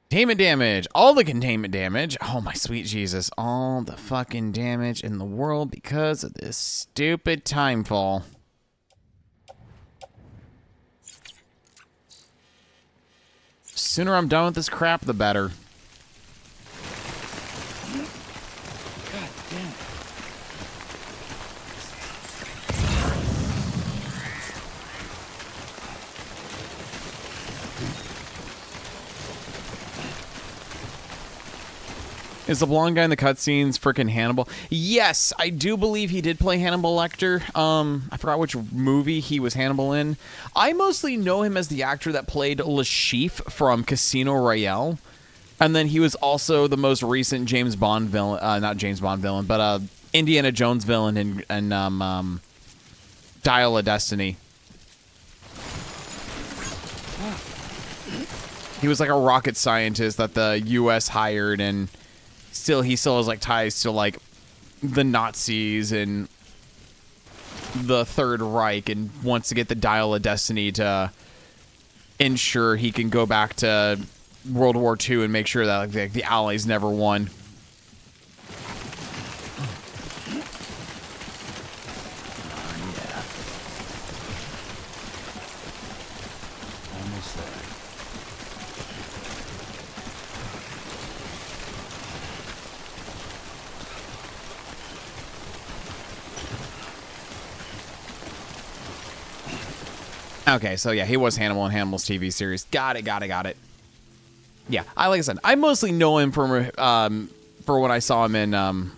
Containment damage, all the containment damage. Oh my sweet Jesus, all the fucking damage in the world because of this stupid timefall. Sooner I'm done with this crap, the better. God damn. Is the blonde guy in the cutscenes freaking Hannibal? Yes, I do believe he did play Hannibal Lecter. I forgot which movie he was Hannibal in. I mostly know him as the actor that played Le Chiffre from Casino Royale. And then he was also the most recent James Bond villain, not James Bond villain, but Indiana Jones villain in Dial of Destiny. He was like a rocket scientist that the U.S. hired, and he still has like ties to like the Nazis and the Third Reich, and wants to get the Dial of Destiny to ensure he can go back to World War II and make sure that like the Allies never won. Okay, so yeah, he was Hannibal in Hannibal's TV series. Got it. Yeah, like I said, I mostly know him from for when I saw him in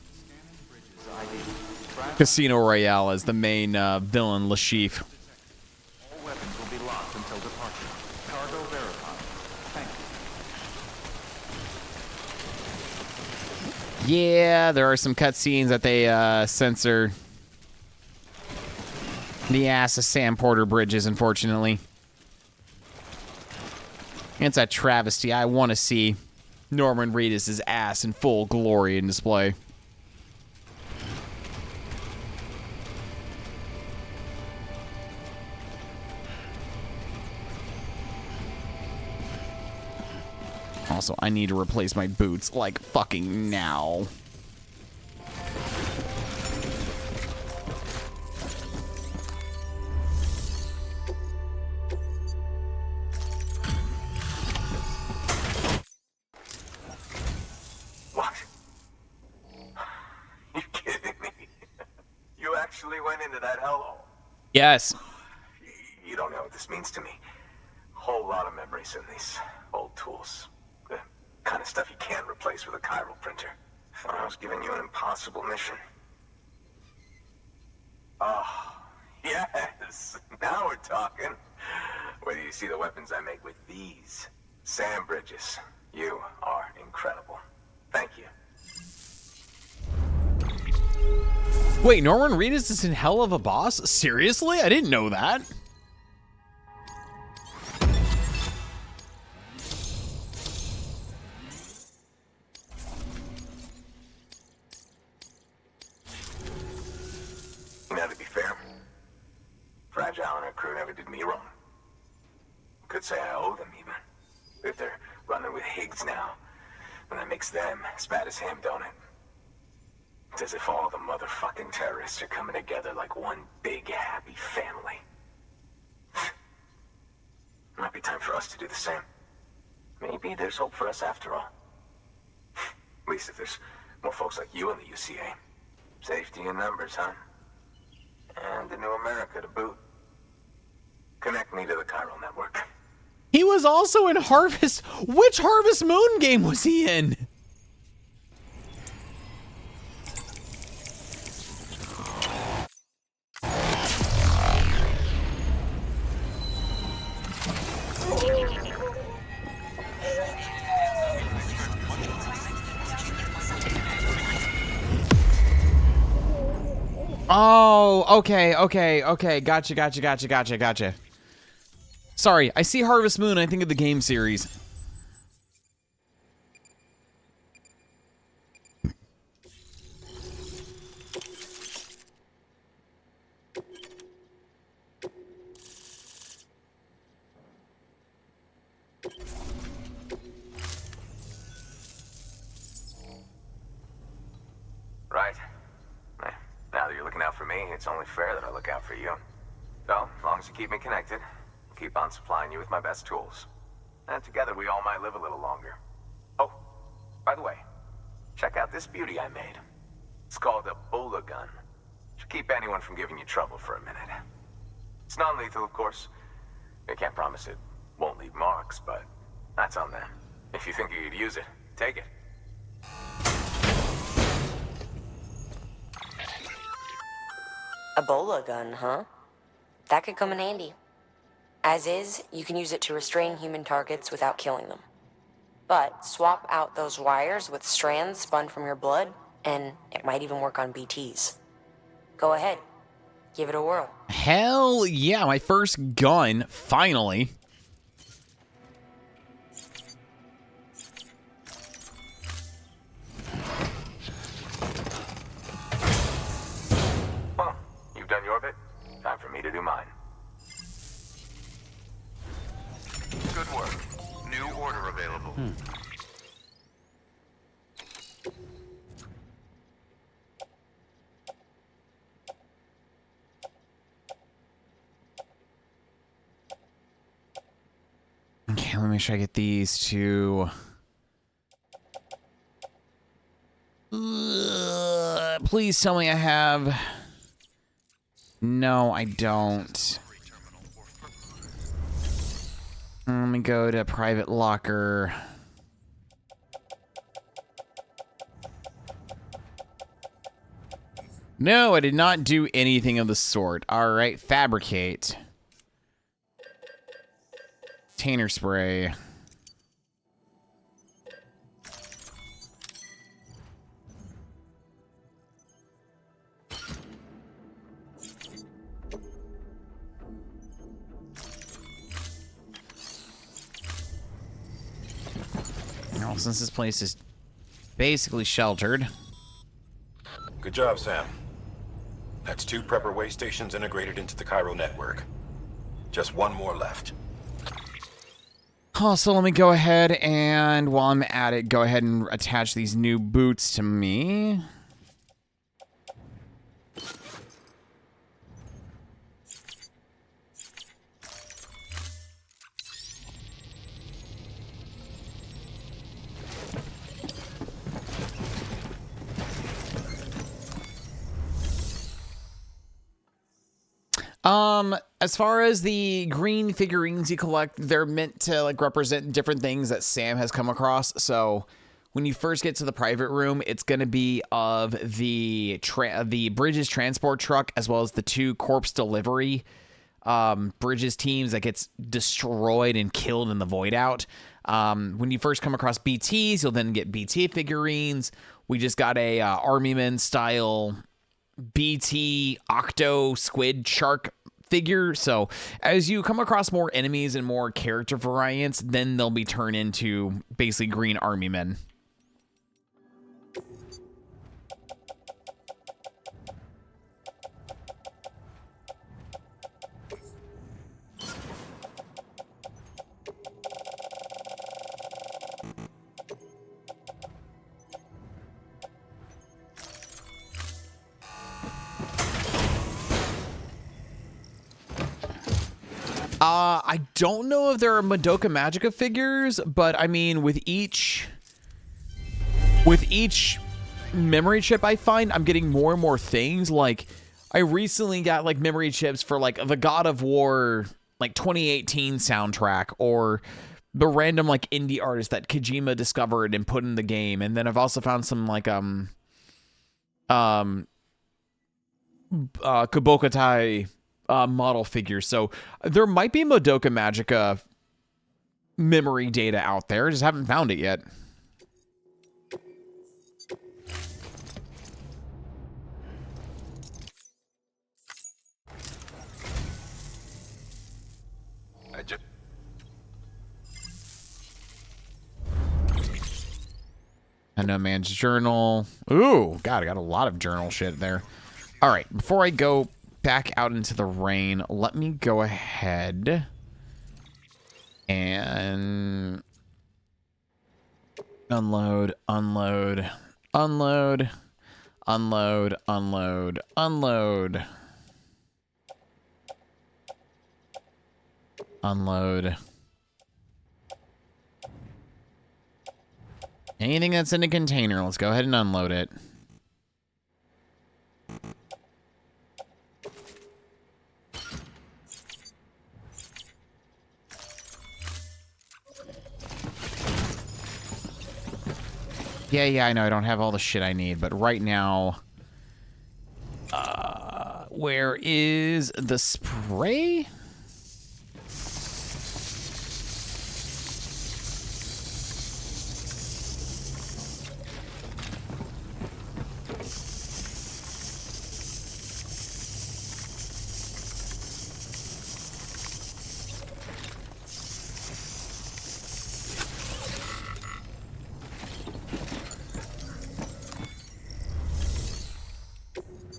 Casino Royale as the main villain, Le Chiffre. All weapons will be locked until departure. Cargo verified. Thank you. Yeah, there are some cutscenes that they censor. The ass of Sam Porter Bridges, unfortunately. It's a travesty. I want to see Norman Reedus' ass in full glory and display. Also, I need to replace my boots, like, fucking now. Yes. You don't know what this means to me. Whole lot of memories in these old tools. The kind of stuff you can't replace with a chiral printer. I was giving you an impossible mission. Oh, yes. Now we're talking. Wait till you see the weapons I make with these. Sam Bridges, you are incredible. Thank you. Wait, Norman Reedus is in Hell of a Boss? Seriously? I didn't know that. makes them as bad as him, don't it? It's as if all the motherfucking terrorists are coming together like one big happy family. Might be time for us to do the same. Maybe there's hope for us after all. At least if there's more folks like you in the UCA. Safety in numbers, huh? And the new America to boot. Connect me to the chiral network. He was also in Harvest. Which Harvest Moon game was he in? Oh, okay. Gotcha. Sorry, I see Harvest Moon, I think of the game series. Right. Now that you're looking out for me, it's only fair that I look out for you. So, as long as you keep me connected, I'll keep on supplying you with my best tools. And together we all might live a little longer. Oh, by the way, check out this beauty I made. It's called a Bola gun. Should keep anyone from giving you trouble for a minute. It's non-lethal, of course. I can't promise it won't leave marks, but that's on them. If you think you could use it, take it. A Bola gun, huh? That could come in handy. As is, you can use it to restrain human targets without killing them. But swap out those wires with strands spun from your blood, and it might even work on BTs. Go ahead. Give it a whirl. Hell yeah, my first gun, finally. Well, you've done your bit. Time for me to do mine. Good work. New order available. Okay, let me make sure I get these to... please tell me I have... No, I don't. Let me go to private locker. No, I did not do anything of the sort. All right, fabricate. Tanner spray. Now, since this place is basically sheltered. Good job, Sam. That's 2 prepper way stations integrated into the chiral network. Just 1 more left. Oh, so let me go ahead and, while I'm at it, go ahead and attach these new boots to me. As far as the green figurines you collect, they're meant to like represent different things that Sam has come across. So when you first get to the private room, it's going to be of the Bridges transport truck, as well as the 2 corpse delivery Bridges teams that gets destroyed and killed in the void out. When you first come across BTs, you'll then get BT figurines. We just got a Armyman style BT Octo Squid Shark figure. So as you come across more enemies and more character variants, then they'll be turned into basically green army men. don't know if there are Madoka Magica figures, but I mean, with each memory chip I find, I'm getting more and more things. Like, I recently got like memory chips for like the God of War like 2018 soundtrack, or the random like indie artist that Kojima discovered and put in the game. And then I've also found some like Kubokatai model figures. So there might be Madoka Magica memory data out there. I just haven't found it yet. I know man's journal. Ooh, God, I got a lot of journal shit there. All right, before I go back out into the rain, let me go ahead and unload, unload, unload, unload, unload, unload, unload. Anything that's in a container, let's go ahead and unload it. Yeah, I know I don't have all the shit I need, but right now, where is the spray?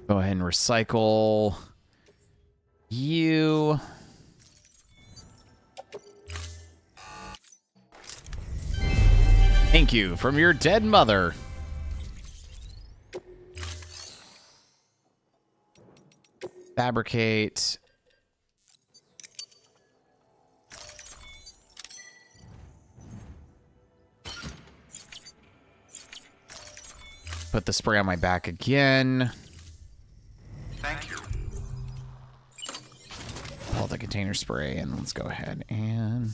Go ahead and recycle you. Thank you from your dead mother. Fabricate. Put the spray on my back again. Thank you. Pull the container spray and let's go ahead and...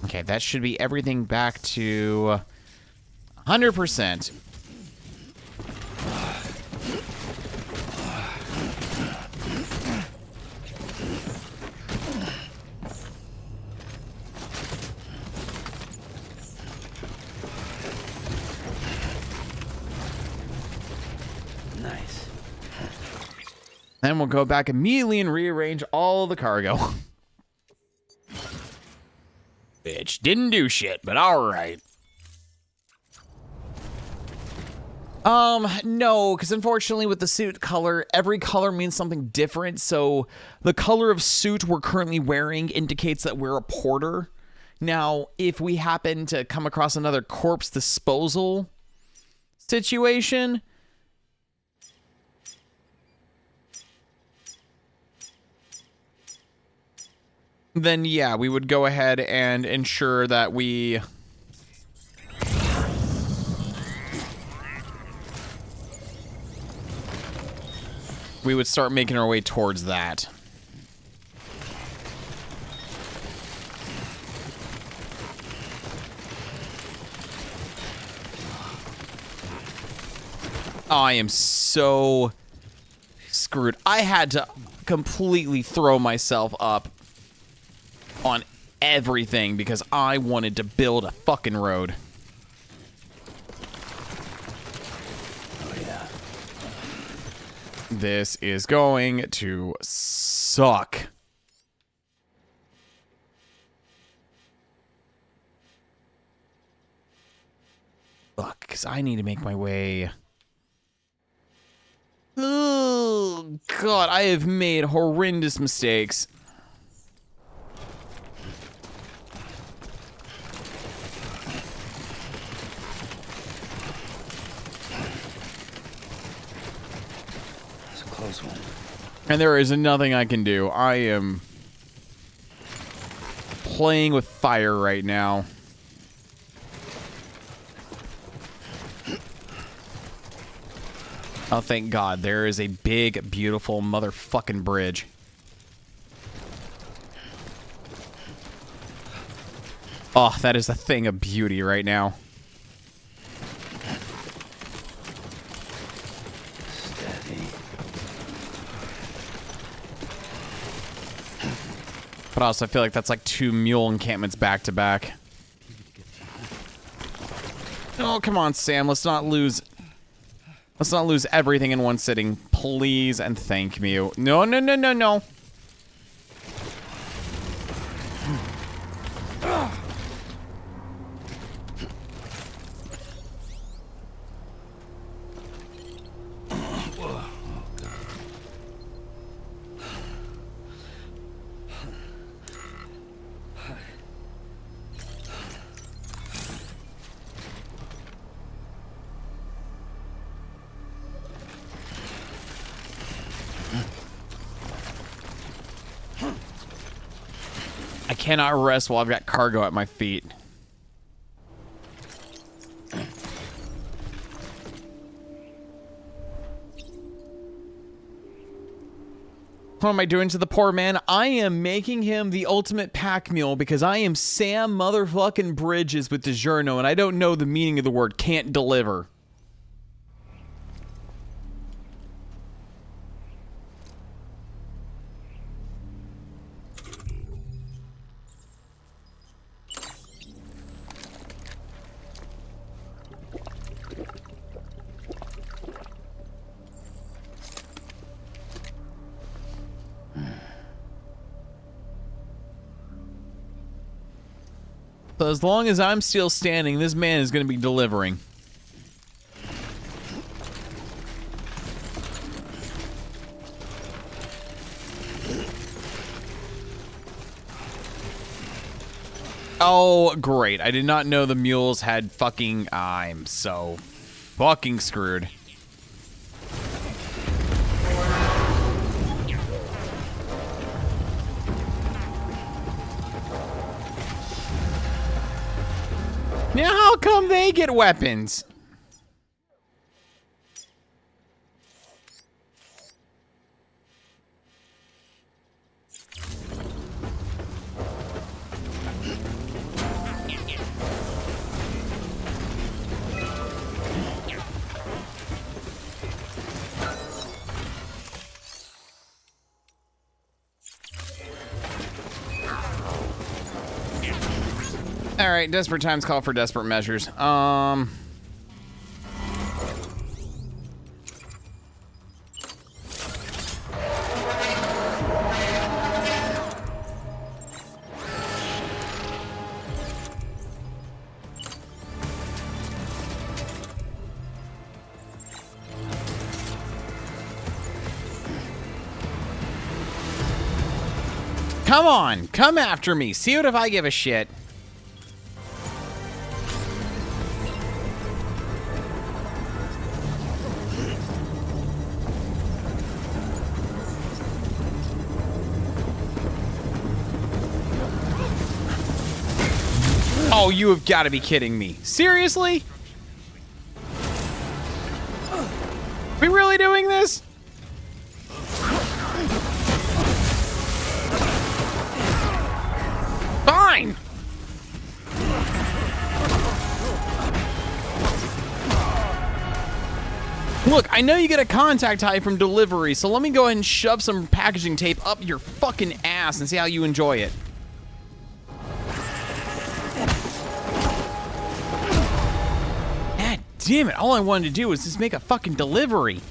Okay, that should be everything back to 100%. Nice. Then we'll go back immediately and rearrange all the cargo. Bitch, didn't do shit, but alright. No, because unfortunately with the suit color, every color means something different, so the color of suit we're currently wearing indicates that we're a porter. Now, if we happen to come across another corpse disposal situation, then yeah, we would go ahead and ensure that we would start making our way towards that. Oh, I am so screwed. I had to completely throw myself up on everything because I wanted to build a fucking road. Oh, yeah. This is going to suck. Fuck, because I need to make my way... Oh, God, I have made horrendous mistakes. close one. And there is nothing I can do. I am playing with fire right now. Oh, thank God. There is a big, beautiful motherfucking bridge. Oh, that is a thing of beauty right now. But also, I feel like that's like 2 mule encampments back to back. Oh, come on, Sam. Let's not lose everything in one sitting. Please and thank you. No, no, no, no, no. I cannot rest while I've got cargo at my feet. What am I doing to the poor man? I am making him the ultimate pack mule because I am Sam motherfucking Bridges with DiGiorno and I don't know the meaning of the word can't deliver. So as long as I'm still standing, this man is going to be delivering. Oh, great. I did not know the mules had fucking... I'm so fucking screwed. Now, how come they get weapons? All right, desperate times call for desperate measures. Come on, come after me. See what if I give a shit. Oh, you have got to be kidding me. Seriously? We really doing this? Fine. Look, I know you get a contact high from delivery, so let me go ahead and shove some packaging tape up your fucking ass and see how you enjoy it. God damn it, all I wanted to do was just make a fucking delivery.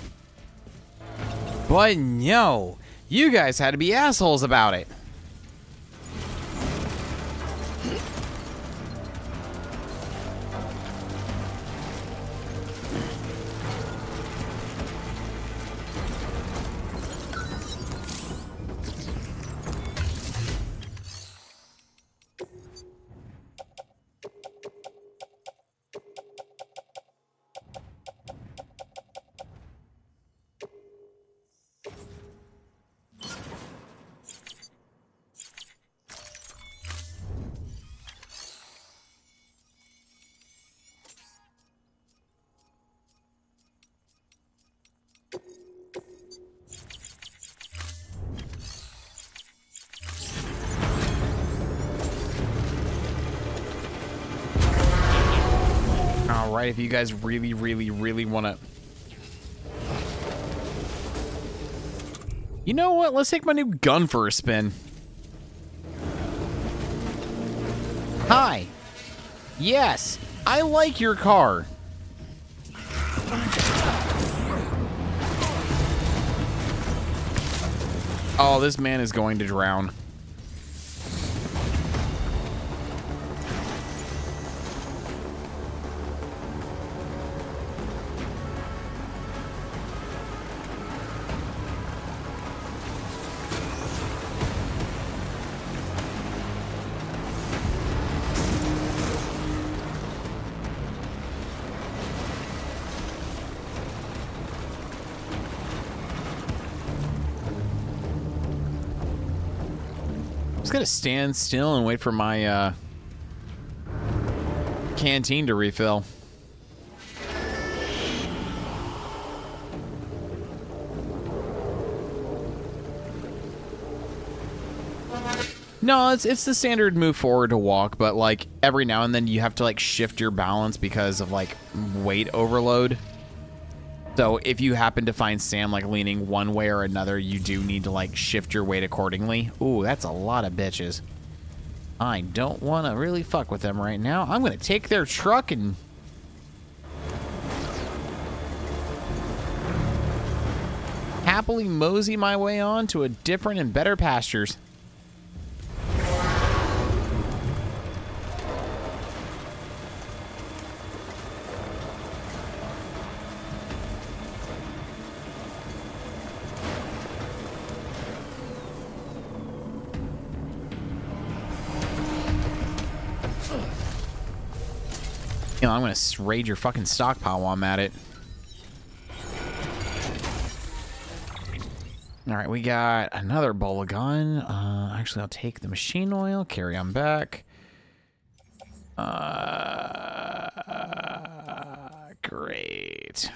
But no, you guys had to be assholes about it. right? If you guys really, really, really want to... You know what? Let's take my new gun for a spin. Hi. Yes, I like your car. Oh, this man is going to drown. Gonna stand still and wait for my canteen to refill. No, it's the standard move forward to walk, but like every now and then you have to like shift your balance because of like weight overload. So if you happen to find Sam like leaning one way or another, you do need to like shift your weight accordingly. Ooh, that's a lot of bitches. I don't want to really fuck with them right now. I'm going to take their truck and... happily mosey my way on to a different and better pastures. You know, I'm gonna raid your fucking stockpile while I'm at it. All right, we got another bowl of gun. Actually, I'll take the machine oil, carry on back. Great.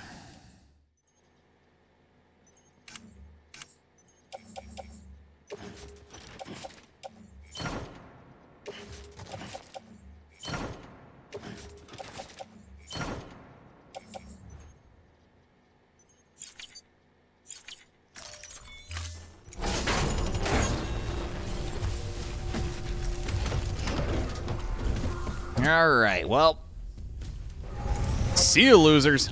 All right, well, see you, losers.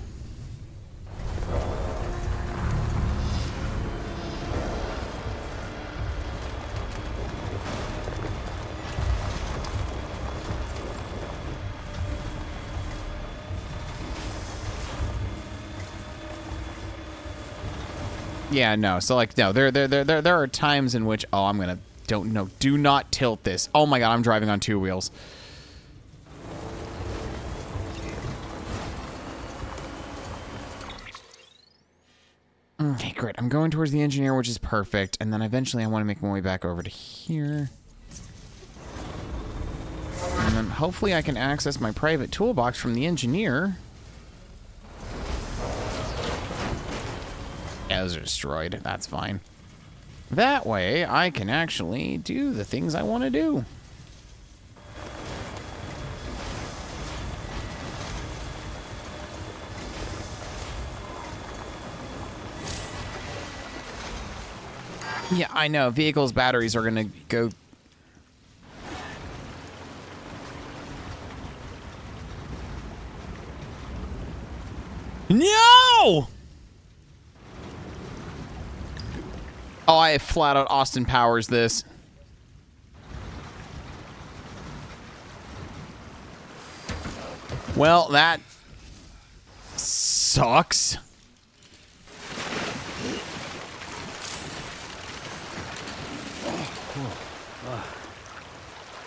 Yeah, no. So like, no, there are times in which, oh, I'm gonna, do not tilt this. Oh my God, I'm driving on two wheels. Okay, great. I'm going towards the engineer, which is perfect. And then eventually I want to make my way back over to here. And then hopefully I can access my private toolbox from the engineer. Yeah, those are destroyed. That's fine. That way I can actually do the things I want to do. Yeah, I know. Vehicles' batteries are going to go... No! Oh, I flat out Austin Powers this. Well, that sucks.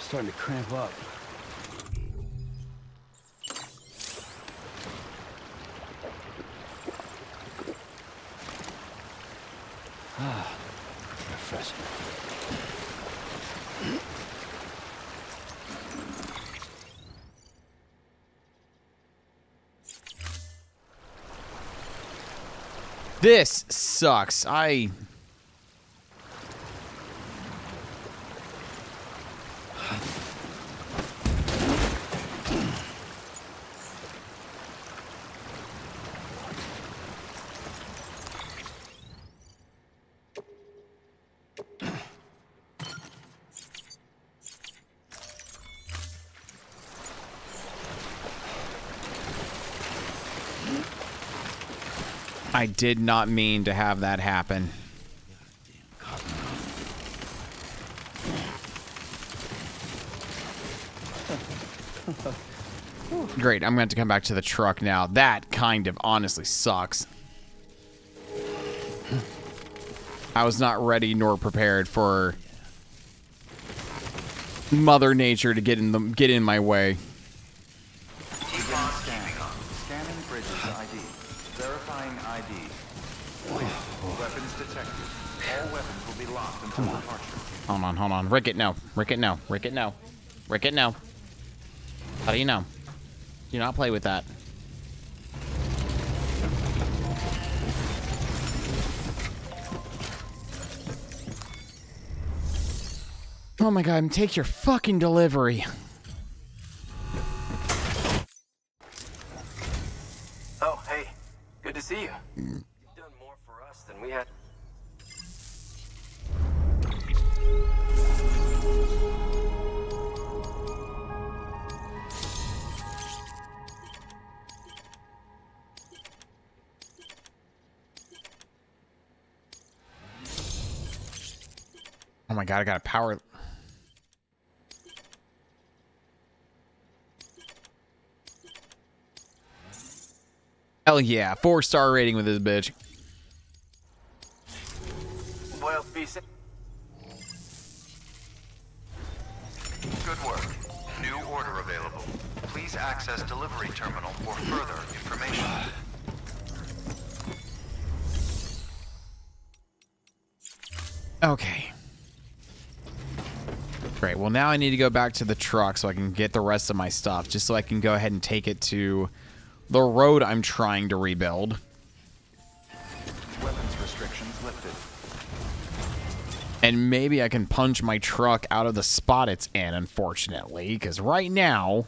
Starting to cramp up. Refreshing. This sucks. I did not mean to have that happen. Great, I'm going to have to come back to the truck now. That kind of honestly sucks. I was not ready nor prepared for Mother Nature to get in my way. Scanning bridges ID. Verifying ID. Weapons detected. All weapons will be locked until departure. Hold on. Rick it, no. Rick it, no. Rick it, no. Rick it, no. How do you know? Do not play with that. Oh my god, take your fucking delivery. Oh, hey. Good to see you. You've done more for us than we had. Oh my god, I got a power. Hell yeah, 4-star rating with this bitch. Well, be safe. Good work. New order available. Please access delivery terminal for further information. Okay. Great, well now I need to go back to the truck so I can get the rest of my stuff, just so I can go ahead and take it to the road I'm trying to rebuild. Weapons restrictions lifted. And maybe I can punch my truck out of the spot it's in, unfortunately, because right now...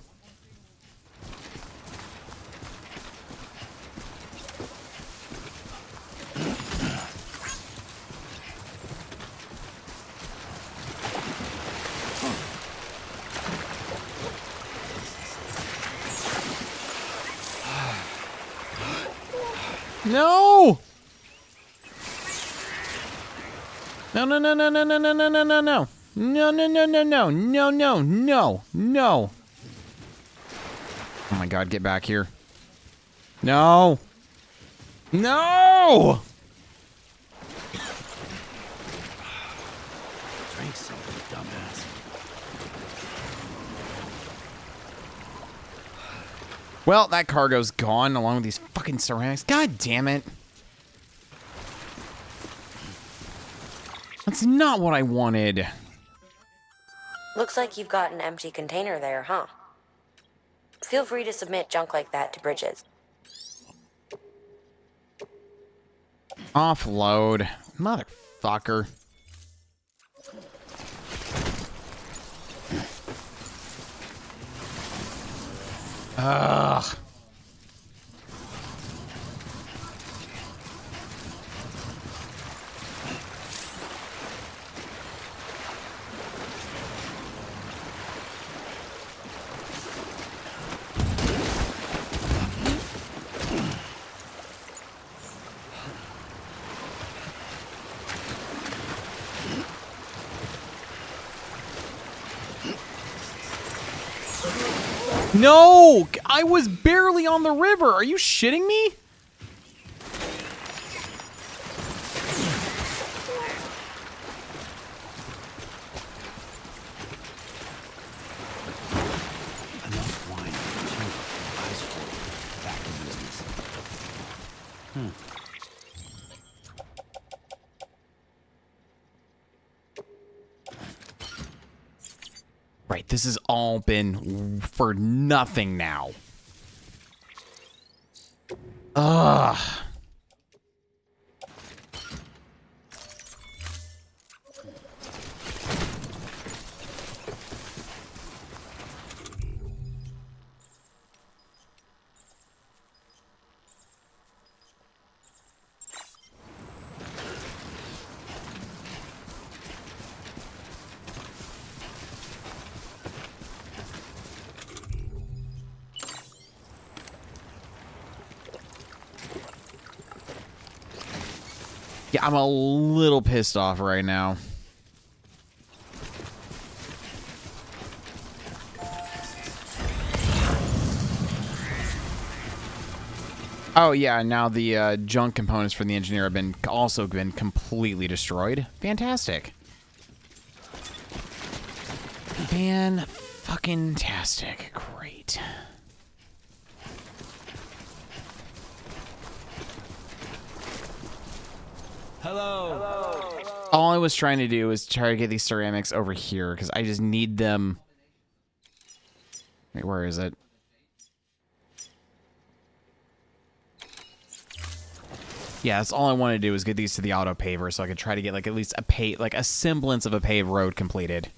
No! No, no, no, no, no, no, no, no, no, no, no. No, no, no, no, no, no, no, no, no. Oh my god, get back here. No! No! Drink something, dumbass. Well, that cargo's gone along with these fucking ceramics. God damn it. That's not what I wanted. Looks like you've got an empty container there, huh? Feel free to submit junk like that to Bridges. Offload. Motherfucker. Ugh. No! I was barely on the river. Are you shitting me? Enough wine. Eyes full. Back in business. Right, this has all been for nothing now. Ugh. Yeah, I'm a little pissed off right now. Oh yeah, now the junk components for the engineer have been completely destroyed. Fantastic. Fan-fucking-tastic. Great. Hello. All I was trying to do is try to get these ceramics over here, because I just need them. Wait, where is it? Yeah, that's all I want to do is get these to the auto paver so I could try to get like at least a semblance of a paved road completed.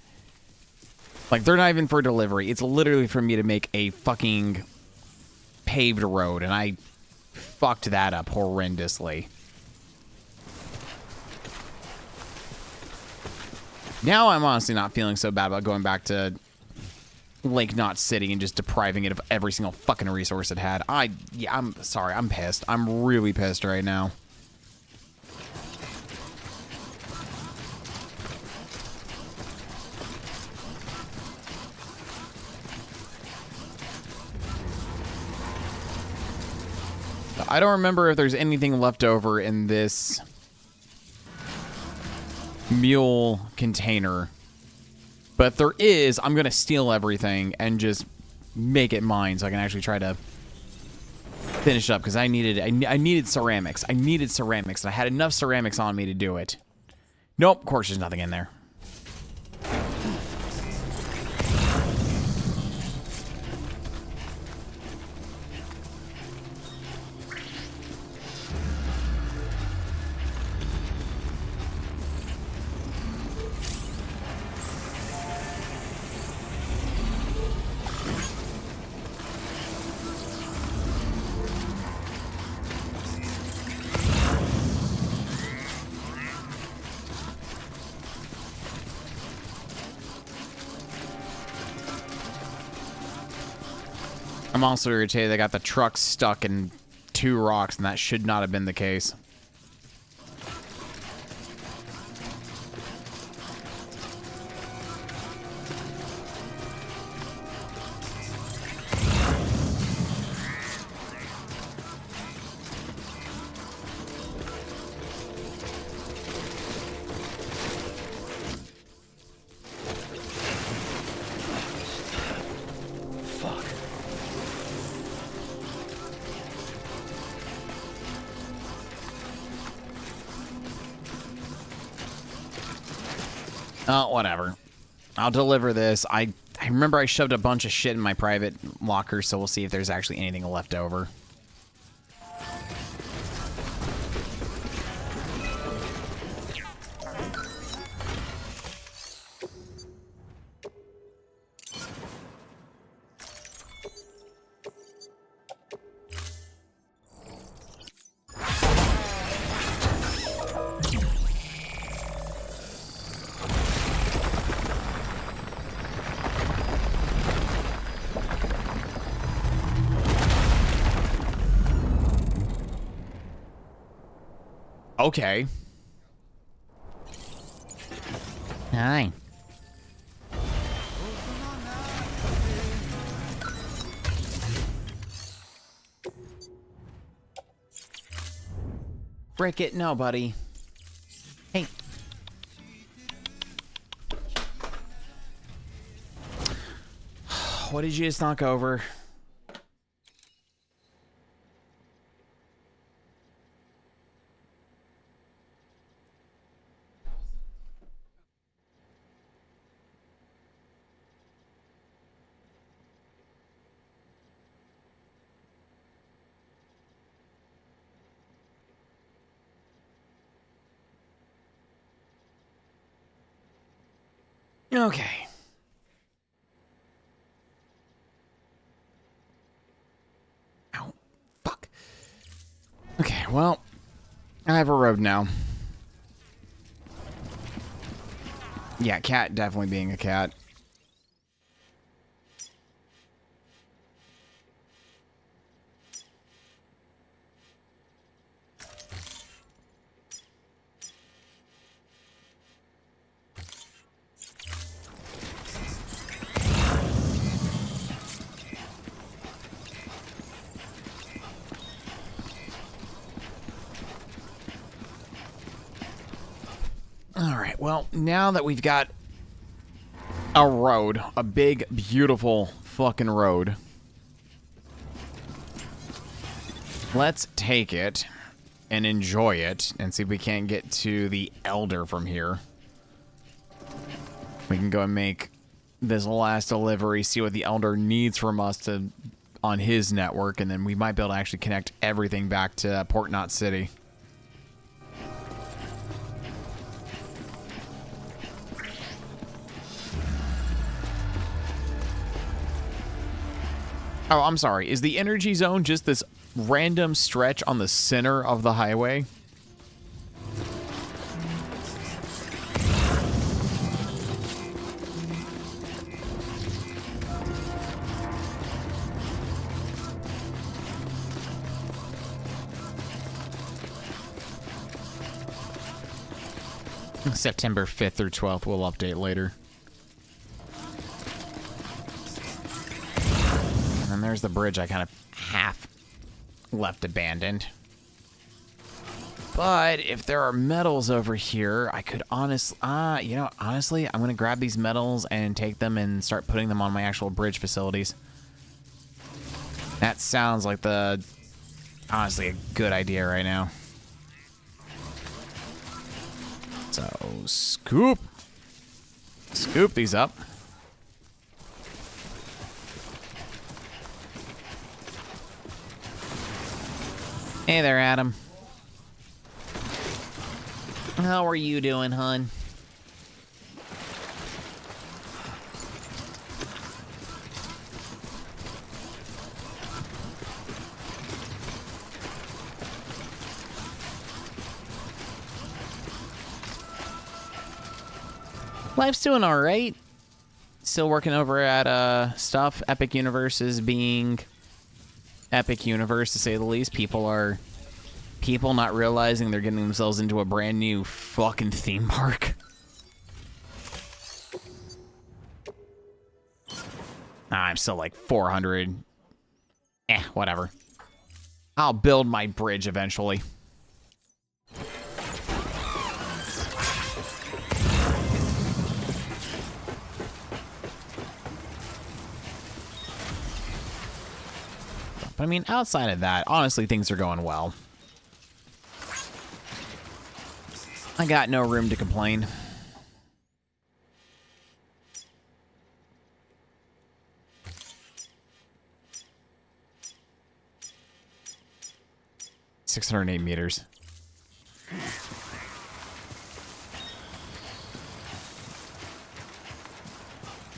Like, they're not even for delivery. It's literally for me to make a fucking paved road, and I fucked that up horrendously. Now I'm honestly not feeling so bad about going back to Lake Knot City and just depriving it of every single fucking resource it had. Yeah, I'm sorry. I'm pissed. I'm really pissed right now. I don't remember if there's anything left over in this mule container. But if there is, I'm going to steal everything and just make it mine so I can actually try to finish up, because I needed ceramics. I needed ceramics, and I had enough ceramics on me to do it. Nope, of course there's nothing in there. I'm also irritated they got the truck stuck in 2 rocks, and that should not have been the case. Whatever. I'll deliver this. I remember I shoved a bunch of shit in my private locker, so we'll see if there's actually anything left over. Okay. Hi. Break it? No, buddy. Hey. What did you just knock over? Okay. Ow. Fuck. Okay, well, I have a road now. Yeah, cat definitely being a cat. All right, well, now that we've got a road, a big, beautiful fucking road, let's take it and enjoy it and see if we can't get to the Elder from here. We can go and make this last delivery, see what the Elder needs from us to on his network, and then we might be able to actually connect everything back to Port Knot City. Oh, I'm sorry. Is the energy zone just this random stretch on the center of the highway? September 5th or 12th, we'll update later. And there's the bridge I kind of half left abandoned. But if there are metals over here, I could honestly, honestly, I'm going to grab these metals and take them and start putting them on my actual bridge facilities. That sounds like honestly, a good idea right now. So, scoop these up. Hey there, Adam. How are you doing, hun? Life's doing all right. Still working over at stuff. Epic Universe is being Epic Universe, to say the least. People not realizing they're getting themselves into a brand new fucking theme park. I'm still like 400. Whatever. I'll build my bridge eventually. But I mean, outside of that, honestly, things are going well. I got no room to complain. $608 meters.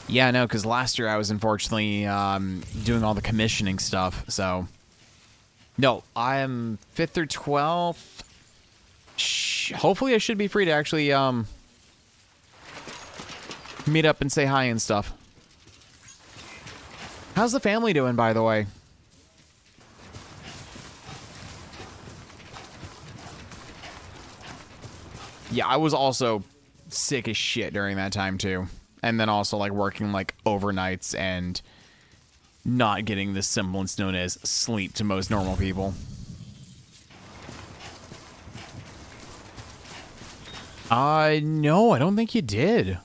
Yeah, no, because last year I was unfortunately doing all the commissioning stuff, so... No, I'm 5th through 12th. Hopefully I should be free to actually meet up and say hi and stuff. How's the family doing, by the way? Yeah, I was also sick as shit during that time, too. And then also, like, working, like, overnights and not getting the semblance known as sleep to most normal people. No, I don't think you did.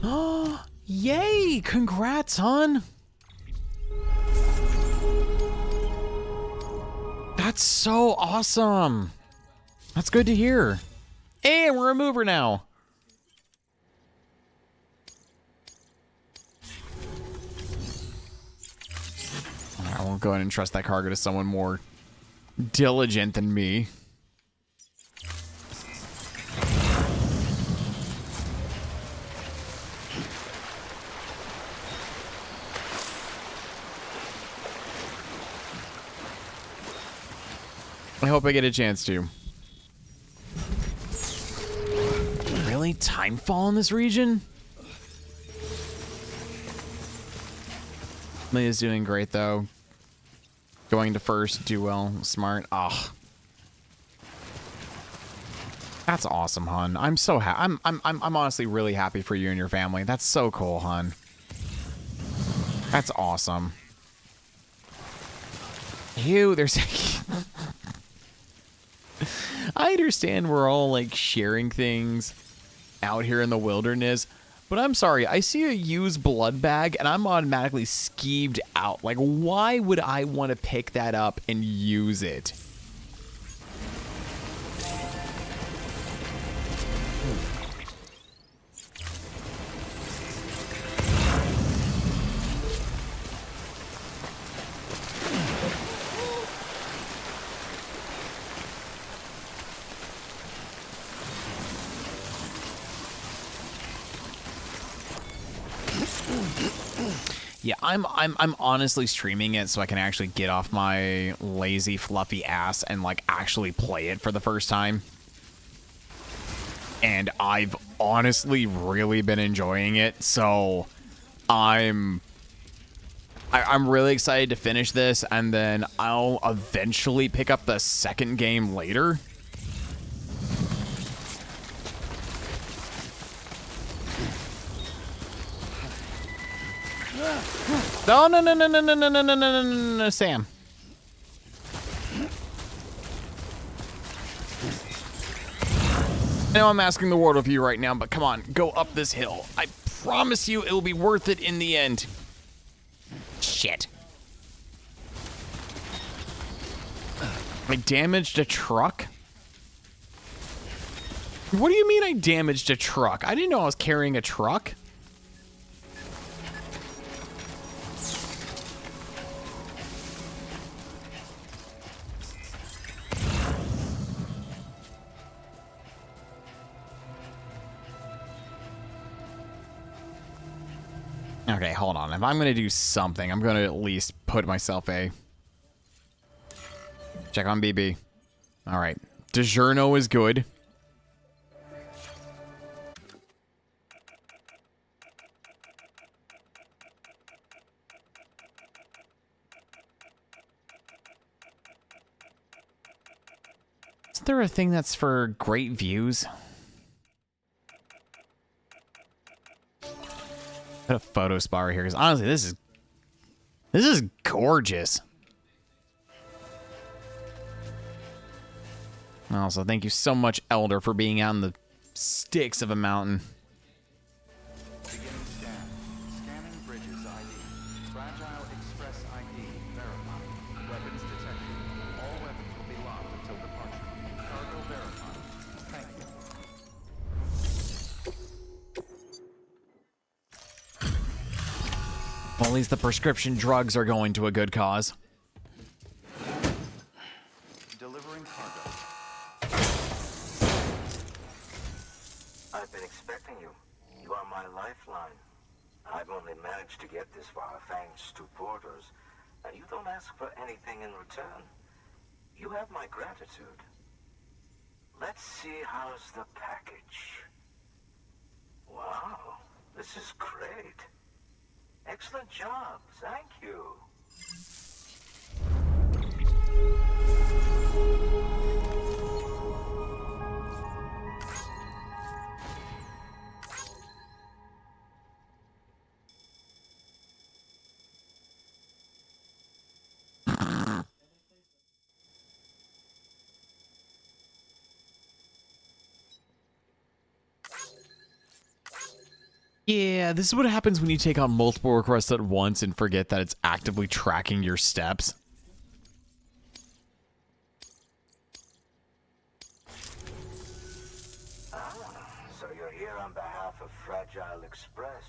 Oh, yay! Congrats, hon! That's so awesome! That's good to hear. Hey, we're a mover now. I won't go ahead and trust that cargo to someone more diligent than me. I hope I get a chance to. Really? Timefall in this region? Leah's doing great, though. Going to first, do well, smart. Ah. That's awesome, hon. I'm so I'm honestly really happy for you and your family. That's so cool, hon. That's awesome. Ew, there's I understand we're all like sharing things out here in the wilderness, but I'm sorry, I see a used blood bag and I'm automatically skeeved out. Like, why would I want to pick that up and use it? Yeah, I'm honestly streaming it so I can actually get off my lazy fluffy ass and like actually play it for the first time. And I've honestly really been enjoying it, so I'm really excited to finish this, and then I'll eventually pick up the second game later. No, no, no, no, no, no, no, no, no, no, no, no, Sam. I know I'm asking the world of you right now, but come on, go up this hill. I promise you it'll be worth it in the end. Shit. I damaged a truck? What do you mean I damaged a truck? I didn't know I was carrying a truck. Okay, hold on. If I'm going to do something, I'm going to at least put myself a... Check on BB. All right. DiGiorno is good. Is there a thing that's for great views? Put a photo spot right here, because honestly, this is gorgeous. Also, thank you so much, Elder, for being out in the sticks of a mountain. Beginning scan. Scanning bridges ID. Fragile Express ID verified. Weapons detected. All weapons will be locked until departure. Cargo verified. Thank you. Well, at least the prescription drugs are going to a good cause. Delivering cargo. I've been expecting you. You are my lifeline. I've only managed to get this far thanks to porters, and you don't ask for anything in return. You have my gratitude. Let's see how's the package. Wow, this is great. Excellent job, thank you. Yeah, this is what happens when you take on multiple requests at once and forget that it's actively tracking your steps. So you're here on behalf of Fragile Express.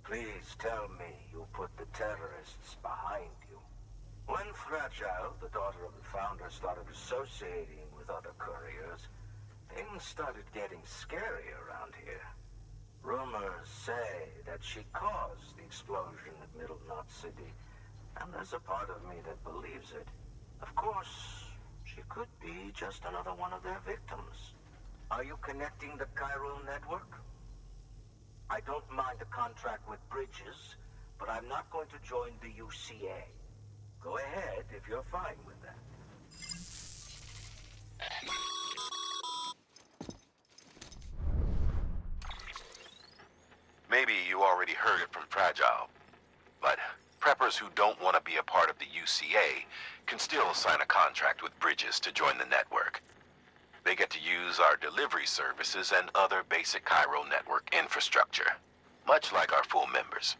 Please tell me you put the terrorists behind you. When Fragile, the daughter of the founder, started associating with other couriers, things started getting scary around here. Rumors say that she caused the explosion at Middle Knot City, and there's a part of me that believes it. Of course, she could be just another one of their victims. Are you connecting the chiral network? I don't mind a contract with Bridges, but I'm not going to join the UCA. Go ahead if you're fine with that. heard it from Fragile. But preppers who don't want to be a part of the UCA can still sign a contract with Bridges to join the network. They get to use our delivery services and other basic Cairo network infrastructure, much like our full members.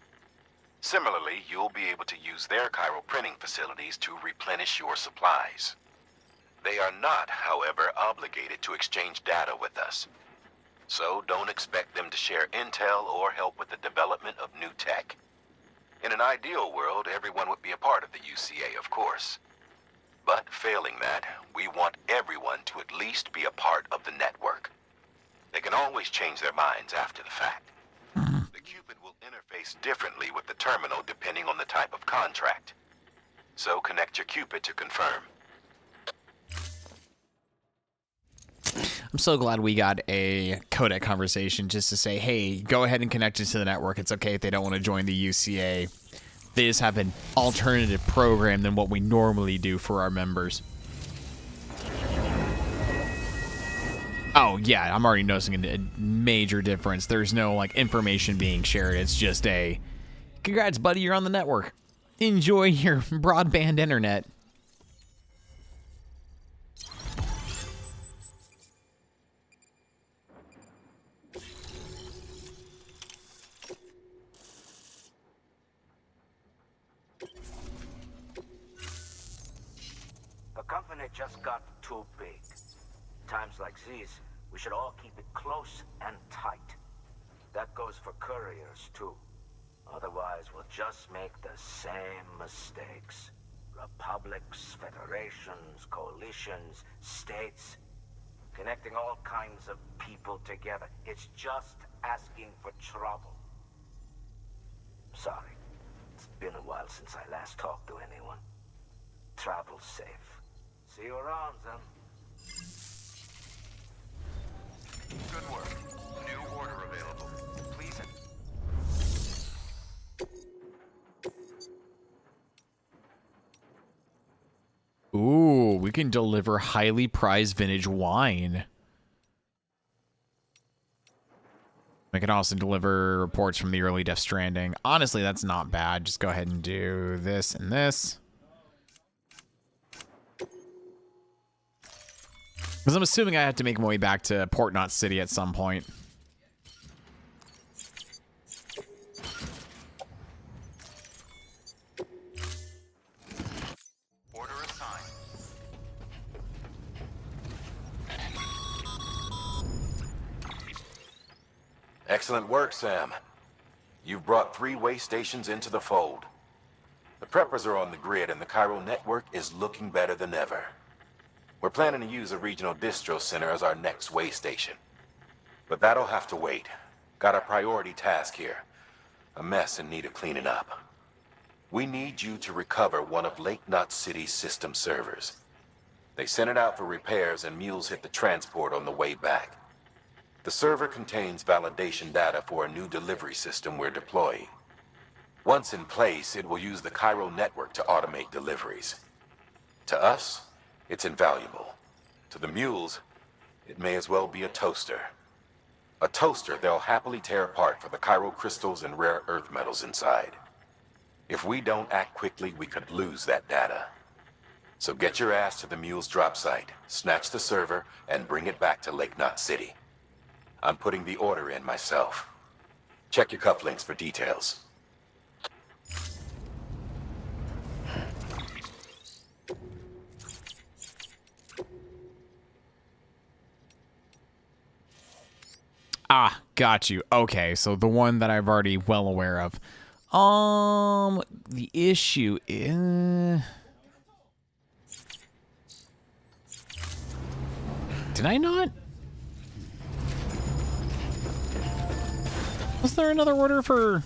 Similarly, you'll be able to use their Cairo printing facilities to replenish your supplies. They are not, however, obligated to exchange data with us. So don't expect them to share intel or help with the development of new tech. In an ideal world, everyone would be a part of the UCA, of course. But failing that, we want everyone to at least be a part of the network. They can always change their minds after the fact. The Cupid will interface differently with the terminal depending on the type of contract. So connect your Cupid to confirm. I'm so glad we got a codec conversation just to say, hey, go ahead and connect it to the network. It's okay if they don't want to join the UCA. They just have an alternative program than what we normally do for our members. Oh, yeah, I'm already noticing a major difference. There's no, like, information being shared. It's just a, congrats, buddy, you're on the network. Enjoy your broadband internet. The company just got too big. Times like these, we should all keep it close and tight. That goes for couriers, too. Otherwise, we'll just make the same mistakes. Republics, federations, coalitions, states. Connecting all kinds of people together. It's just asking for trouble. Sorry. It's been a while since I last talked to anyone. Travel safe. See you around, then. Good work. New order available. Please. Ooh, we can deliver highly prized vintage wine. We can also deliver reports from the early Death Stranding. Honestly, that's not bad. Just go ahead and do this and this. Because I'm assuming I have to make my way back to Port Knot City at some point. Order assigned. Excellent work, Sam. You've brought 3 way stations into the fold. The preppers are on the grid and the Cairo network is looking better than ever. We're planning to use a regional distro center as our next way station. But that'll have to wait. Got a priority task here. A mess in need of cleaning up. We need you to recover one of Lake Knot City's system servers. They sent it out for repairs and mules hit the transport on the way back. The server contains validation data for a new delivery system we're deploying. Once in place, it will use the Cairo network to automate deliveries. To us, it's invaluable. To the mules, it may as well be a toaster. A toaster they'll happily tear apart for the Cairo crystals and rare earth metals inside. If we don't act quickly, we could lose that data. So get your ass to the mule's drop site, snatch the server, and bring it back to Lake Knot City. I'm putting the order in myself. Check your cufflinks for details. Ah, got you. Okay, so the one that I'm already well aware of. The issue is... Did I not? Was there another order for...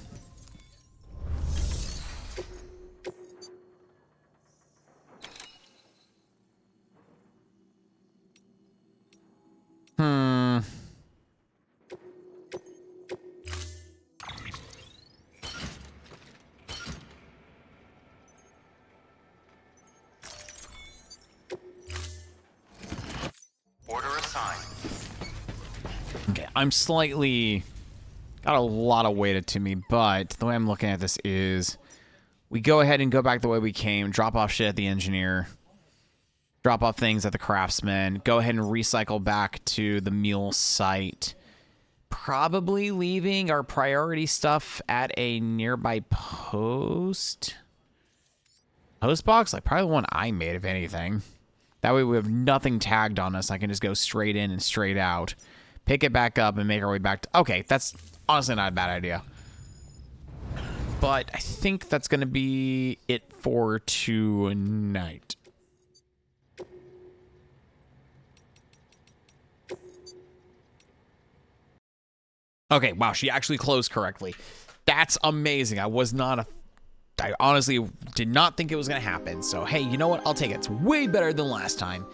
Order assigned. Okay, I'm slightly Got a lot of weight to me, but the way I'm looking at this is we go ahead and go back the way we came, drop off shit at the engineer, drop off things at the craftsman, go ahead and recycle back to the mule site, probably leaving our priority stuff at a nearby post box, like probably the one I made, if anything. That way we have nothing tagged on us. I can just go straight in and straight out, pick it back up, and make our way back to... Okay, that's honestly not a bad idea. But I think that's going to be it for tonight. Okay, wow, she actually closed correctly. That's amazing. I honestly did not think it was going to happen. So, hey, you know what? I'll take it. It's way better than last time.